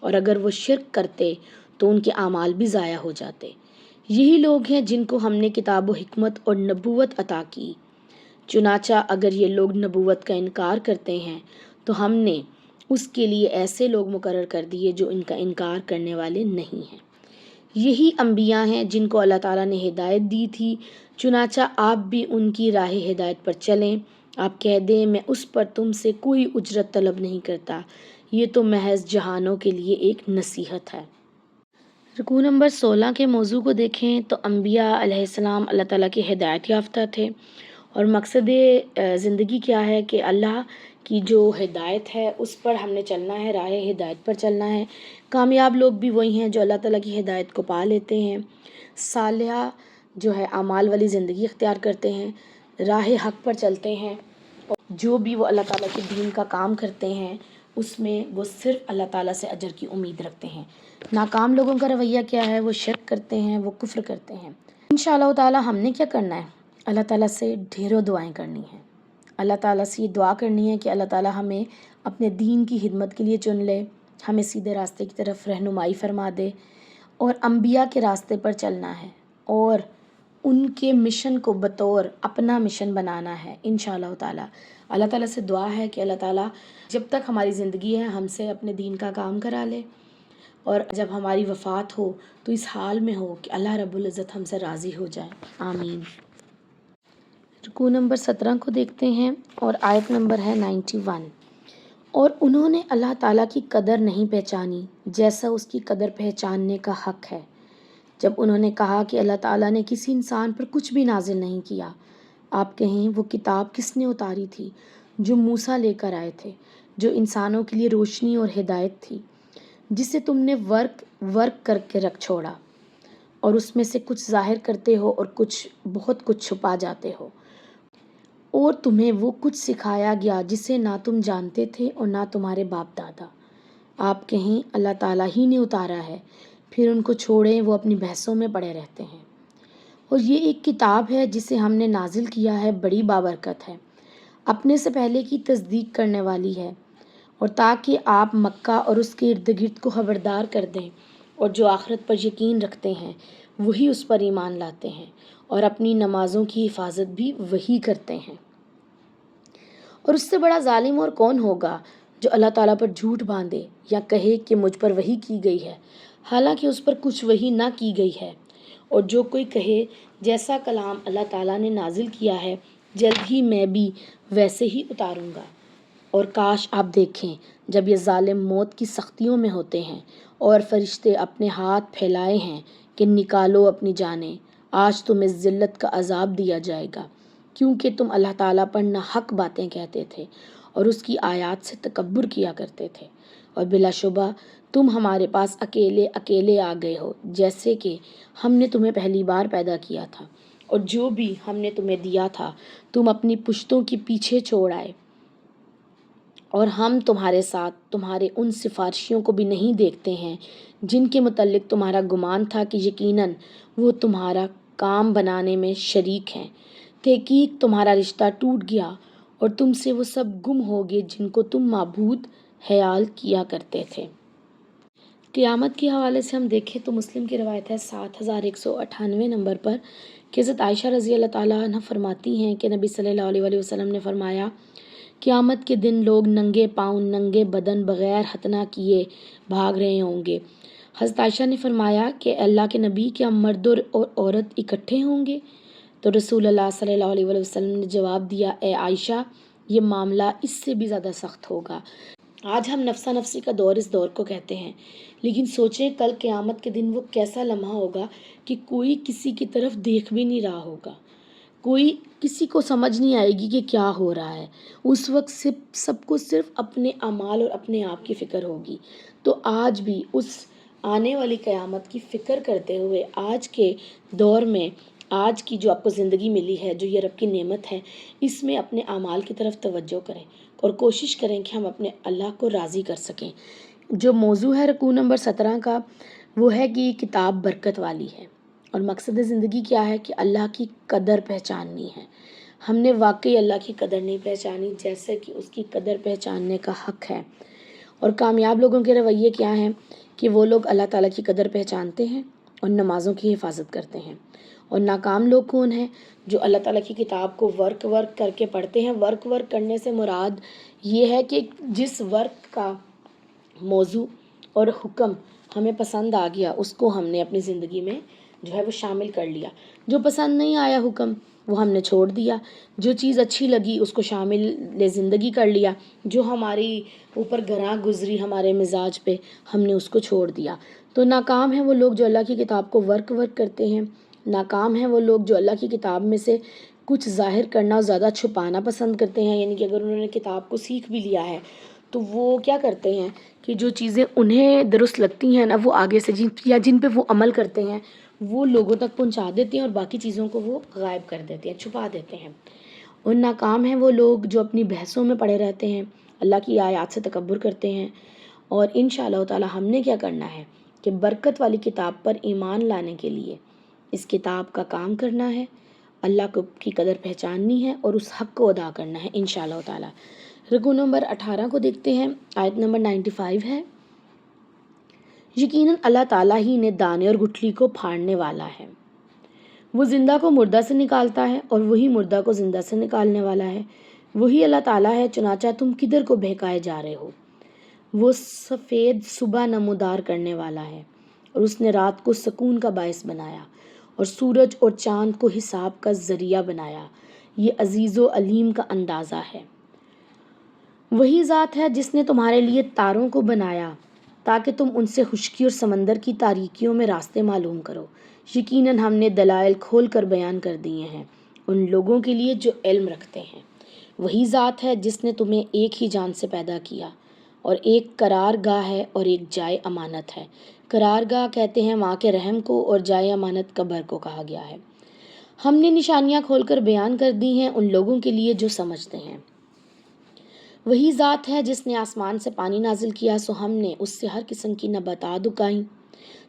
اور اگر وہ شرک کرتے تو ان کے اعمال بھی ضائع ہو جاتے۔ یہی لوگ ہیں جن کو ہم نے کتاب و حکمت اور نبوت عطا کی، چنانچہ اگر یہ لوگ نبوت کا انکار کرتے ہیں تو ہم نے اس کے لیے ایسے لوگ مقرر کر دیے جو ان کا انکار کرنے والے نہیں ہیں۔ یہی انبیاء ہیں جن کو اللہ تعالیٰ نے ہدایت دی تھی، چنانچہ آپ بھی ان کی راہ ہدایت پر چلیں۔ آپ کہہ دیں میں اس پر تم سے کوئی اجرت طلب نہیں کرتا، یہ تو محض جہانوں کے لیے ایک نصیحت ہے۔ رکوع نمبر 16 کے موضوع کو دیکھیں تو انبیاء علیہ السلام اللہ تعالیٰ کے ہدایت یافتہ تھے، اور مقصد زندگی کیا ہے کہ اللہ کی جو ہدایت ہے اس پر ہم نے چلنا ہے، راہ ہدایت پر چلنا ہے۔ کامیاب لوگ بھی وہی ہیں جو اللہ تعالیٰ کی ہدایت کو پا لیتے ہیں، صالحہ جو ہے اعمال والی زندگی اختیار کرتے ہیں، راہ حق پر چلتے ہیں، اور جو بھی وہ اللہ تعالیٰ کے دین کا کام کرتے ہیں اس میں وہ صرف اللہ تعالیٰ سے اجر کی امید رکھتے ہیں۔ ناکام لوگوں کا رویہ کیا ہے؟ وہ شرک کرتے ہیں، وہ کفر کرتے ہیں۔ انشاءاللہ تعالیٰ ہم نے کیا کرنا ہے؟ اللہ تعالیٰ سے ڈھیروں دعائیں کرنی ہیں، اللہ تعالیٰ سے یہ دعا کرنی ہے کہ اللہ تعالیٰ ہمیں اپنے دین کی خدمت کے لیے چن لے، ہمیں سیدھے راستے کی طرف رہنمائی فرما دے، اور انبیاء کے راستے پر چلنا ہے، اور ان کے مشن کو بطور اپنا مشن بنانا ہے انشاءاللہ تعالیٰ۔ اللہ تعالیٰ سے دعا ہے کہ اللہ تعالیٰ جب تک ہماری زندگی ہے ہم سے اپنے دین کا کام کرا لے، اور جب ہماری وفات ہو تو اس حال میں ہو کہ اللہ رب العزت ہم سے راضی ہو جائے، آمین۔ رکوع نمبر 17 کو دیکھتے ہیں، اور آیت نمبر ہے 91۔ اور انہوں نے اللہ تعالیٰ کی قدر نہیں پہچانی جیسا اس کی قدر پہچاننے کا حق ہے، جب انہوں نے کہا کہ اللہ تعالیٰ نے کسی انسان پر کچھ بھی نازل نہیں کیا۔ آپ کہیں وہ کتاب کس نے اتاری تھی؟ جو موسیٰ لے کر آئے تھے، جو انسانوں کے لیے روشنی اور ہدایت تھی، جسے تم نے ورق کر کے رکھ چھوڑا، اور اس میں سے کچھ ظاہر کرتے ہو اور بہت کچھ چھپا جاتے ہو، اور تمہیں وہ کچھ سکھایا گیا جسے نہ تم جانتے تھے اور نہ تمہارے باپ دادا۔ آپ کہیں اللہ تعالیٰ ہی نے اتارا ہے، پھر ان کو چھوڑیں، وہ اپنی بحثوں میں پڑے رہتے ہیں۔ اور یہ ایک کتاب ہے جسے ہم نے نازل کیا ہے، بڑی بابرکت ہے، اپنے سے پہلے کی تصدیق کرنے والی ہے، اور تاکہ آپ مکہ اور اس کے ارد گرد کو خبردار کر دیں، اور جو آخرت پر یقین رکھتے ہیں وہی اس پر ایمان لاتے ہیں، اور اپنی نمازوں کی حفاظت بھی وہی کرتے ہیں۔ اور اس سے بڑا ظالم اور کون ہوگا جو اللہ تعالیٰ پر جھوٹ باندھے یا کہے کہ مجھ پر وحی کی گئی ہے، حالانکہ اس پر کچھ وحی نہ کی گئی ہے، اور جو کوئی کہے جیسا کلام اللہ تعالیٰ نے نازل کیا ہے جلد ہی میں بھی ویسے ہی اتاروں گا۔ اور کاش آپ دیکھیں جب یہ ظالم موت کی سختیوں میں ہوتے ہیں اور فرشتے اپنے ہاتھ پھیلائے ہیں کہ نکالو اپنی جانیں، آج تمہیں ذلت کا عذاب دیا جائے گا، کیونکہ تم اللہ تعالیٰ پر ناحق باتیں کہتے تھے اور اس کی آیات سے تکبر کیا کرتے تھے، اور بلا شبہ تم ہمارے پاس اکیلے اکیلے آ گئے ہو، جیسے کہ ہم نے تمہیں پہلی بار پیدا کیا تھا، اور جو بھی ہم نے تمہیں دیا تھا تم اپنی پشتوں کے پیچھے چھوڑ آئے، اور ہم تمہارے ساتھ تمہارے ان سفارشیوں کو بھی نہیں دیکھتے ہیں جن کے متعلق تمہارا گمان تھا کہ یقیناً وہ تمہارا کام بنانے میں شریک ہیں۔ تحقیق تمہارا رشتہ ٹوٹ گیا اور تم سے وہ سب گم ہو گئے جن کو تم معبود خیال کیا کرتے تھے۔ قیامت کے حوالے سے ہم دیکھیں تو مسلم کی روایت ہے 7198 نمبر پر کہ حضرت عائشہ رضی اللہ تعالیٰ عنہ فرماتی ہیں کہ نبی صلی اللہ علیہ وسلم نے فرمایا، قیامت کے دن لوگ ننگے پاؤں ننگے بدن بغیر ختنہ کیے بھاگ رہے ہوں گے۔ حضرت عائشہ نے فرمایا کہ اللہ کے نبی، کیا مرد اور عورت اکٹھے ہوں گے؟ تو رسول اللہ صلی اللہ علیہ وسلم نے جواب دیا، اے عائشہ، یہ معاملہ اس سے بھی زیادہ سخت ہوگا۔ آج ہم نفسا نفسی کا دور اس دور کو کہتے ہیں، لیکن سوچیں کل قیامت کے دن وہ کیسا لمحہ ہوگا کہ کوئی کسی کی طرف دیکھ بھی نہیں رہا ہوگا، کوئی کسی کو سمجھ نہیں آئے گی کہ کیا ہو رہا ہے۔ اس وقت سب کو صرف اپنے اعمال اور اپنے آپ کی فکر ہوگی۔ تو آج بھی اس آنے والی قیامت کی فکر کرتے ہوئے آج کے دور میں آج کی جو آپ کو زندگی ملی ہے، جو یہ رب کی نعمت ہے، اس میں اپنے اعمال کی طرف توجہ کریں اور کوشش کریں کہ ہم اپنے اللہ کو راضی کر سکیں۔ جو موضوع ہے رکوع نمبر 17 کا، وہ ہے کہ یہ کتاب برکت والی ہے، اور مقصد زندگی کیا ہے کہ اللہ کی قدر پہچاننی ہے۔ ہم نے واقعی اللہ کی قدر نہیں پہچانی جیسے کہ اس کی قدر پہچاننے کا حق ہے۔ اور کامیاب لوگوں کے رویے کیا ہیں کہ وہ لوگ اللہ تعالیٰ کی قدر پہچانتے ہیں اور نمازوں کی حفاظت کرتے ہیں۔ اور ناکام لوگ کون ہیں؟ جو اللہ تعالیٰ کی کتاب کو ورک کر کے پڑھتے ہیں۔ ورک کرنے سے مراد یہ ہے کہ جس ورک کا موضوع اور حکم ہمیں پسند آ گیا اس کو ہم نے اپنی زندگی میں جو ہے وہ شامل کر لیا، جو پسند نہیں آیا حکم وہ ہم نے چھوڑ دیا، جو چیز اچھی لگی اس کو شامل زندگی کر لیا، جو ہماری اوپر گراں گزری ہمارے مزاج پہ ہم نے اس کو چھوڑ دیا۔ تو ناکام ہیں وہ لوگ جو اللہ کی کتاب کو ورک کرتے ہیں، ناکام ہیں وہ لوگ جو اللہ کی کتاب میں سے کچھ ظاہر کرنا اور زیادہ چھپانا پسند کرتے ہیں، یعنی کہ اگر انہوں نے کتاب کو سیکھ بھی لیا ہے تو وہ کیا کرتے ہیں کہ جو چیزیں انہیں درست لگتی ہیں نا وہ آگے سے جن پہ وہ عمل کرتے ہیں وہ لوگوں تک پہنچا دیتے ہیں اور باقی چیزوں کو وہ غائب کر دیتے ہیں، چھپا دیتے ہیں۔ اور ناکام ہیں وہ لوگ جو اپنی بحثوں میں پڑے رہتے ہیں، اللہ کی آیات سے تکبر کرتے ہیں۔ اور انشاءاللہ تعالی ہم نے کیا کرنا ہے کہ برکت والی کتاب پر ایمان لانے کے لیے اس کتاب کا کام کرنا ہے، اللہ کی قدر پہچاننی ہے اور اس حق کو ادا کرنا ہے انشاءاللہ تعالی۔ رکوع نمبر 18 کو دیکھتے ہیں، آیت نمبر 95 ہے، یقیناً اللہ تعالیٰ ہی نے دانے اور گٹھلی کو پھاڑنے والا ہے، وہ زندہ کو مردہ سے نکالتا ہے اور وہی مردہ کو زندہ سے نکالنے والا ہے، وہی اللہ تعالیٰ ہے، چنانچہ تم کدھر کو بہکائے جا رہے ہو۔ وہ سفید صبح نمودار کرنے والا ہے، اور اس نے رات کو سکون کا باعث بنایا اور سورج اور چاند کو حساب کا ذریعہ بنایا، یہ عزیز و علیم کا اندازہ ہے۔ وہی ذات ہے جس نے تمہارے لیے تاروں کو بنایا تاکہ تم ان سے خشکی اور سمندر کی تاریکیوں میں راستے معلوم کرو، یقیناً ہم نے دلائل کھول کر بیان کر دیے ہیں ان لوگوں کے لیے جو علم رکھتے ہیں۔ وہی ذات ہے جس نے تمہیں ایک ہی جان سے پیدا کیا اور ایک قرار گاہ ہے اور ایک جائے امانت ہے۔ قرار گاہ کہتے ہیں ماں کے رحم کو، اور جائے امانت قبر کو کہا گیا ہے۔ ہم نے نشانیاں کھول کر بیان کر دی ہیں ان لوگوں کے لیے جو سمجھتے ہیں۔ وہی ذات ہے جس نے آسمان سے پانی نازل کیا، سو ہم نے اس سے ہر قسم کی نباتات اگائیں،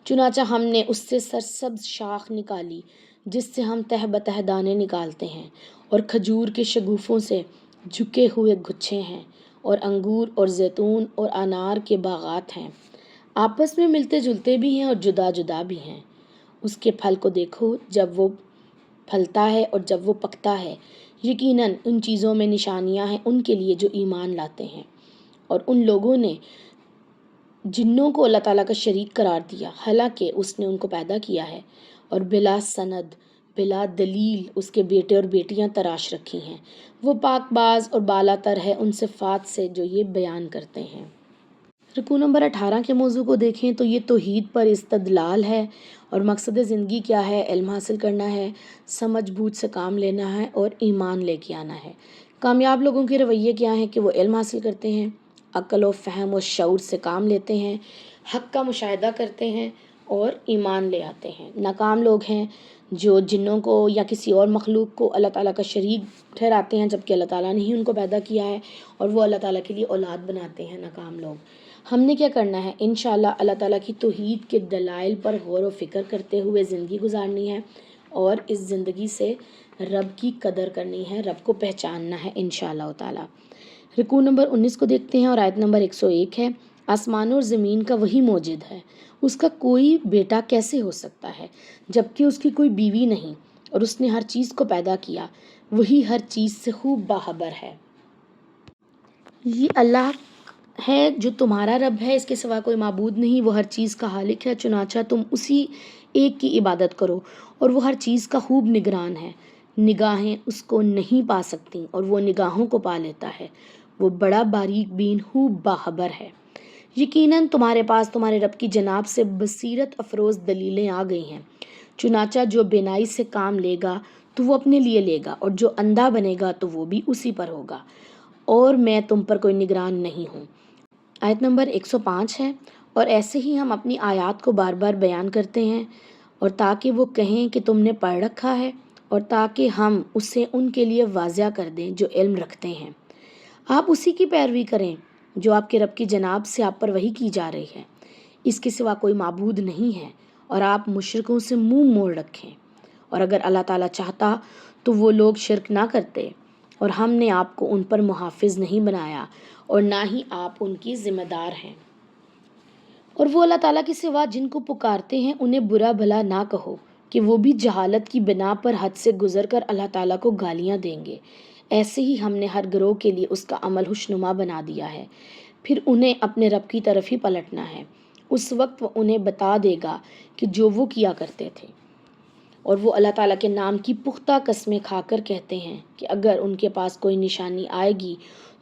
چنانچہ ہم نے اس سے سرسبز شاخ نکالی جس سے ہم تہ بتہ دانے نکالتے ہیں، اور کھجور کے شگوفوں سے جھکے ہوئے گچھے ہیں، اور انگور اور زیتون اور انار کے باغات ہیں، آپس میں ملتے جلتے بھی ہیں اور جدا جدا بھی ہیں۔ اس کے پھل کو دیکھو جب وہ پھلتا ہے اور جب وہ پکتا ہے، یقیناً ان چیزوں میں نشانیاں ہیں ان کے لیے جو ایمان لاتے ہیں۔ اور ان لوگوں نے جنوں کو اللہ تعالیٰ کا شریک قرار دیا، حالانکہ اس نے ان کو پیدا کیا ہے، اور بلا سند بلا دلیل اس کے بیٹے اور بیٹیاں تراش رکھی ہیں۔ وہ پاک باز اور بالا تر ہے ان صفات سے جو یہ بیان کرتے ہیں۔ رکوع نمبر 18 کے موضوع کو دیکھیں تو یہ توحید پر استدلال ہے، اور مقصد زندگی کیا ہے؟ علم حاصل کرنا ہے، سمجھ بوجھ سے کام لینا ہے اور ایمان لے کے آنا ہے۔ کامیاب لوگوں کے رویے کیا ہیں کہ وہ علم حاصل کرتے ہیں، عقل و فہم و شعور سے کام لیتے ہیں، حق کا مشاہدہ کرتے ہیں اور ایمان لے آتے ہیں۔ ناکام لوگ ہیں جو جنوں کو یا کسی اور مخلوق کو اللہ تعالیٰ کا شریک ٹھہراتے ہیں، جبکہ اللہ تعالیٰ نے ہی ان کو پیدا کیا ہے، اور وہ اللہ تعالیٰ کے لیے اولاد بناتے ہیں۔ ناکام لوگ، ہم نے کیا کرنا ہے؟ انشاءاللہ اللہ تعالیٰ کی توحید کے دلائل پر غور و فکر کرتے ہوئے زندگی گزارنی ہے، اور اس زندگی سے رب کی قدر کرنی ہے، رب کو پہچاننا ہے انشاءاللہ تعالیٰ۔ رکوع نمبر 19 کو دیکھتے ہیں، اور آیت نمبر 101 ہے، آسمان اور زمین کا وہی موجد ہے، اس کا کوئی بیٹا کیسے ہو سکتا ہے جبکہ اس کی کوئی بیوی نہیں، اور اس نے ہر چیز کو پیدا کیا، وہی ہر چیز سے خوب باخبر ہے۔ یہ اللہ ہے جو تمہارا رب ہے، اس کے سوا کوئی معبود نہیں، وہ ہر چیز کا خالق ہے، چنانچہ تم اسی ایک کی عبادت کرو، اور وہ ہر چیز کا خوب نگران ہے۔ نگاہیں اس کو نہیں پا سکتی اور وہ نگاہوں کو پا لیتا ہے، وہ بڑا باریک بین خوب باخبر ہے۔ یقیناً تمہارے پاس تمہارے رب کی جناب سے بصیرت افروز دلیلیں آ گئی ہیں، چنانچہ جو بینائی سے کام لے گا تو وہ اپنے لیے لے گا، اور جو اندھا بنے گا تو وہ بھی اسی پر ہوگا، اور میں تم پر کوئی نگران نہیں ہوں۔ آیت نمبر 105 ہے، اور ایسے ہی ہم اپنی آیات کو بار بار بیان کرتے ہیں، اور تاکہ وہ کہیں کہ تم نے پڑھ رکھا ہے، اور تاکہ ہم اسے ان کے لیے واضح کر دیں جو علم رکھتے ہیں۔ آپ اسی کی پیروی کریں جو آپ کے رب کی جناب سے آپ پر وحی کی جا رہی ہے، اس کے سوا کوئی معبود نہیں ہے، اور آپ مشرکوں سے منہ موڑ رکھیں، اور اگر اللہ تعالیٰ چاہتا تو وہ لوگ شرک نہ کرتے، اور ہم نے آپ کو ان پر محافظ نہیں بنایا، اور نہ ہی آپ ان کی ذمہ دار ہیں۔ اور وہ اللہ تعالیٰ کے سوا جن کو پکارتے ہیں انہیں برا بھلا نہ کہو کہ وہ بھی جہالت کی بنا پر حد سے گزر کر اللہ تعالیٰ کو گالیاں دیں گے۔ ایسے ہی ہم نے ہر گروہ کے لیے اس کا عمل خوشنما بنا دیا ہے، پھر انہیں اپنے رب کی طرف ہی پلٹنا ہے، اس وقت وہ انہیں بتا دے گا کہ جو وہ کیا کرتے تھے۔ اور وہ اللہ تعالیٰ کے نام کی پختہ قسمیں کھا کر کہتے ہیں کہ اگر ان کے پاس کوئی نشانی آئے گی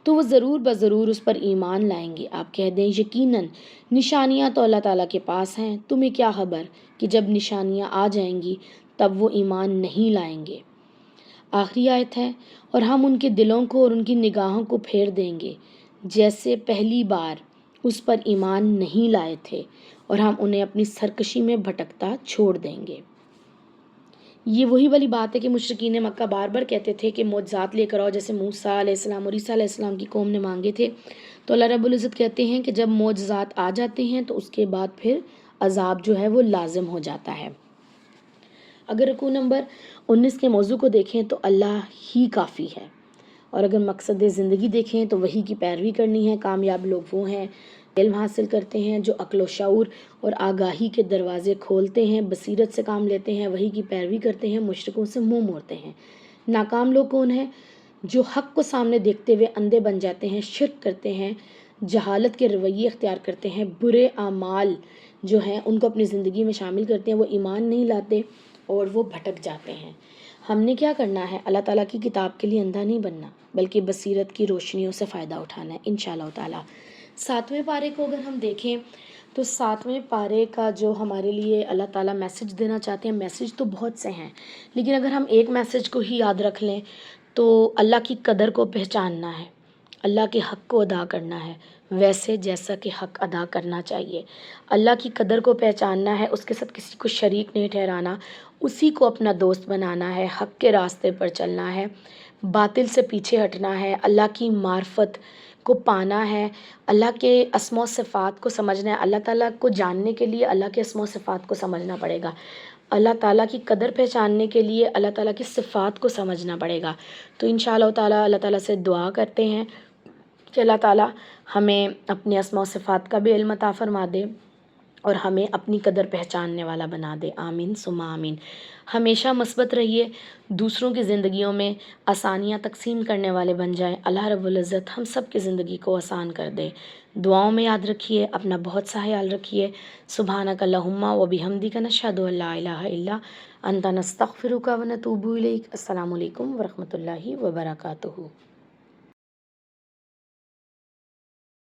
تو وہ ضرور بضرور اس پر ایمان لائیں گے۔ آپ کہہ دیں یقیناً نشانیاں تو اللہ تعالیٰ کے پاس ہیں، تمہیں کیا خبر کہ جب نشانیاں آ جائیں گی تب وہ ایمان نہیں لائیں گے۔ آخری آیت ہے، اور ہم ان کے دلوں کو اور ان کی نگاہوں کو پھیر دیں گے جیسے پہلی بار اس پر ایمان نہیں لائے تھے، اور ہم انہیں اپنی سرکشی میں بھٹکتا چھوڑ دیں گے۔ یہ وہی والی بات ہے کہ مشرکین مکہ بار بار کہتے تھے کہ معجزات لے کر آؤ، جیسے موسیٰ علیہ السلام اور عیسیٰ علیہ السلام کی قوم نے مانگے تھے۔ تو اللہ رب العزت کہتے ہیں کہ جب معجزات آ جاتے ہیں تو اس کے بعد پھر عذاب جو ہے وہ لازم ہو جاتا ہے۔ اگر رکوع نمبر 19 کے موضوع کو دیکھیں تو اللہ ہی کافی ہے، اور اگر مقصد زندگی دیکھیں تو وہی کی پیروی کرنی ہے۔ کامیاب لوگ وہ ہیں علم حاصل کرتے ہیں، جو عقل و شعور اور آگاہی کے دروازے کھولتے ہیں، بصیرت سے کام لیتے ہیں، وہی کی پیروی کرتے ہیں، مشرکوں سے منہ موڑتے ہیں۔ ناکام لوگ کون ہیں؟ جو حق کو سامنے دیکھتے ہوئے اندھے بن جاتے ہیں، شرک کرتے ہیں، جہالت کے رویے اختیار کرتے ہیں، برے اعمال جو ہیں ان کو اپنی زندگی میں شامل کرتے ہیں، وہ ایمان نہیں لاتے اور وہ بھٹک جاتے ہیں۔ ہم نے کیا کرنا ہے؟ اللہ تعالیٰ کی کتاب کے لیے اندھا نہیں بننا، بلکہ بصیرت کی روشنیوں سے فائدہ اٹھانا ہے انشاءاللہ تعالیٰ۔ 7ویں پارے کو اگر ہم دیکھیں تو 7ویں پارے کا جو ہمارے لیے اللہ تعالیٰ میسج دینا چاہتے ہیں، میسج تو بہت سے ہیں، لیکن اگر ہم ایک میسج کو ہی یاد رکھ لیں تو اللہ کی قدر کو پہچاننا ہے، اللہ کے حق کو ادا کرنا ہے ویسے جیسا کہ حق ادا کرنا چاہیے۔ اللہ کی قدر کو پہچاننا ہے، اس کے ساتھ کسی کو شریک نہیں ٹھہرانا، اسی کو اپنا دوست بنانا ہے، حق کے راستے پر چلنا ہے، باطل سے پیچھے ہٹنا ہے، اللہ کی معرفت کو پانا ہے، اللہ کے اسماء و صفات کو سمجھنا ہے۔ اللہ تعالیٰ کو جاننے کے لیے اللہ کے اسماء و صفات کو سمجھنا پڑے گا، اللہ تعالیٰ کی قدر پہچاننے کے لیے اللہ تعالیٰ کی صفات کو سمجھنا پڑے گا۔ تو انشاءاللہ تعالیٰ اللہ تعالیٰ سے دعا کرتے ہیں کہ اللہ تعالیٰ ہمیں اپنے اسماء و صفات کا بھی علم عطا فرما دے، اور ہمیں اپنی قدر پہچاننے والا بنا دے، آمین ثم آمین۔ ہمیشہ مثبت رہیے، دوسروں کی زندگیوں میں آسانیاں تقسیم کرنے والے بن جائیں، اللہ رب العزت ہم سب کی زندگی کو آسان کر دے۔ دعاؤں میں یاد رکھیے، اپنا بہت سا خیال رکھیے۔ سبحانک اللہم و بحمدک نشہد ان لا الہ الا انت نستغفرک و نتوب الیک۔ السلام علیکم ورحمۃ اللہ وبرکاتہ۔